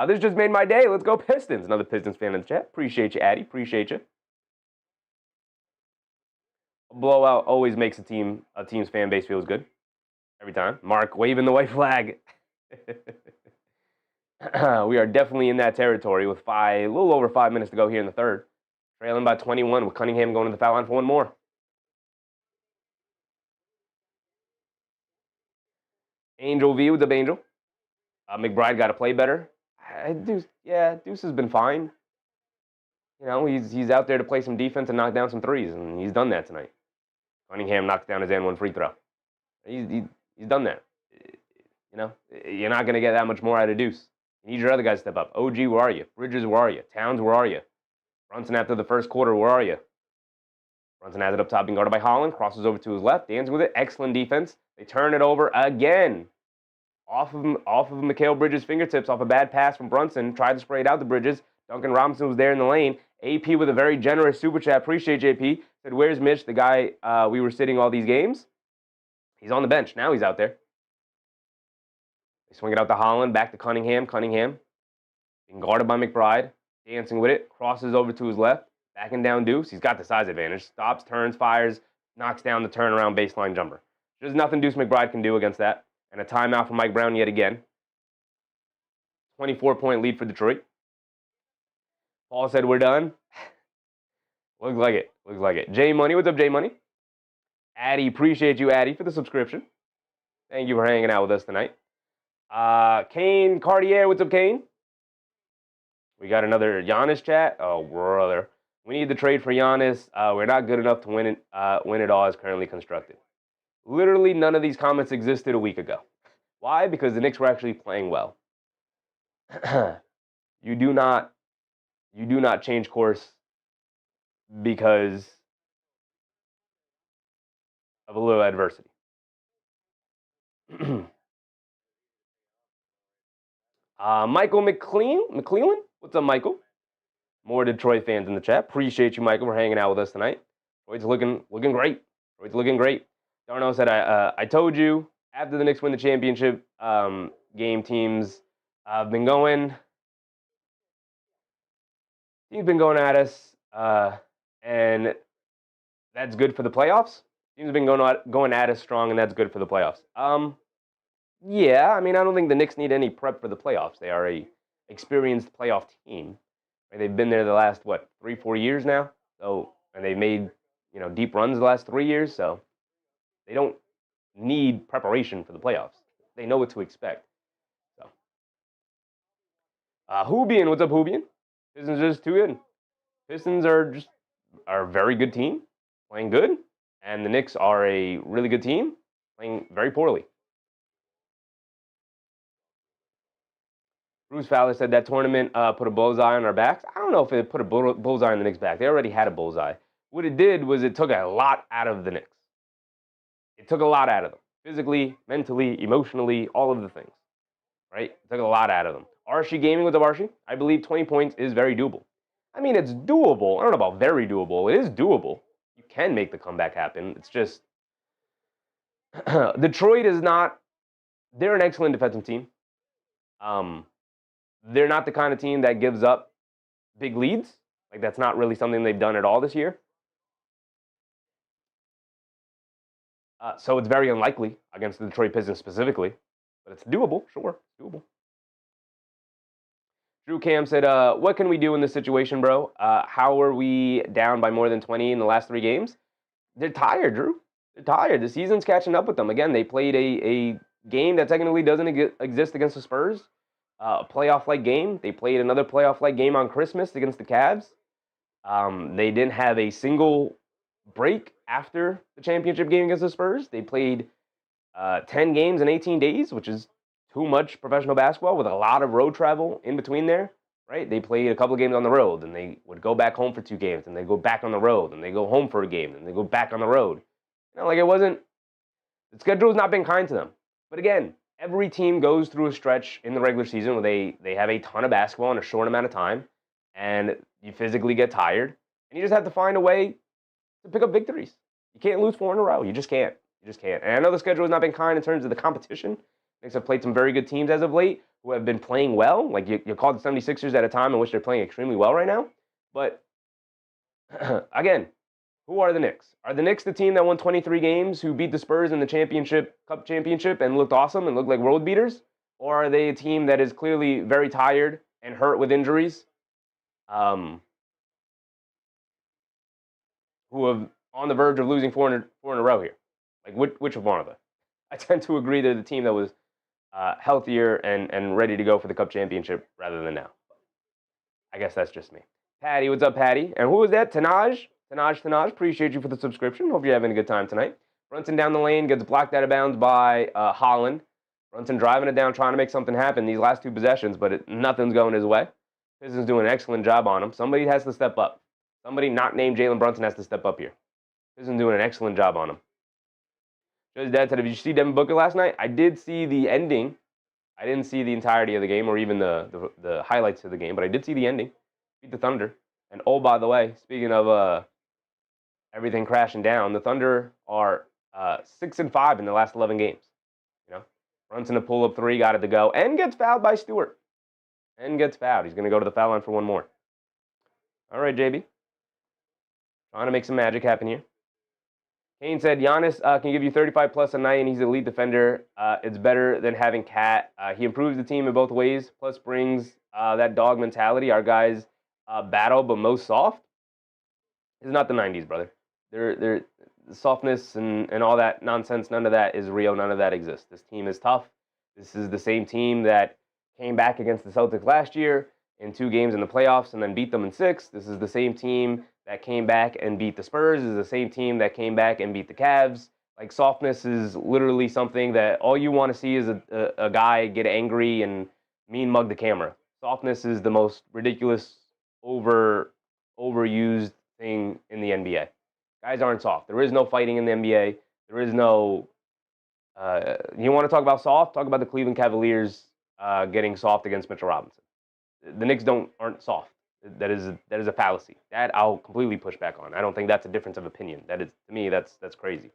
This just made my day. Let's go Pistons. Another Pistons fan in the chat. Appreciate you, Addy. Appreciate you. A blowout always makes a team's fan base feels good. Every time. Mark waving the white flag. We are definitely in that territory with a little over 5 minutes to go here in the third. Trailing by 21 with Cunningham going to the foul line for one more. Angel V with the Angel. McBride got to play better. Deuce has been fine. You know, he's out there to play some defense and knock down some threes, and he's done that tonight. Cunningham knocks down his and one free throw. He's done that. You know, you're not going to get that much more out of Deuce. You need your other guys to step up. OG, where are you? Bridges, where are you? Towns, where are you? Brunson after the first quarter, where are you? Brunson has it up top, being guarded by Holland. Crosses over to his left, dancing with it. Excellent defense. They turn it over again. Off of Mikal Bridges' fingertips, off a bad pass from Brunson. Tried to spray it out to Bridges. Duncan Robinson was there in the lane. AP with a very generous super chat. Appreciate JP. Said, where's Mitch, the guy we were sitting all these games? He's on the bench. Now he's out there. They swing it out to Holland. Back to Cunningham. Cunningham being guarded by McBride. Dancing with it. Crosses over to his left. Backing down Deuce. He's got the size advantage. Stops, turns, fires, knocks down the turnaround baseline jumper. There's nothing Deuce McBride can do against that. And a timeout from Mike Brown yet again. 24-point lead for Detroit. Paul said, we're done. Looks like it. Looks like it. J Money. What's up, J Money? Addy. Appreciate you, Addy, for the subscription. Thank you for hanging out with us tonight. Kane Cartier. What's up, Kane? We got another Giannis chat. Oh, brother. We need the trade for Giannis. We're not good enough to win it all as currently constructed. Literally none of these comments existed a week ago. Why? Because the Knicks were actually playing well. You do not change course because of a little adversity. Michael McClellan? What's up, Michael? More Detroit fans in the chat. Appreciate you, Michael, for hanging out with us tonight. Detroit's looking great. Detroit's looking great. Darno said, I told you, after the Knicks win the championship game, teams have been going. Teams been going at us, and that's good for the playoffs. Teams have been going at us strong, and that's good for the playoffs. Yeah, I mean, I don't think the Knicks need any prep for the playoffs. They are a experienced playoff team. They've been there the last, 3-4 years now. So, and they've made, deep runs the last 3 years. So they don't need preparation for the playoffs. They know what to expect. So, Hoobian, what's up, Hoobian? Pistons are just too good. Pistons are a very good team, playing good, and the Knicks are a really good team, playing very poorly. Bruce Fowler said that tournament put a bullseye on our backs. I don't know if it put a bullseye on the Knicks' back. They already had a bullseye. What it did was it took a lot out of the Knicks. It took a lot out of them. Physically, mentally, emotionally, all of the things. Right? It took a lot out of them. Archie Gaming, what's up, Archie? I believe 20 points is very doable. I mean, it's doable. I don't know about very doable. It is doable. You can make the comeback happen. It's just Detroit is not. They're an excellent defensive team. They're not the kind of team that gives up big leads. Like, that's not really something they've done at all this year. So it's very unlikely against the Detroit Pistons specifically. But it's doable, sure, doable. Drew Cam said, what can we do in this situation, bro? How are we down by more than 20 in the last 3 games? They're tired, Drew. They're tired. The season's catching up with them. Again, they played a game that technically doesn't exist against the Spurs. A playoff-like game. They played another playoff-like game on Christmas against the Cavs. They didn't have a single break after the championship game against the Spurs. They played 10 games in 18 days, which is too much professional basketball with a lot of road travel in between there, right? They played a couple of games on the road, and they would go back home for 2 games, and they go back on the road, and they go home for a game, and they go back on the road. The schedule's not been kind to them. But again, every team goes through a stretch in the regular season where they have a ton of basketball in a short amount of time, and you physically get tired, and you just have to find a way to pick up victories. You can't lose 4 in a row. You just can't. And I know the schedule has not been kind in terms of the competition. Knicks have played some very good teams as of late who have been playing well. Like, you called the 76ers at a time in which they're playing extremely well right now. But, again, who are the Knicks? Are the Knicks the team that won 23 games, who beat the Spurs in the Cup championship and looked awesome and looked like world beaters? Or are they a team that is clearly very tired and hurt with injuries, who have on the verge of losing 4 in a row here? Like, which of one of them? I tend to agree they're the team that was healthier and ready to go for the Cup championship rather than now. I guess that's just me. Patty, what's up, Patty? And who was that? Tanaj? Tanaj, appreciate you for the subscription. Hope you're having a good time tonight. Brunson down the lane, gets blocked out of bounds by Holland. Brunson driving it down, trying to make something happen these last two possessions, but nothing's going his way. Pistons doing an excellent job on him. Somebody has to step up. Somebody not named Jalen Brunson has to step up here. Pistons doing an excellent job on him. Joe's dad said, "Did you see Devin Booker last night?" I did see the ending. I didn't see the entirety of the game or even the highlights of the game, but I did see the ending. Beat the Thunder. And oh, by the way, speaking of everything crashing down, the Thunder are 6-5 in the last 11 games. You know, Brunson a pull-up three, got it to go, and gets fouled by Stewart. And gets fouled. He's going to go to the foul line for one more. All right, JB. Trying to make some magic happen here. Kane said, Giannis can give you 35 plus a night, and he's an elite defender. It's better than having Cat. He improves the team in both ways, plus brings that dog mentality. Our guys battle, but most soft. It's not the 90s, brother. The softness and all that nonsense, none of that is real. None of that exists. This team is tough. This is the same team that came back against the Celtics last year in 2 games in the playoffs and then beat them in 6. This is the same team that came back and beat the Spurs. This is the same team that came back and beat the Cavs. Like, softness is literally something that all you want to see is a guy get angry and mean mug the camera. Softness is the most ridiculous, overused thing in the NBA. Guys aren't soft. There is no fighting in the NBA. There is no you want to talk about soft? Talk about the Cleveland Cavaliers getting soft against Mitchell Robinson. The Knicks aren't soft. That is a fallacy. That I'll completely push back on. I don't think that's a difference of opinion. That is, to me, that's crazy.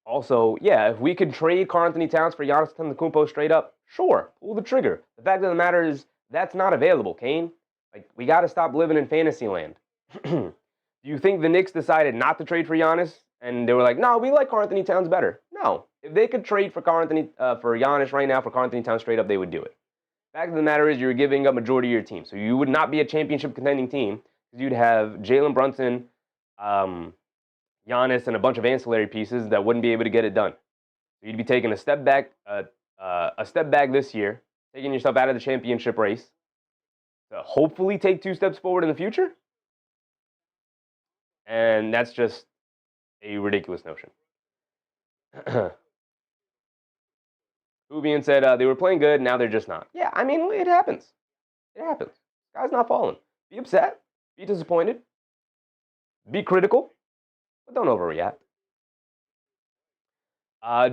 Also, yeah, if we could trade Karl-Anthony Towns for Giannis Antetokounmpo straight up, sure, pull the trigger. The fact of the matter is that's not available, Kane. Like, we got to stop living in fantasy land. Do you think the Knicks decided not to trade for Giannis and they were like, no, we like Karl-Anthony Towns better? No. If they could trade for Giannis right now for Karl-Anthony Towns straight up, they would do it. Fact of the matter is you're giving up majority of your team. So you would not be a championship contending team because you'd have Jalen Brunson, Giannis, and a bunch of ancillary pieces that wouldn't be able to get it done. So you'd be taking a step back this year, taking yourself out of the championship race to hopefully take 2 steps forward in the future. And that's just a ridiculous notion. Ubian said they were playing good, now they're just not. Yeah, I mean, it happens. It happens. Guy's not falling. Be upset. Be disappointed. Be critical. But don't overreact.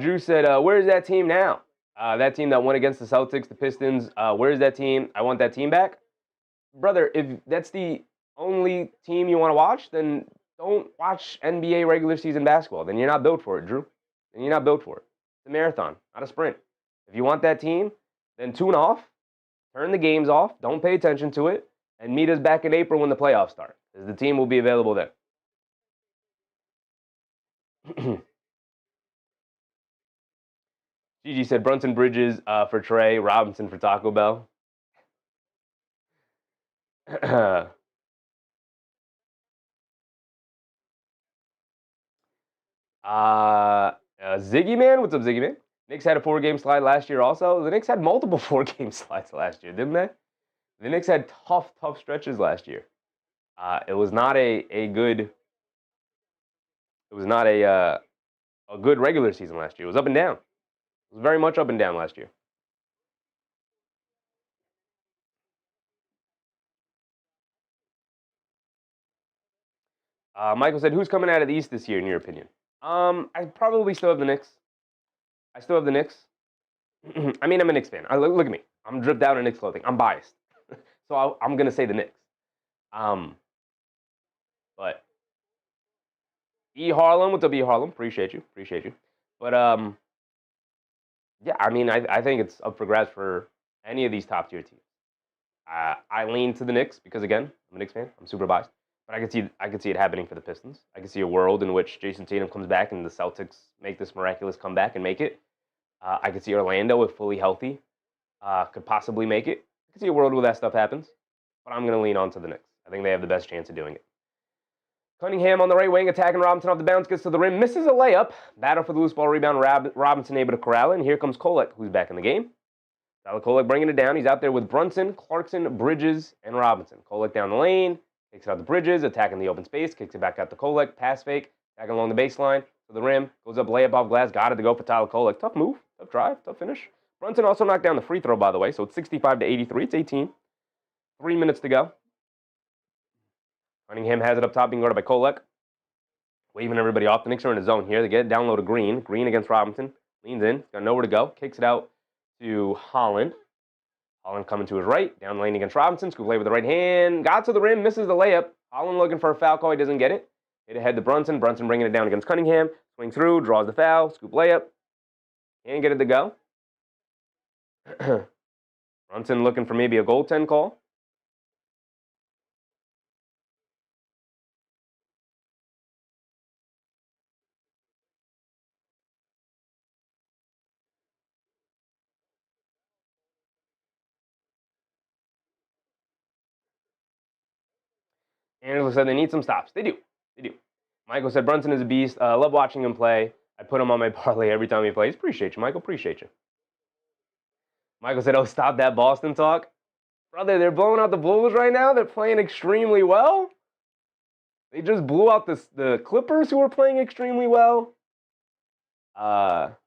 Drew said, where's that team now? That team that won against the Celtics, the Pistons. Where's that team? I want that team back. Brother, if that's the only team you want to watch, then don't watch NBA regular season basketball. Then you're not built for it, Drew. Then you're not built for it. It's a marathon, not a sprint. If you want that team, then tune off, turn the games off, don't pay attention to it, and meet us back in April when the playoffs start, because the team will be available then. Gigi said Brunson Bridges for Trey, Robinson for Taco Bell. Ziggy Man, what's up, Ziggy Man? Knicks had a 4-game slide last year also. The Knicks had multiple 4-game slides last year, didn't they? The Knicks had tough stretches last year. It was not a good regular season last year. It was up and down. It was very much up and down last year. Michael said, who's coming out of the East this year, in your opinion? I probably still have the Knicks. I still have the Knicks. I mean, I'm a Knicks fan. Look at me. I'm dripped out in Knicks clothing. I'm biased. So I'm going to say the Knicks. But E. Harlem, what's up, E. Harlem? Appreciate you. But, yeah, I mean, I think it's up for grabs for any of these top-tier teams. I lean to the Knicks because, again, I'm a Knicks fan. I'm super biased. But I could see it happening for the Pistons. I could see a world in which Jason Tatum comes back and the Celtics make this miraculous comeback and make it. I could see Orlando, if fully healthy, could possibly make it. I could see a world where that stuff happens. But I'm going to lean on to the Knicks. I think they have the best chance of doing it. Cunningham on the right wing, attacking Robinson off the bounce, gets to the rim, misses a layup. Battle for the loose ball rebound, Robinson able to corral it. And here comes Kolek, who's back in the game. Tyler Kolek bringing it down. He's out there with Brunson, Clarkson, Bridges, and Robinson. Kolek down the lane. Kicks it out to Bridges, attacking the open space, kicks it back out to Kolek, pass fake, attacking along the baseline to the rim, goes up, layup off glass, got it to go for Tyler Kolek. Tough move, tough drive, tough finish. Brunson also knocked down the free throw, by the way, so it's 65-83. It's 18. 3 minutes to go. Cunningham has it up top, being guarded by Kolek. Waving everybody off. The Knicks are in a zone here. They get it down low to Green. Green against Robinson. Leans in. Got nowhere to go. Kicks it out to Holland. Holland coming to his right. Down the lane against Robinson. Scoop play with the right hand. Got to the rim. Misses the layup. Holland looking for a foul call. He doesn't get it. Hit ahead to Brunson. Brunson bringing it down against Cunningham. Swing through. Draws the foul. Scoop layup. Can't get it to go. Brunson looking for maybe a goaltend call. Angela said they need some stops. They do. They do. Michael said Brunson is a beast. Love watching him play. I put him on my parlay every time he plays. Appreciate you, Michael. Appreciate you. Michael said, oh, stop that Boston talk. Brother, they're blowing out the Bulls right now. They're playing extremely well. They just blew out the Clippers, who were playing extremely well. Jaylen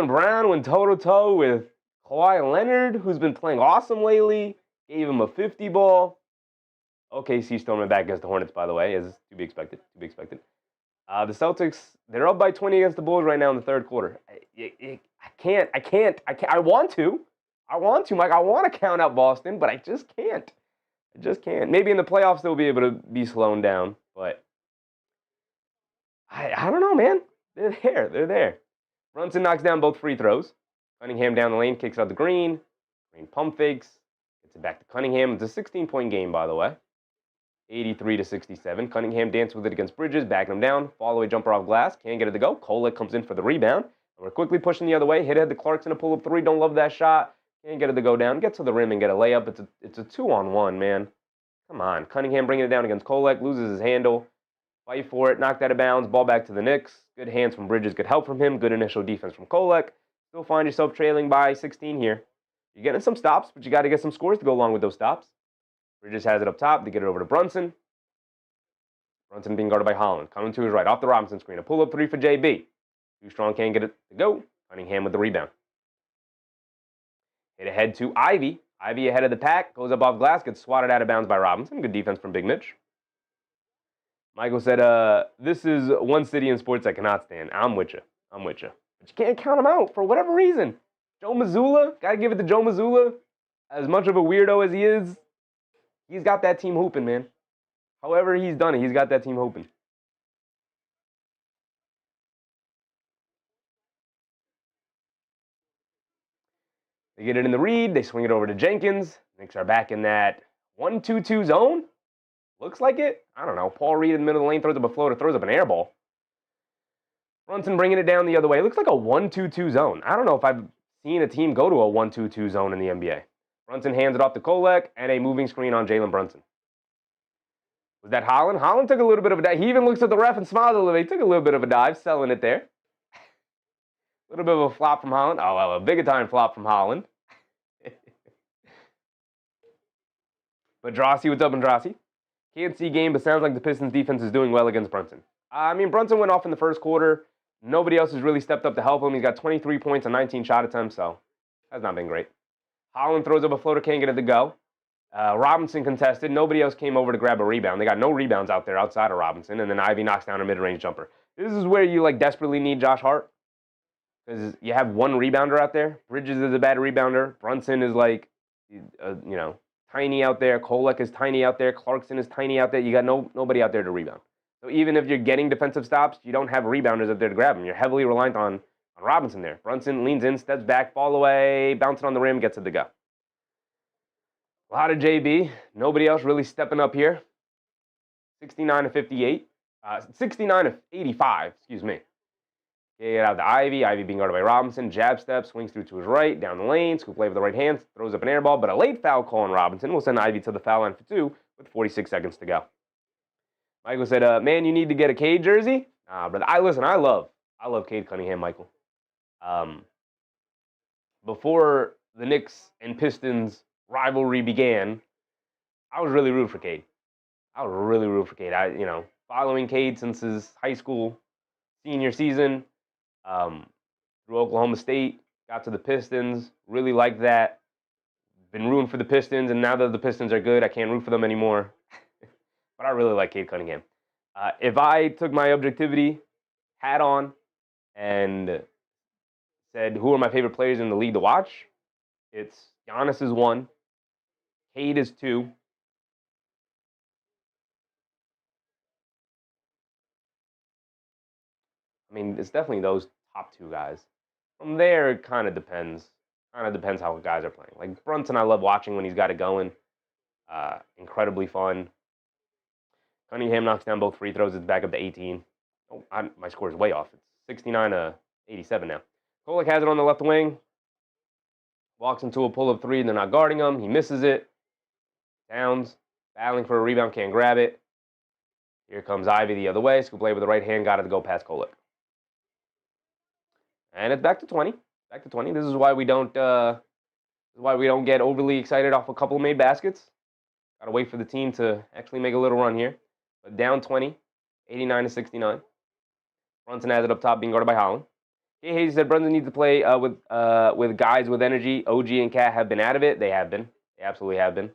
Brown went toe-to-toe with Kawhi Leonard, who's been playing awesome lately. Gave him a 50 ball. OKC storming back against the Hornets, by the way, as to be expected. The Celtics, they're up by 20 against the Bulls right now in the third quarter. I want to, Mike. I want to count out Boston, but I just can't. Maybe in the playoffs they'll be able to be slowed down, but I don't know, man. They're there. Brunson knocks down both free throws. Cunningham down the lane, kicks out the Green. Green pump fakes. Gets it back to Cunningham. It's a 16-point game, by the way. 83-67. Cunningham danced with it against Bridges, backing him down. Fall away jumper off glass. Can't get it to go. Kolek comes in for the rebound. And we're quickly pushing the other way. Hit ahead to Clarkson, a pull-up three. Don't love that shot. Can't get it to go down. Get to the rim and get a layup. It's a 2-on-1, man. Come on. Cunningham bringing it down against Kolek. Loses his handle. Fight for it. Knocked out of bounds. Ball back to the Knicks. Good hands from Bridges. Good help from him. Good initial defense from Kolek. Still find yourself trailing by 16 here. You're getting some stops, but you got to get some scores to go along with those stops. Bridges has it up top. They get it over to Brunson. Brunson being guarded by Holland. Coming to his right. Off the Robinson screen. A pull-up three for JB. Too strong. Can't get it to go. Cunningham with the rebound. Hit ahead to Ivy. Ivy ahead of the pack. Goes up off glass. Gets swatted out of bounds by Robinson. Good defense from Big Mitch. Michael said, this is one city in sports I cannot stand. I'm with you. But you can't count him out for whatever reason. Joe Mazzulla. Got to give it to Joe Mazzulla. As much of a weirdo as he is, he's got that team hooping, man. However he's done it, he's got that team hooping. They get it in the read. They swing it over to Jenkins. Knicks are back in that 1-2-2 zone. Looks like it. I don't know. Paul Reed in the middle of the lane throws up a floater, throws up an air ball. Brunson bringing it down the other way. It looks like a 1-2-2 zone. I don't know if I've seen a team go to a 1-2-2 zone in the NBA. Brunson hands it off to Kolek, and a moving screen on Jalen Brunson. Was that Holland? Holland took a little bit of a dive. He even looks at the ref and smiles a little bit. He took a little bit of a dive, selling it there. A little bit of a flop from Holland. Oh, well, a big-time flop from Holland. But Drossi, what's up, Drossi? Can't see game, but sounds like the Pistons defense is doing well against Brunson. I mean, Brunson went off in the first quarter. Nobody else has really stepped up to help him. He's got 23 points on 19 shot attempts, so that's not been great. Holland throws up a floater, can't get it to go. Robinson contested. Nobody else came over to grab a rebound. They got no rebounds out there outside of Robinson, and then Ivy knocks down a mid-range jumper. This is where you desperately need Josh Hart, because you have one rebounder out there. Bridges is a bad rebounder. Brunson is tiny out there. Kolek is tiny out there. Clarkson is tiny out there. You got nobody out there to rebound. So even if you're getting defensive stops, you don't have rebounders up there to grab them. You're heavily reliant on Robinson there. Brunson leans in, steps back, fall away, bouncing on the rim, gets it to go. A lot of JB. Nobody else really stepping up here. 69-58. 69-85, excuse me. Get out to Ivy. Ivy being guarded by Robinson. Jab step, swings through to his right, down the lane. Scoop play with the right hand, throws up an air ball, but a late foul call on Robinson will send Ivy to the foul line for two with 46 seconds to go. Michael said, man, you need to get a Cade jersey? But I love Cade Cunningham, Michael. Before the Knicks and Pistons rivalry began, I was really rooting for Cade. I was really rooting for Cade. Following Cade since his high school senior season, um, through Oklahoma State, got to the Pistons. Really liked that. Been rooting for the Pistons, and now that the Pistons are good, I can't root for them anymore. But I really like Cade Cunningham. If I took my objectivity hat on and said who are my favorite players in the league to watch, it's Giannis is 1, Cade is 2. I mean, it's definitely those top 2 guys. From there, it kind of depends. Kind of depends how guys are playing. Like Brunson, I love watching when he's got it going. Incredibly fun. Cunningham knocks down both free throws. It's back up to 18. Oh, my score is way off. It's 69 to 87 now. Kolek has it on the left wing. Walks into a pull-up 3. They're not guarding him. He misses it. Downs. Battling for a rebound. Can't grab it. Here comes Ivy the other way. Scoop play with the right hand. Got it to go past Kolek. And it's back to 20. Back to 20. This is why we don't get overly excited off a couple of made baskets. Got to wait for the team to actually make a little run here. But down 20, 89 to 69. Brunson has it up top, being guarded by Holland. Jay Hayes said Brunson needs to play with guys with energy. OG and Cat have been out of it. They have been. They absolutely have been.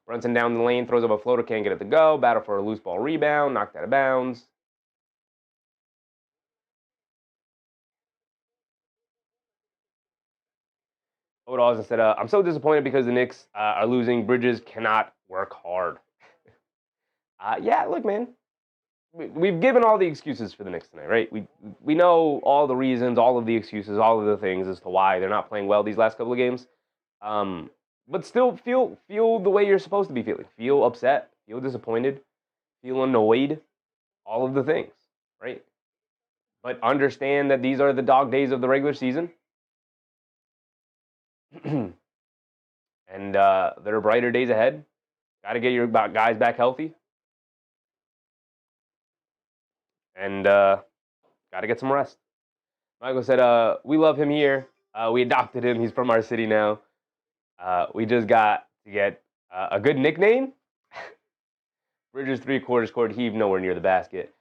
Brunson down the lane, throws up a floater, can't get it to go. Battle for a loose ball rebound, knocked out of bounds. Odoz said, I'm so disappointed because the Knicks are losing. Bridges cannot work hard. Yeah, look, man. We've given all the excuses for the Knicks tonight, right? We know all the reasons, all of the excuses, all of the things as to why they're not playing well these last couple of games. But still feel the way you're supposed to be feeling. Feel upset, feel disappointed, feel annoyed, all of the things, right? But understand that these are the dog days of the regular season. And there are brighter days ahead. Got to get your guys back healthy. And got to get some rest. Michael said, we love him here. We adopted him. He's from our city now. We just got to get a good nickname. Bridges 3/4 court heave nowhere near the basket.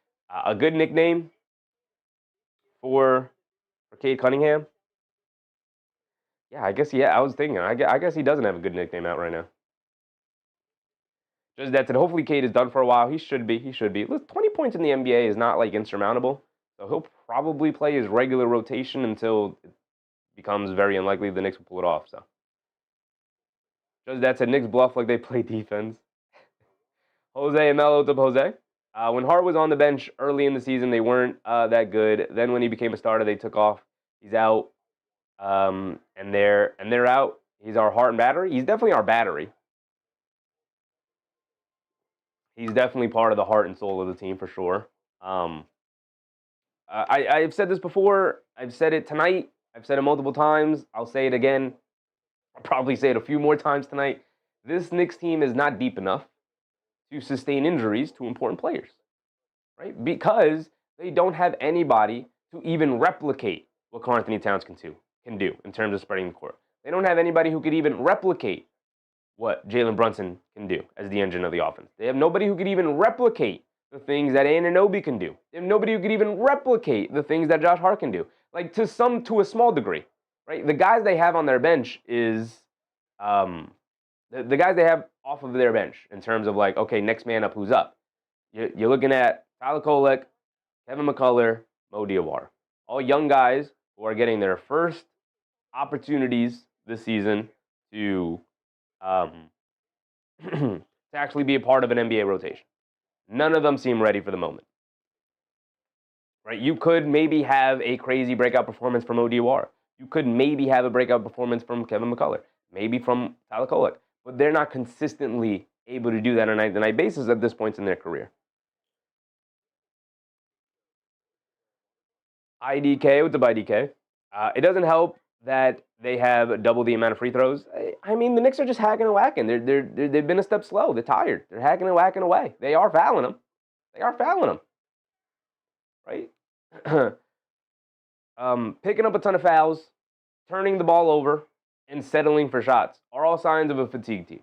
A good nickname for Cade Cunningham. Yeah, I guess, I was thinking. I guess he doesn't have a good nickname out right now. Just that said, hopefully Cade is done for a while. He should be. Look, 20 points in the NBA is not, like, insurmountable. So he'll probably play his regular rotation until it becomes very unlikely the Knicks will pull it off. So just that said, Knicks bluff like they play defense. Jose and Melo to Jose. When Hart was on the bench early in the season, they weren't that good. Then when he became a starter, they took off. He's out. And they're out. He's our heart and battery. He's definitely our battery. He's definitely part of the heart and soul of the team for sure. I've said this before. I've said it tonight. I've said it multiple times. I'll say it again. I'll probably say it a few more times tonight. This Knicks team is not deep enough to sustain injuries to important players, right? Because they don't have anybody to even replicate what Karl-Anthony Towns can do in terms of spreading the court. They don't have anybody who could even replicate what Jalen Brunson can do as the engine of the offense. They have nobody who could even replicate the things that Anunoby can do. They have nobody who could even replicate the things that Josh Hart can do. Like to a small degree, right? The guys they have on their bench is the guys they have off of their bench in terms of like, okay, next man up, who's up? You're looking at Tyler Kolek, Kevin McCullough, Mo Diawara. All young guys who are getting their first opportunities this season to to actually be a part of an NBA rotation. None of them seem ready for the moment. Right? You could maybe have a crazy breakout performance from Mo Diawara. You could maybe have a breakout performance from Kevin McCullough, maybe from Tyler Kolek, but they're not consistently able to do that on a night-to-night basis at this point in their career. IDK, what's up, IDK? It doesn't help that they have double the amount of free throws. I mean, the Knicks are just hacking and whacking. They've been a step slow. They're tired. They're hacking and whacking away. They are fouling them. Right? Picking up a ton of fouls, turning the ball over, and settling for shots are all signs of a fatigue team.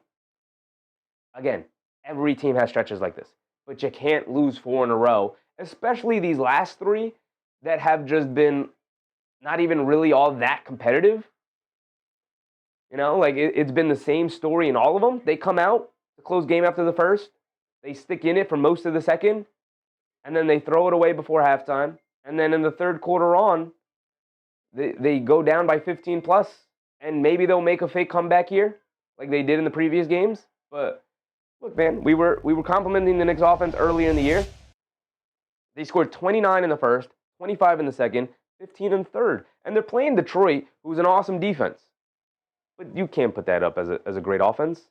Again, every team has stretches like this, but you can't lose 4 in a row, especially these last 3 that have just been not even really all that competitive. Like it's been the same story in all of them. They come out, the close game after the first, they stick in it for most of the second, and then they throw it away before halftime. And then in the third quarter on, they go down by 15 plus, and maybe they'll make a fake comeback here, like they did in the previous games. But look, man, we were complimenting the Knicks offense earlier in the year. They scored 29 in the first, 25 in the second, 15 in the third, and they're playing Detroit, who's an awesome defense. But you can't put that up as a great offense.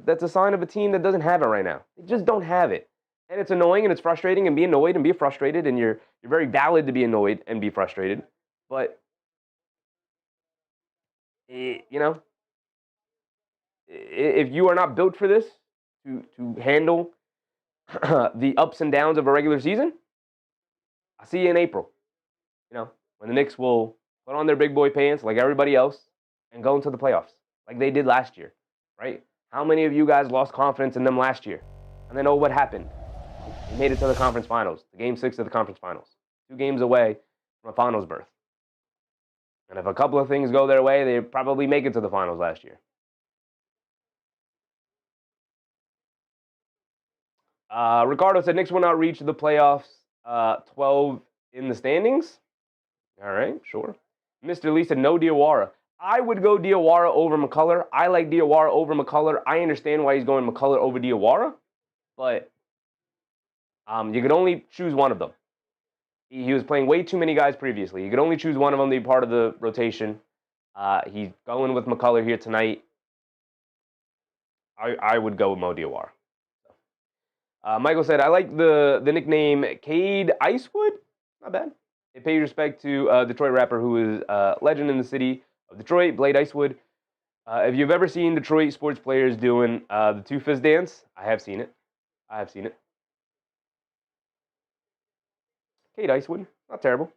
That's a sign of a team that doesn't have it right now. They just don't have it. And it's annoying and it's frustrating, and be annoyed and be frustrated, and you're very valid to be annoyed and be frustrated. But if you are not built for this, to handle the ups and downs of a regular season, I'll see you in April. When the Knicks will put on their big boy pants like everybody else and go into the playoffs like they did last year, right? How many of you guys lost confidence in them last year? And then, what happened? They made it to the conference finals, the game 6 of the conference finals, 2 games away from a finals berth. And if a couple of things go their way, they probably make it to the finals last year. Ricardo said Knicks will not reach the playoffs 12 in the standings. All right, sure. Mr. Lee said no Diawara. I would go Diawara over McCullough. I like Diawara over McCullough. I understand why he's going McCullough over Diawara, but you could only choose one of them. He was playing way too many guys previously. You could only choose one of them to be part of the rotation. He's going with McCullough here tonight. I would go with Mo Diawara. Michael said, I like the nickname Cade Icewood. Not bad. It pays respect to a Detroit rapper who is a legend in the city of Detroit, Blade Icewood. If you've ever seen Detroit sports players doing the 2 fist dance, I have seen it. Cade Icewood, not terrible.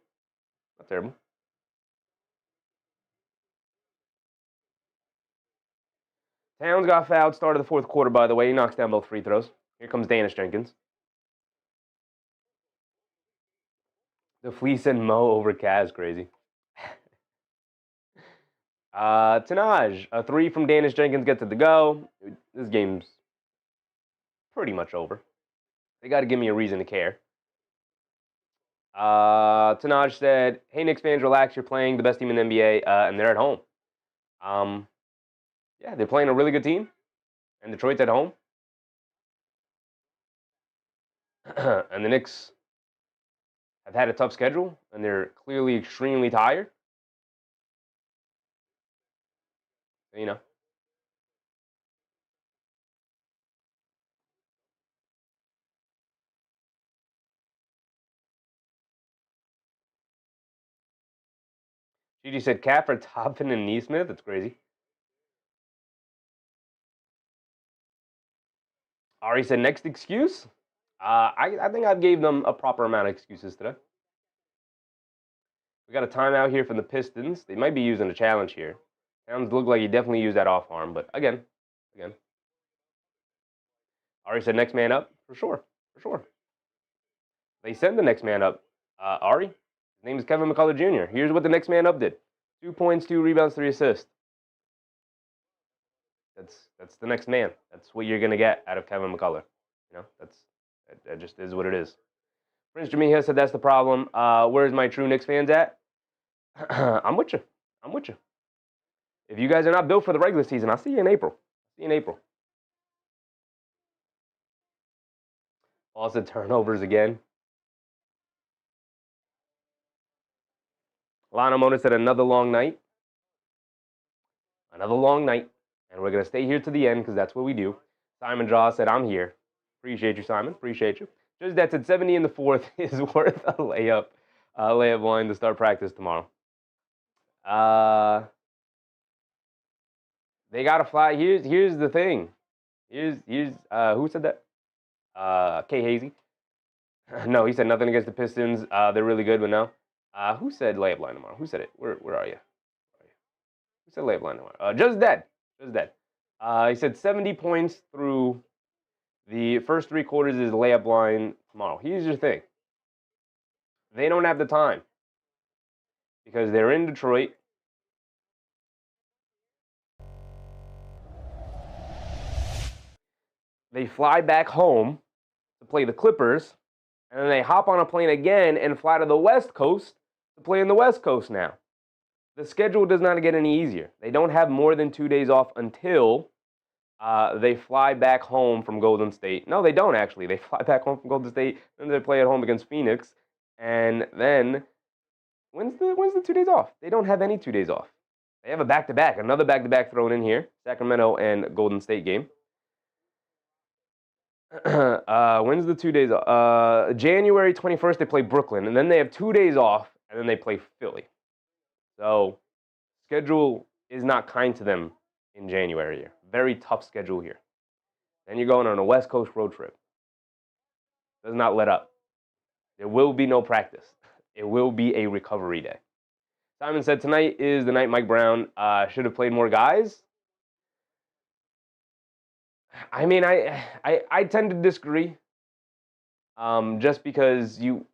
Towns got fouled, start of the fourth quarter, by the way. He knocks down both free throws. Here comes Dennis Jenkins. The Fleece and Mo over Kaz, crazy. Tanaj, a 3 from Dennis Jenkins gets it to go. This game's pretty much over. They got to give me a reason to care. Tanaj said, hey, Knicks fans, relax. You're playing the best team in the NBA, and they're at home. Yeah, they're playing a really good team, and Detroit's at home. And the Knicks have had a tough schedule, and they're clearly extremely tired. Gigi said Cap for Toppin and Neesmith. That's crazy. Ari said next excuse. I think I've gave them a proper amount of excuses today. We got a timeout here from the Pistons. They might be using a challenge here. Sounds look like he definitely used that off arm, but again. Ari said next man up for sure. They send the next man up. Ari, his name is Kevin McCullough Jr. Here's what the next man up did: 2 points, 2 rebounds, 3 assists. That's the next man. That's what you're gonna get out of Kevin McCullough. That just is what it is. Prince Jamia said that's the problem. Where's my true Knicks fans at? I'm with you. If you guys are not built for the regular season, I'll see you in April. Also turnovers again. Lana Mona said another long night. And we're going to stay here to the end because that's what we do. Simon Jaw said, I'm here. Appreciate you, Simon. Just that said 70 in the fourth is worth a layup line to start practice tomorrow. They got to fly. Here's the thing. Here's who said that? K. Hazy. No, he said nothing against the Pistons. They're really good, but no. Who said layup line tomorrow? Who said it? Where are you? Who said layup line tomorrow? Just dead. He said 70 points through The first 3 quarters is layup line tomorrow. Here's your thing. They don't have the time because they're in Detroit. They fly back home to play the Clippers, and then they hop on a plane again and fly to the West Coast to play in the West Coast now. The schedule does not get any easier. They don't have more than 2 days off until they fly back home from Golden State. No, they don't actually. They fly back home from Golden State, then they play at home against Phoenix, and then when's the 2 days off? They don't have any 2 days off. They have a back-to-back, another back-to-back thrown in here, Sacramento and Golden State game. When's the 2 days off? January 21st, they play Brooklyn, and then they have 2 days off, and then they play Philly. So, schedule is not kind to them in January here. Very tough schedule here. Then you're going on a West Coast road trip. Does not let up. There will be no practice. It will be a recovery day. Simon said tonight is the night Mike Brown should have played more guys. I mean, I tend to disagree. Just because you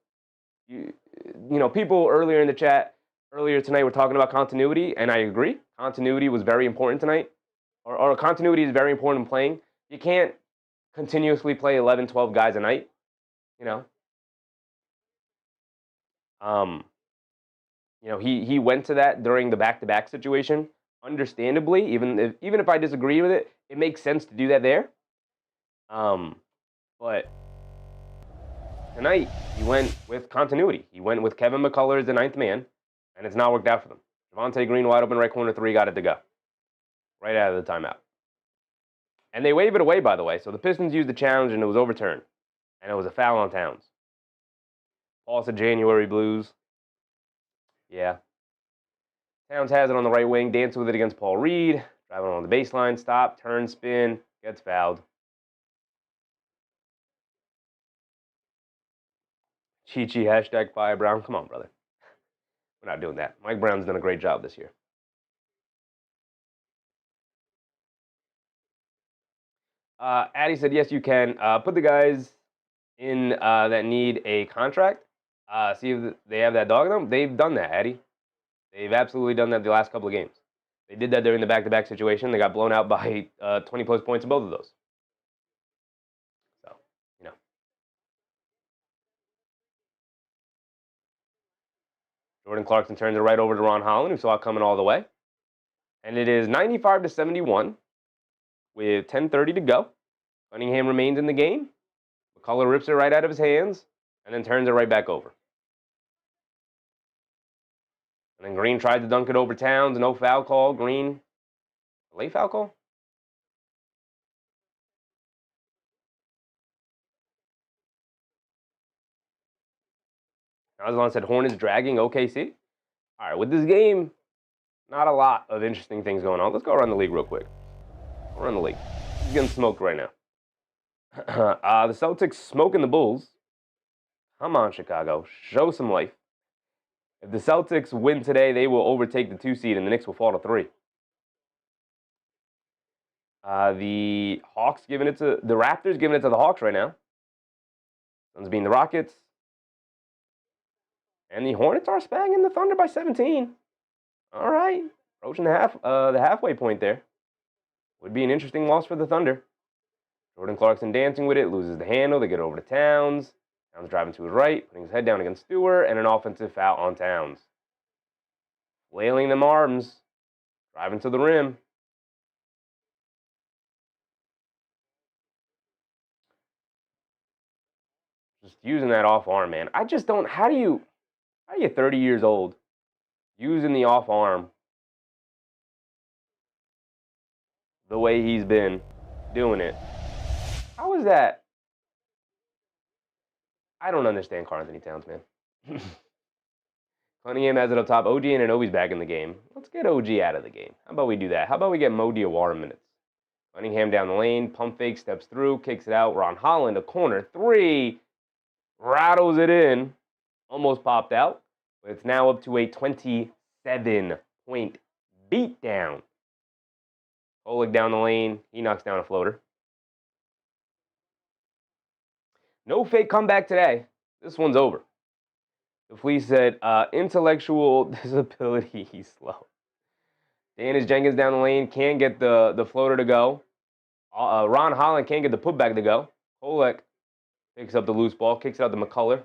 know, people earlier in the chat earlier tonight were talking about continuity, and I agree. Continuity was very important tonight, or continuity is very important in playing. You can't continuously play 11, 12 guys a night, you know. You know, he went to that during the back-to-back situation. Understandably, even if I disagree with it, it makes sense to do that there. But tonight he went with continuity. He went with Kevin McCullough as the 9th man, and it's not worked out for them. Javonte Green wide open right corner 3, got it to go right out of the timeout. And they wave it away, by the way. So the Pistons used the challenge, and it was overturned, and it was a foul on Towns. Paul said January Blues. Yeah. Towns has it on the right wing, dances with it against Paul Reed, driving on the baseline, stop, turn, spin, gets fouled. Chi-Chi, hashtag Fire Brown. Come on, brother. We're not doing that. Mike Brown's done a great job this year. Addie said, yes, you can. Put the guys in that need a contract. See if they have that dog in them. They've done that, Addie. They've absolutely done that the last couple of games. They did that during the back-to-back situation. They got blown out by 20-plus points in both of those. So, you know. Jordan Clarkson turns it right over to Ron Holland, who saw it coming all the way. And it is 95-71 with 10:30 to go. Cunningham remains in the game. McCullough rips it right out of his hands and then turns it right back over. And then Green tried to dunk it over Towns. No foul call. Green, late foul call? Aslan said Hornets dragging OKC. All right, with this game, not a lot of interesting things going on. Let's go around the league real quick. Around the league. He's getting smoked right now. The Celtics smoking the Bulls. Come on, Chicago. Show some life. If the Celtics win today, they will overtake the 2 seed, and the Knicks will fall to 3. The Hawks giving it to the Raptors, giving it to the Hawks right now. Suns beating the Rockets. And the Hornets are spagging the Thunder by 17. All right. Approaching the halfway point there. Would be an interesting loss for the Thunder. Jordan Clarkson dancing with it, loses the handle. They get over to Towns. Towns driving to his right, putting his head down against Stewart, and an offensive foul on Towns. Flailing them arms, driving to the rim. Just using that off arm, man. I just don't. How do you 30 years old, using the off arm the way he's been doing it? How is that? I don't understand Karl-Anthony Towns, man. Cunningham has it up top. OG and Anunoby's back in the game. Let's get OG out of the game. How about we do that? How about we get Mo Diawara minutes? Cunningham down the lane, pump fake, steps through, kicks it out. Ron Holland, a corner 3, rattles it in. Almost popped out. But it's now up to a 27-point beatdown. Oleg down the lane. He knocks down a floater. No fake comeback today. This one's over. The Flea said, intellectual disability, he's slow. Danish Jenkins down the lane, can't get the floater to go. Ron Holland can't get the putback to go. Kolek picks up the loose ball, kicks it out to McCullough.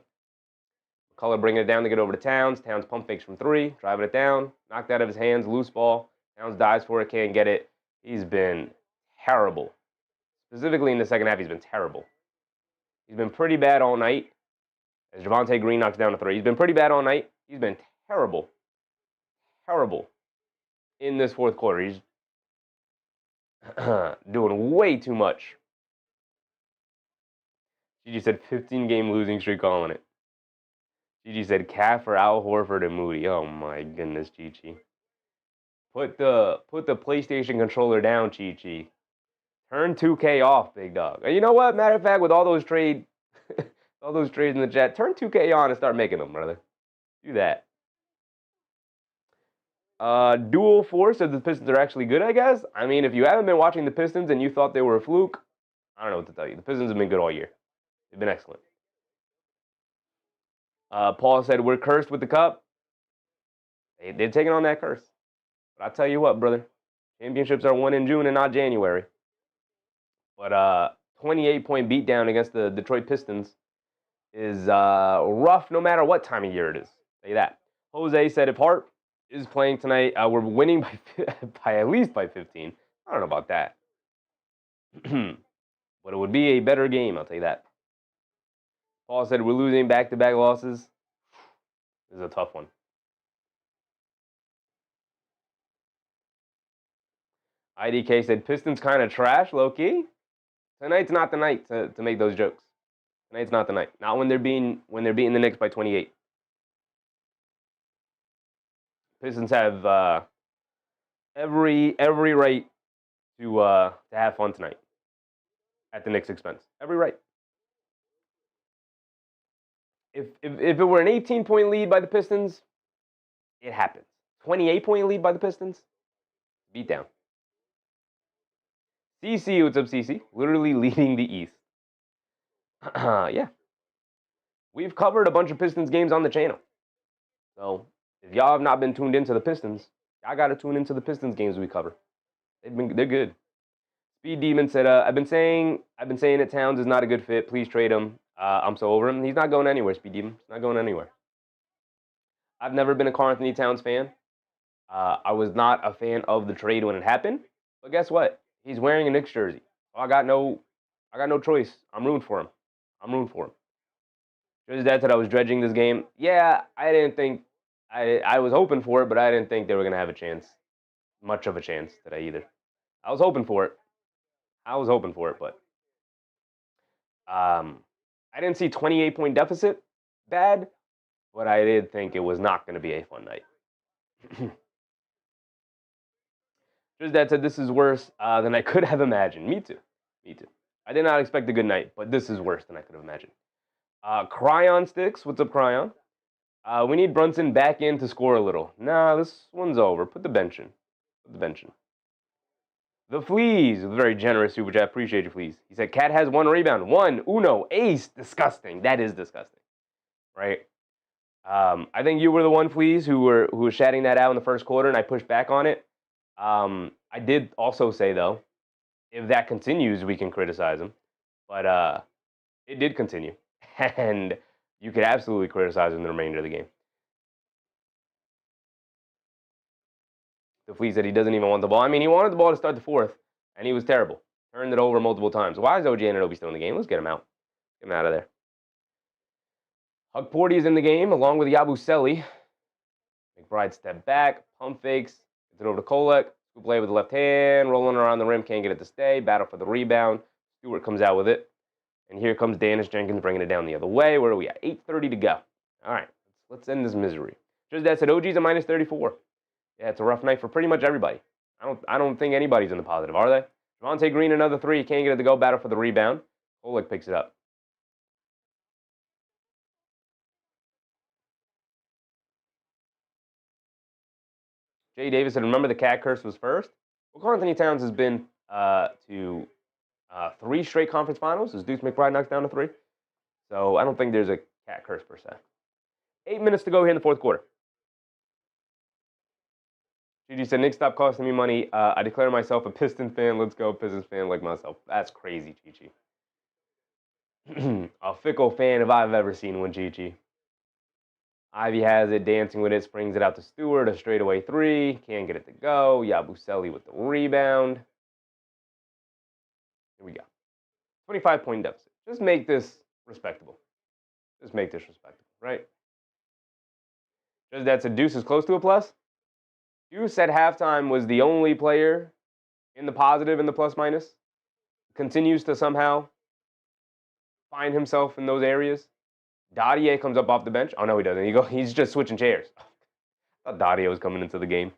McCullough bringing it down to get over to Towns. Towns pump fakes from 3, driving it down, knocked out of his hands, loose ball. Towns dives for it, can't get it. He's been terrible. Specifically in the second half, he's been terrible. He's been pretty bad all night. As Javonte Green knocks down a 3. He's been pretty bad all night. He's been terrible. Terrible in this fourth quarter. He's doing way too much. Gigi said 15-game losing streak calling it. Gigi said Cat for Al Horford and Moody. Oh my goodness, Gigi. Put the PlayStation controller down, Chi. Turn 2K off, big dog. And you know what? Matter of fact, with all those trades in the chat, turn 2K on and start making them, brother. Do that. Dual Force said the Pistons are actually good, I guess. I mean, if you haven't been watching the Pistons and you thought they were a fluke, I don't know what to tell you. The Pistons have been good all year. They've been excellent. Paul said, we're cursed with the cup. They're taking on that curse. But I'll tell you what, brother. Championships are won in June and not January. But 28-point beatdown against the Detroit Pistons is rough no matter what time of year it is. I'll tell you that. Jose said, if Hart is playing tonight, we're winning by at least by 15. I don't know about that. But it would be a better game, I'll tell you that. Paul said, we're losing back-to-back losses. This is a tough one. IDK said, Pistons kind of trash, low-key. Tonight's not the night to make those jokes. Tonight's not the night. Not when they're beating the Knicks by 28. Pistons have every right to have fun tonight at the Knicks' expense. Every right. If it were an 18-point lead by the Pistons, it happens. 28-point lead by the Pistons, beat down. CC, what's up, CC? Literally leading the East. Yeah. We've covered a bunch of Pistons games on the channel. So if y'all have not been tuned into the Pistons, y'all got to tune into the Pistons games we cover. They're good. Speed Demon said, I've been saying that Towns is not a good fit. Please trade him. I'm so over him. He's not going anywhere, Speed Demon. He's not going anywhere. I've never been a Karl Anthony Towns fan. I was not a fan of the trade when it happened. But guess what? He's wearing a Knicks jersey. So I got no choice. I'm rooting for him. Just that I was dredging this game. Yeah, I didn't think I was hoping for it, but I didn't think they were gonna have a chance. Much of a chance today either. I was hoping for it, but I didn't see 28-point deficit bad, but I did think it was not going to be a fun night. Just that said, this is worse than I could have imagined. Me too. I did not expect a good night, but this is worse than I could have imagined. Cryon Sticks, what's up, Cryon? We need Brunson back in to score a little. Nah, this one's over. Put the bench in. The Fleas, very generous super chat. Appreciate you, Fleas. He said, Cat has 1 rebound. 1, uno, ace. Disgusting. That is disgusting. Right? I think you were the one, Fleas, who was shouting that out in the first quarter, and I pushed back on it. I did also say, though, if that continues, we can criticize him. But it did continue. And you could absolutely criticize him the remainder of the game. The Flea said he doesn't even want the ball. I mean, he wanted the ball to start the fourth, and he was terrible. Turned it over multiple times. Why is OG Anunoby still in the game? Let's get him out. Get him out of there. Hug Porty is in the game, along with Yabusele. McBride step back, pump fakes, gets it over to Kolek. Scoop play with the left hand, rolling around the rim, can't get it to stay. Battle for the rebound. Stewart comes out with it. And here comes Danish Jenkins bringing it down the other way. Where are we at? 8:30 to go. All right, let's end this misery. Just that said, OG's a minus 34. Yeah, it's a rough night for pretty much everybody. I don't think anybody's in the positive, are they? Javonte Green, another 3. Can't get it to go. Battle for the rebound. Kolek picks it up. Jay Davis said, remember the cat curse was first? Well, Karl Anthony Towns has been to 3 straight conference finals as Deuce McBride knocks down a 3. So I don't think there's a cat curse per se. 8 minutes to go here in the fourth quarter. Gigi said, Nick, stop costing me money. I declare myself a Pistons fan. Let's go, Pistons fan like myself. That's crazy, Gigi. A fickle fan if I've ever seen one, Gigi. Ivy has it, dancing with it, springs it out to Stewart, a straightaway three. Can't get it to go. Yabusele with the rebound. Here we go. 25-point deficit. Just make this respectable. Just make this respectable, right? Just that's a Deuce is close to a plus. Deuce at halftime was the only player in the positive in the plus minus. Continues to somehow find himself in those areas. Dadier comes up off the bench. Oh, no, he doesn't. He's just switching chairs. I thought Dadier was coming into the game.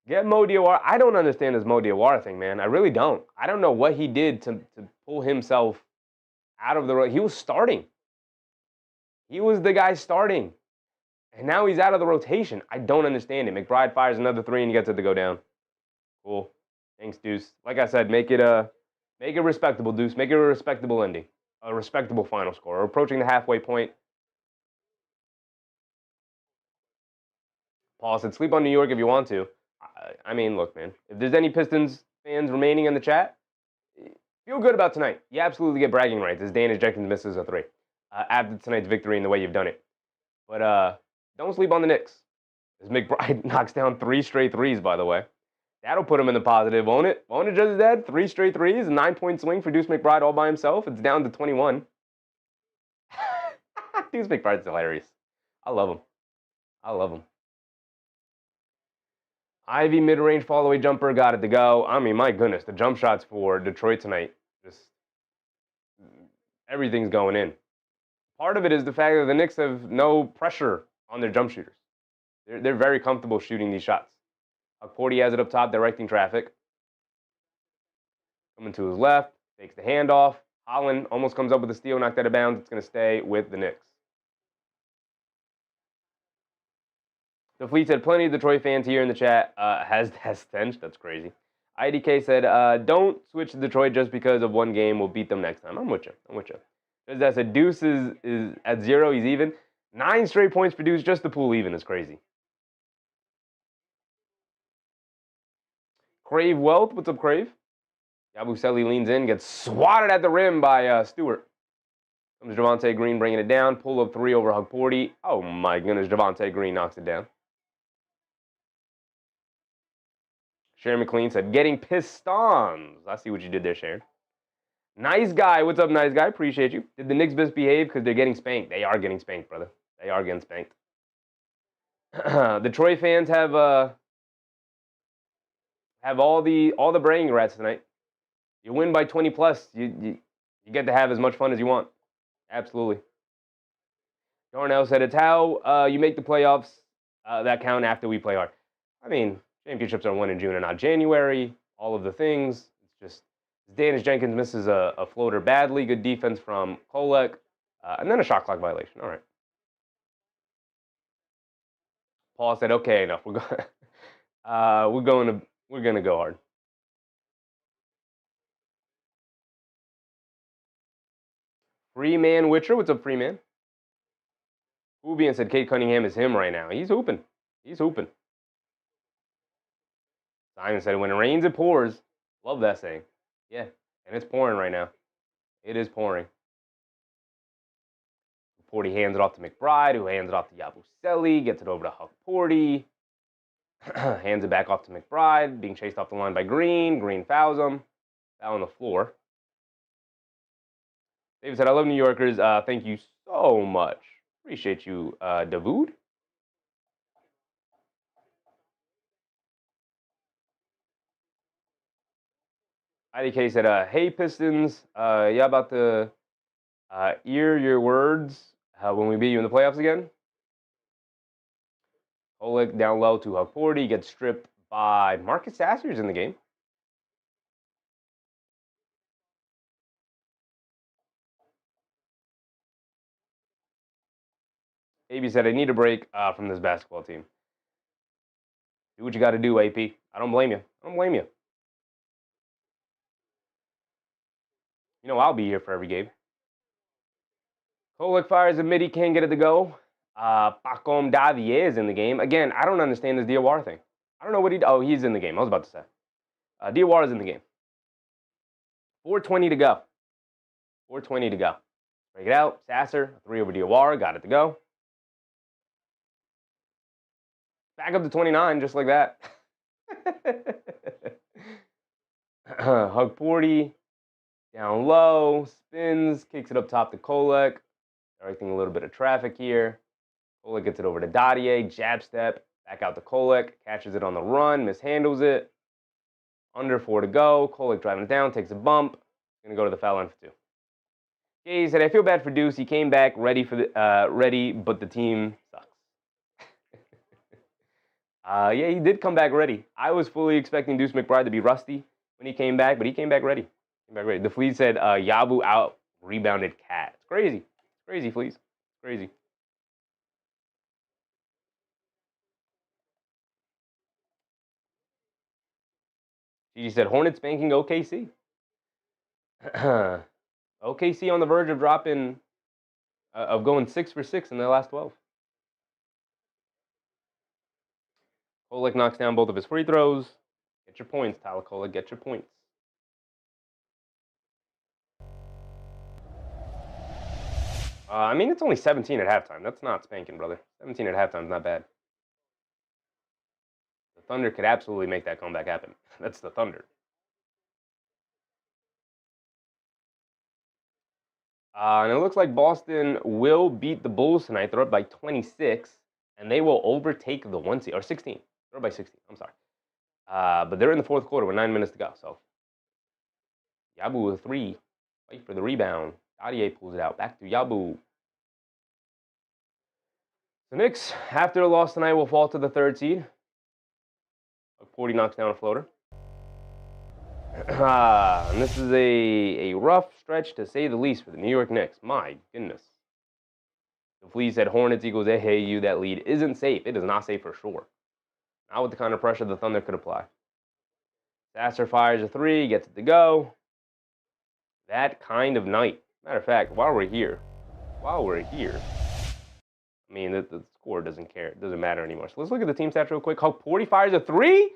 Get Mo Diawara. I don't understand this Mo Diawara thing, man. I really don't. I don't know what he did to pull himself out of the... He was starting. He was the guy starting. And now he's out of the rotation. I don't understand it. McBride fires another three and he gets it to go down. Cool. Thanks, Deuce. Like I said, make it respectable, Deuce. Make it a respectable ending. A respectable final score. We're approaching the halfway point. Paul said, sleep on New York if you want to. I mean, look, man. If there's any Pistons fans remaining in the chat, feel good about tonight. You absolutely get bragging rights as Danish Jenkins misses a three. After tonight's victory and the way you've done it. But don't sleep on the Knicks. As McBride knocks down 3 straight threes, by the way. That'll put him in the positive, won't it? Won't it, Judge Dad? 3 straight threes, a 9-point swing for Deuce McBride all by himself. It's down to 21. Deuce McBride's hilarious. I love him. I love him. Ivy mid-range fall-away jumper, got it to go. I mean, my goodness, the jump shots for Detroit tonight, just everything's going in. Part of it is the fact that the Knicks have no pressure on their jump shooters. They're very comfortable shooting these shots. Porty has it up top, directing traffic. Coming to his left, takes the handoff. Holland almost comes up with a steal, knocked out of bounds. It's going to stay with the Knicks. The Fleet said, plenty of Detroit fans here in the chat. Has stench. That's crazy. IDK said, don't switch to Detroit just because of one game. We'll beat them next time. I'm with you. I'm with you. That said, Deuce is at 0. He's even. 9 straight points for Deuce just to pull even is crazy. Crave Wealth. What's up, Crave? Yabusele leans in, gets swatted at the rim by Stewart. Comes Javonte Green bringing it down. Pull up 3 over Porty. Oh, my goodness. Javonte Green knocks it down. Sharon McLean said, getting Pistons. I see what you did there, Sharon. Nice guy. What's up, nice guy? Appreciate you. Did the Knicks misbehave because they're getting spanked? They are getting spanked, brother. They are getting spanked. Detroit fans have all the bragging rights tonight. You win by 20 plus. You get to have as much fun as you want. Absolutely. Darnell said, it's how you make the playoffs that count after we play hard. I mean, championships are won in June and not January. All of the things. It's just Danish Jenkins misses a floater badly. Good defense from Kolek. And then a shot clock violation. All right. Paul said, okay, enough. We're gonna go hard. Freeman Witcher. What's up, Freeman? Ubian said Cade Cunningham is him right now. He's hooping. He's hooping. Simon said, when it rains, it pours. Love that saying. Yeah, and it's pouring right now. It is pouring. Porty hands it off to McBride, who hands it off to Yabusele, gets it over to Huck Porty. Hands it back off to McBride, being chased off the line by Green. Green fouls him. Foul on the floor. David said, I love New Yorkers. Thank you so much. Appreciate you, Davood. IDK said, hey, Pistons, yeah, about to ear your words when we beat you in the playoffs again. Kolek down low to Huck Porty, gets stripped by Marcus Sassers in the game. AB said, I need a break from this basketball team. Do what you got to do, AP. I don't blame you. I don't blame you. You know, I'll be here for every game. Kolek fires a midi, can't get it to go. Pacom Davier is in the game. Again, I don't understand this Diawara thing. I don't know what oh, he's in the game. I was about to say. Diawara is in the game. 4:20 to go. 4:20 to go. Break it out. Sasser, 3 over Diawara, got it to go. Back up to 29, just like that. Hug 40, down low, spins, kicks it up top to Kolek. Directing a little bit of traffic here. Kolek gets it over to Dadier, jab step, back out to Kolek, catches it on the run, mishandles it. Under 4 to go. Kolek driving it down, takes a bump. Gonna go to the foul line for 2. Cade said, I feel bad for Deuce. He came back ready, but the team sucks. Yeah, he did come back ready. I was fully expecting Deuce McBride to be rusty when he came back, but he came back ready. The Fleet said, Yabu out rebounded Cat. It's crazy. It's crazy, Fleet. It's crazy. Gigi said, Hornets spanking OKC. OKC on the verge of dropping, of going 6 for 6 in their last 12. Kolek knocks down both of his free throws. Get your points, Tyler Kolek. Get your points. I mean, it's only 17 at halftime. That's not spanking, brother. 17 at halftime is not bad. The Thunder could absolutely make that comeback happen. That's the Thunder. And it looks like Boston will beat the Bulls tonight. They're up by 26, and they will overtake the 1 seed, or 16. They're up by 16. I'm sorry. But they're in the fourth quarter with 9 minutes to go. So Yabu with 3. Fight for the rebound. Dadier pulls it out. Back to Yabu. The Knicks, after a loss tonight, will fall to the 3rd seed. 40 knocks down a floater. And this is a rough stretch, to say the least, for the New York Knicks. My goodness. The Fleet said Hornets equals AAU. That lead isn't safe. It is not safe for sure. Not with the kind of pressure the Thunder could apply. Sasser fires a 3, gets it to go. That kind of night. Matter of fact, while we're here, I mean, the score doesn't care. It doesn't matter anymore. So let's look at the team stats real quick. Huck 40 fires a 3.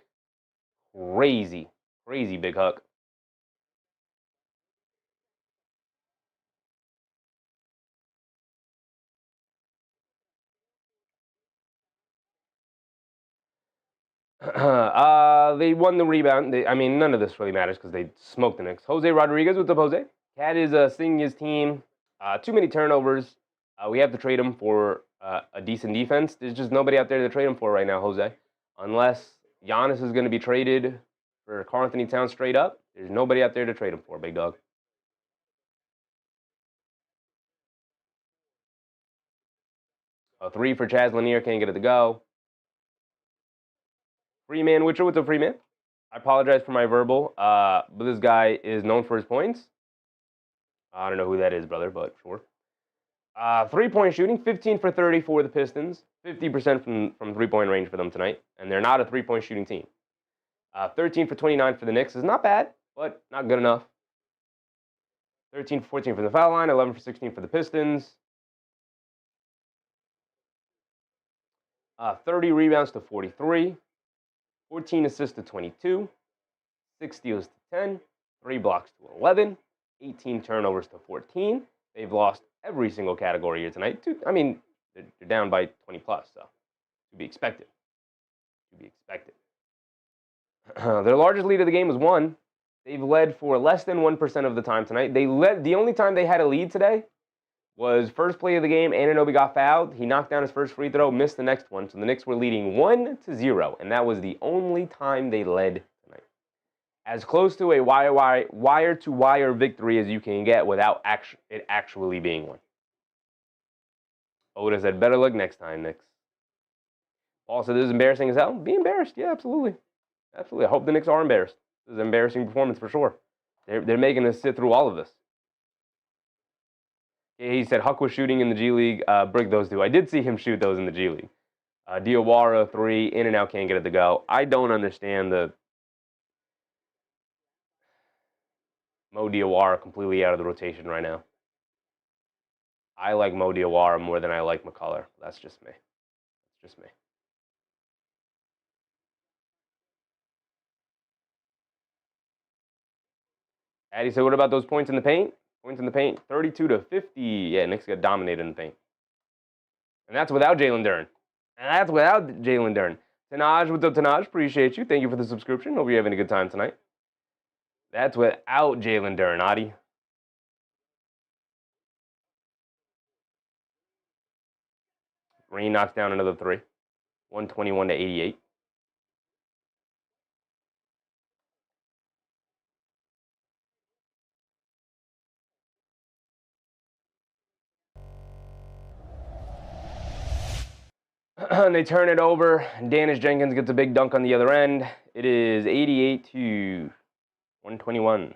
Crazy. Crazy big Huck. They won the rebound. I mean, none of this really matters because they smoked the Knicks. Jose Rodriguez, what's up, Jose? Cat is singing his team. Too many turnovers. We have to trade him for a decent defense. There's just nobody out there to trade him for right now, Jose. Unless Giannis is going to be traded for Karl-Anthony Towns straight up. There's nobody out there to trade him for, big dog. A 3 for Chaz Lanier, can't get it to go. Freeman Witcher, what's up, Freeman? I apologize for my verbal, but this guy is known for his points. I don't know who that is, brother, but sure. 3-point shooting, 15 for 30 for the Pistons, 50% from three-point range for them tonight, and they're not a three-point shooting team. 13 for 29 for the Knicks is not bad, but not good enough. 13 for 14 from the foul line, 11 for 16 for the Pistons. 30 rebounds to 43, 14 assists to 22, 6 steals to 10, 3 blocks to 11, 18 turnovers to 14. They've lost every single category here tonight. I mean, they're down by 20 plus, so to be expected. Their largest lead of the game was 1. They've led for less than 1% of the time tonight. The only time they had a lead today was first play of the game. Anunoby got fouled. He knocked down his first free throw, missed the next one. So the Knicks were leading 1-0, and that was the only time they led tonight. As close to a wire-to-wire victory as you can get without it actually being one. Oda said, better luck next time, Knicks. Paul said, this is embarrassing as hell. Be embarrassed. Yeah, absolutely. Absolutely. I hope the Knicks are embarrassed. This is an embarrassing performance for sure. They're making us sit through all of this. He said Huck was shooting in the G League. Brick those two. I did see him shoot those in the G League. Diawara 3, in and out, can't get it to go. I don't understand the Mo Diawara completely out of the rotation right now. I like Mo Diawara more than I like McCullough. That's just me. That's just me. Addy said, what about those points in the paint? Points in the paint, 32 to 50. Yeah, Knicks got dominated in the paint. And that's without Jalen Duren. And that's without Jalen Duren. Tanaj with the Tanaj, appreciate you. Thank you for the subscription. Hope you're having a good time tonight. That's without Jalen Duren, Adi. Green knocks down another three. 121 to 88. And they turn it over. Danis Jenkins gets a big dunk on the other end. It is 88 to 121.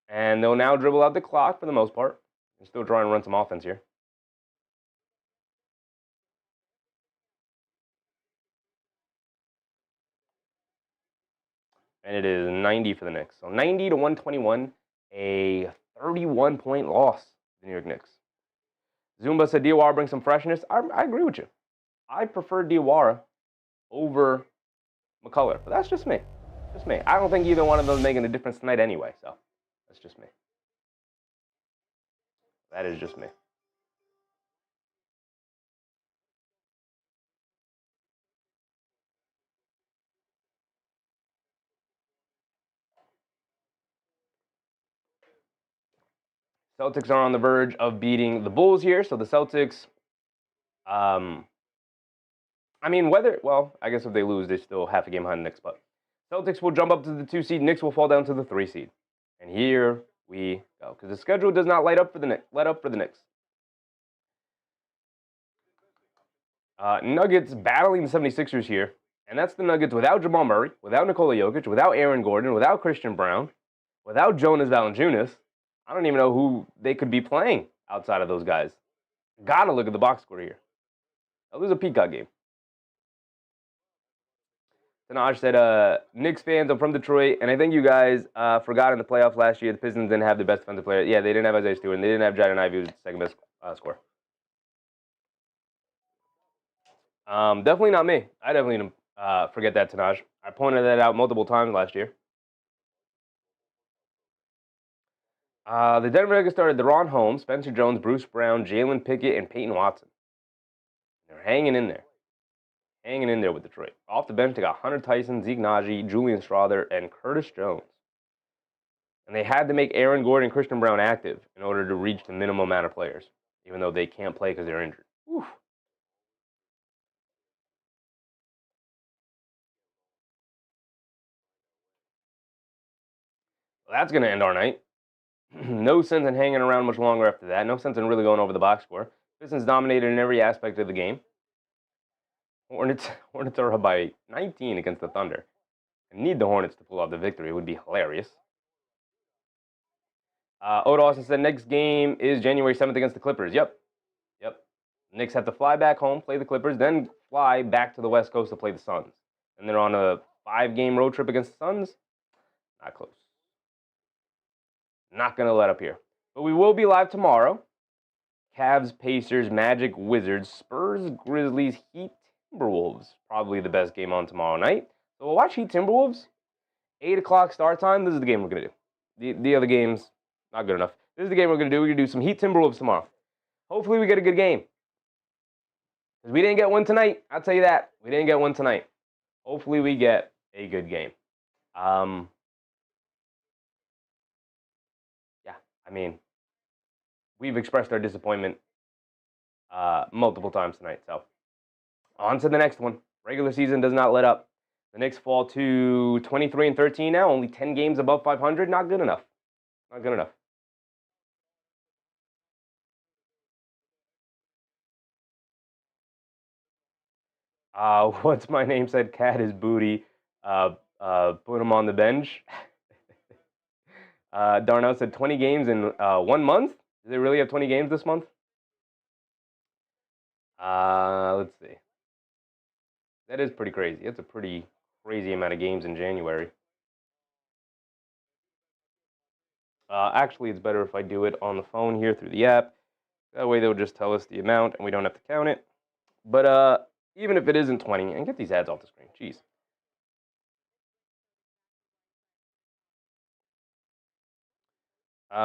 And they'll now dribble out the clock for the most part. They're still trying to run some offense here. And it is 90 for the Knicks. So 90 to 121, a 31-point loss to the New York Knicks. Zumba said Diawara brings some freshness. I agree with you. I prefer Diawara over McCullough, but that's just me. Just me. I don't think either one of them is making a difference tonight anyway, so that's just me. That is just me. Celtics are on the verge of beating the Bulls here, so the Celtics, I guess if they lose, they still half a game behind the Knicks, but Celtics will jump up to the 2 seed, Knicks will fall down to the 3 seed. And here we go, because the schedule does not let up for the Knicks. Nuggets battling the 76ers here, and that's the Nuggets without Jamal Murray, without Nikola Jokic, without Aaron Gordon, without Christian Brown, without Jonas Valanciunas. I don't even know who they could be playing outside of those guys. Gotta look at the box score here. That was a Peacock game. Tanaj said, Knicks fans, I'm from Detroit, and I think you guys forgot in the playoffs last year the Pistons didn't have the best defensive player. Yeah, they didn't have Isaiah Stewart, and they didn't have Jaden Ivey, who was the second best scorer. Definitely not me. I definitely didn't forget that, Tanaj. I pointed that out multiple times last year. The Denver Nuggets started De'Ron Holmes, Spencer Jones, Bruce Brown, Jalen Pickett, and Peyton Watson. They're hanging in there. Hanging in there with Detroit. Off the bench, they got Hunter Tyson, Zeke Naji, Julian Strawther, and Curtis Jones. And they had to make Aaron Gordon and Christian Brown active in order to reach the minimum amount of players, even though they can't play because they're injured. Oof. Well, that's going to end our night. No sense in hanging around much longer after that. No sense in really going over the box score. Pistons dominated in every aspect of the game. Hornets are up by 19 against the Thunder. I need the Hornets to pull out the victory. It would be hilarious. Oda Austin said next game is January 7th against the Clippers. Yep. Knicks have to fly back home, play the Clippers, then fly back to the West Coast to play the Suns. And they're on a 5-game road trip against the Suns. Not close. Not going to let up here. But we will be live tomorrow. Cavs, Pacers, Magic, Wizards, Spurs, Grizzlies, Heat, Timberwolves. Probably the best game on tomorrow night. So we'll watch Heat Timberwolves. 8 o'clock start time. This is the game we're going to do. The other games, not good enough. This is the game we're going to do. We're going to do some Heat Timberwolves tomorrow. Hopefully we get a good game. Because we didn't get one tonight. I'll tell you that. We didn't get one tonight. Hopefully we get a good game. We've expressed our disappointment multiple times tonight. So on to the next one. Regular season does not let up. The Knicks fall to 23-13 now. Only 10 games above 500. Not good enough. Not good enough. What's my name said? Cat is booty. Put him on the bench. Darnell said 20 games in 1 month. Do they really have 20 games this month? Let's see. That is pretty crazy. It's a pretty crazy amount of games in January. Actually, it's better if I do it on the phone here through the app. That way they'll just tell us the amount and we don't have to count it. But even if it isn't 20, and get these ads off the screen, jeez.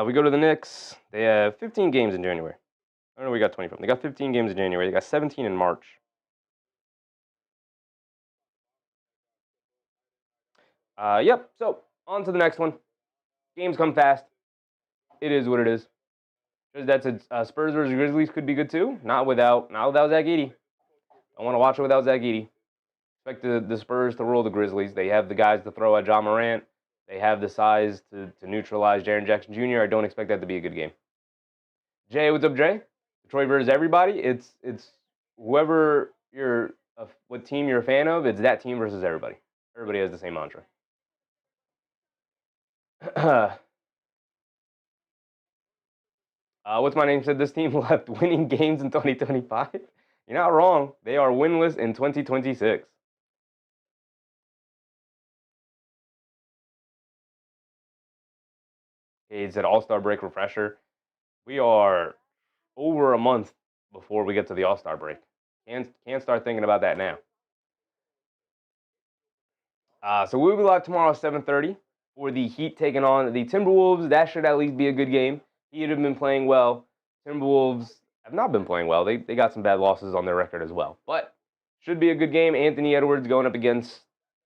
We go to the Knicks. They have 15 games in January. I don't know where we got 20 from. They got 15 games in January. They got 17 in March. Yep. So on to the next one. Games come fast. It is what it is. That's Spurs versus Grizzlies could be good too. Not without Zach Edey. I want to watch it without Zach Edey. Expect the Spurs to roll the Grizzlies. They have the guys to throw at John Morant. They have the size to neutralize Jaren Jackson Jr. I don't expect that to be a good game. Jay, what's up, Jay? Detroit versus everybody. It's whoever what team you're a fan of. It's that team versus everybody. Everybody has the same mantra. What's my name said this team left winning games in 2025. You're not wrong. They are winless in 2026. Cade said All-Star break refresher. We are over a month before we get to the All-Star break. Can't start thinking about that now. So we'll be live tomorrow at 7:30 for the Heat taking on the Timberwolves. That should at least be a good game. Heat have been playing well. Timberwolves have not been playing well. They got some bad losses on their record as well. But should be a good game. Anthony Edwards going up against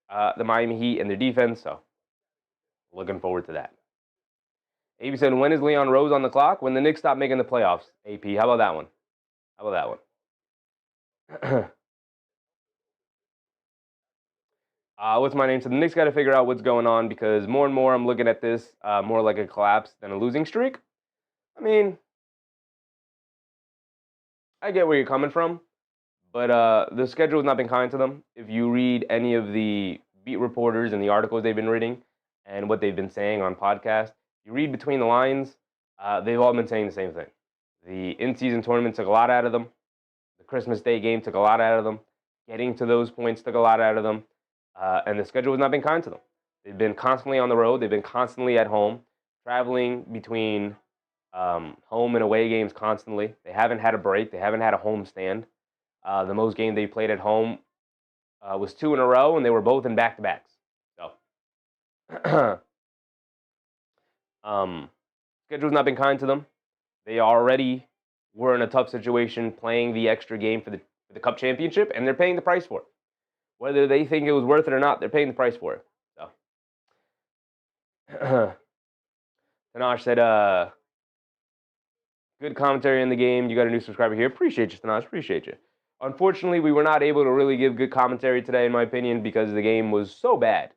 the Miami Heat and their defense. So looking forward to that. AP said, when is Leon Rose on the clock? When the Knicks stop making the playoffs. AP, how about that one? How about that one? What's my name? So the Knicks got to figure out what's going on because more and more I'm looking at this more like a collapse than a losing streak. I mean, I get where you're coming from, but the schedule has not been kind to them. If you read any of the beat reporters and the articles they've been reading and what they've been saying on podcasts, you read between the lines, they've all been saying the same thing. The in-season tournament took a lot out of them. The Christmas Day game took a lot out of them. Getting to those points took a lot out of them. And the schedule has not been kind to them. They've been constantly on the road. They've been constantly at home, traveling between home and away games constantly. They haven't had a break. They haven't had a home stand. The most game they played at home was 2 in a row, and they were both in back-to-backs. So, schedule's not been kind to them. They already were in a tough situation playing the extra game for the Cup Championship, and they're paying the price for it. Whether they think it was worth it or not, they're paying the price for it. So, Tanash said, good commentary in the game. You got a new subscriber here. Appreciate you, Tanash. Appreciate you. Unfortunately, we were not able to really give good commentary today, in my opinion, because the game was so bad.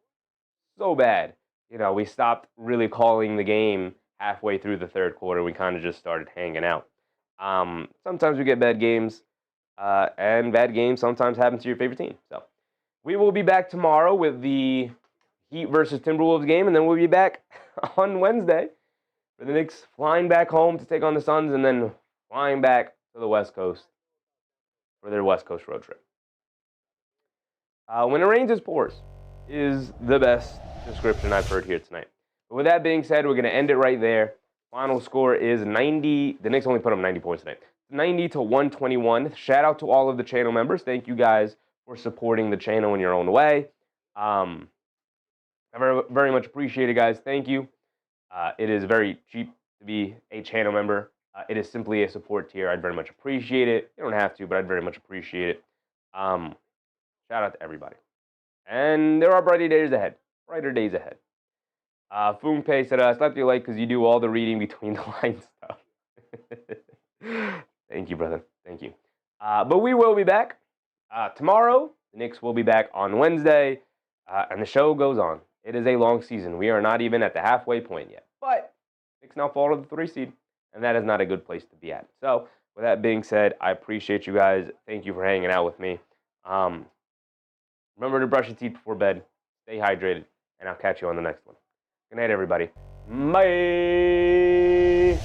So bad. You know, we stopped really calling the game halfway through the third quarter. We kind of just started hanging out. Sometimes we get bad games, and bad games sometimes happen to your favorite team. So we will be back tomorrow with the Heat versus Timberwolves game, and then we'll be back on Wednesday for the Knicks flying back home to take on the Suns, and then flying back to the West Coast for their West Coast road trip. When it rains, it pours is the best description I've heard here tonight. But with that being said, we're going to end it right there. Final score is 90. The Knicks only put up 90 points tonight. 90 to 121. Shout out to all of the channel members. Thank you guys for supporting the channel in your own way. I very, very much appreciate it, guys. Thank you. It is very cheap to be a channel member. It is simply a support tier. I'd very much appreciate it. You don't have to, but I'd very much appreciate it. Shout out to everybody. And there are brighter days ahead. Brighter days ahead. Foongpei said, slap your like because you do all the reading between the lines stuff. Thank you, brother. Thank you. But we will be back tomorrow. The Knicks will be back on Wednesday. And the show goes on. It is a long season. We are not even at the halfway point yet. But Knicks now fall to the 3 seed. And that is not a good place to be at. So, with that being said, I appreciate you guys. Thank you for hanging out with me. Remember to brush your teeth before bed. Stay hydrated. And I'll catch you on the next one. Good night, everybody. Bye.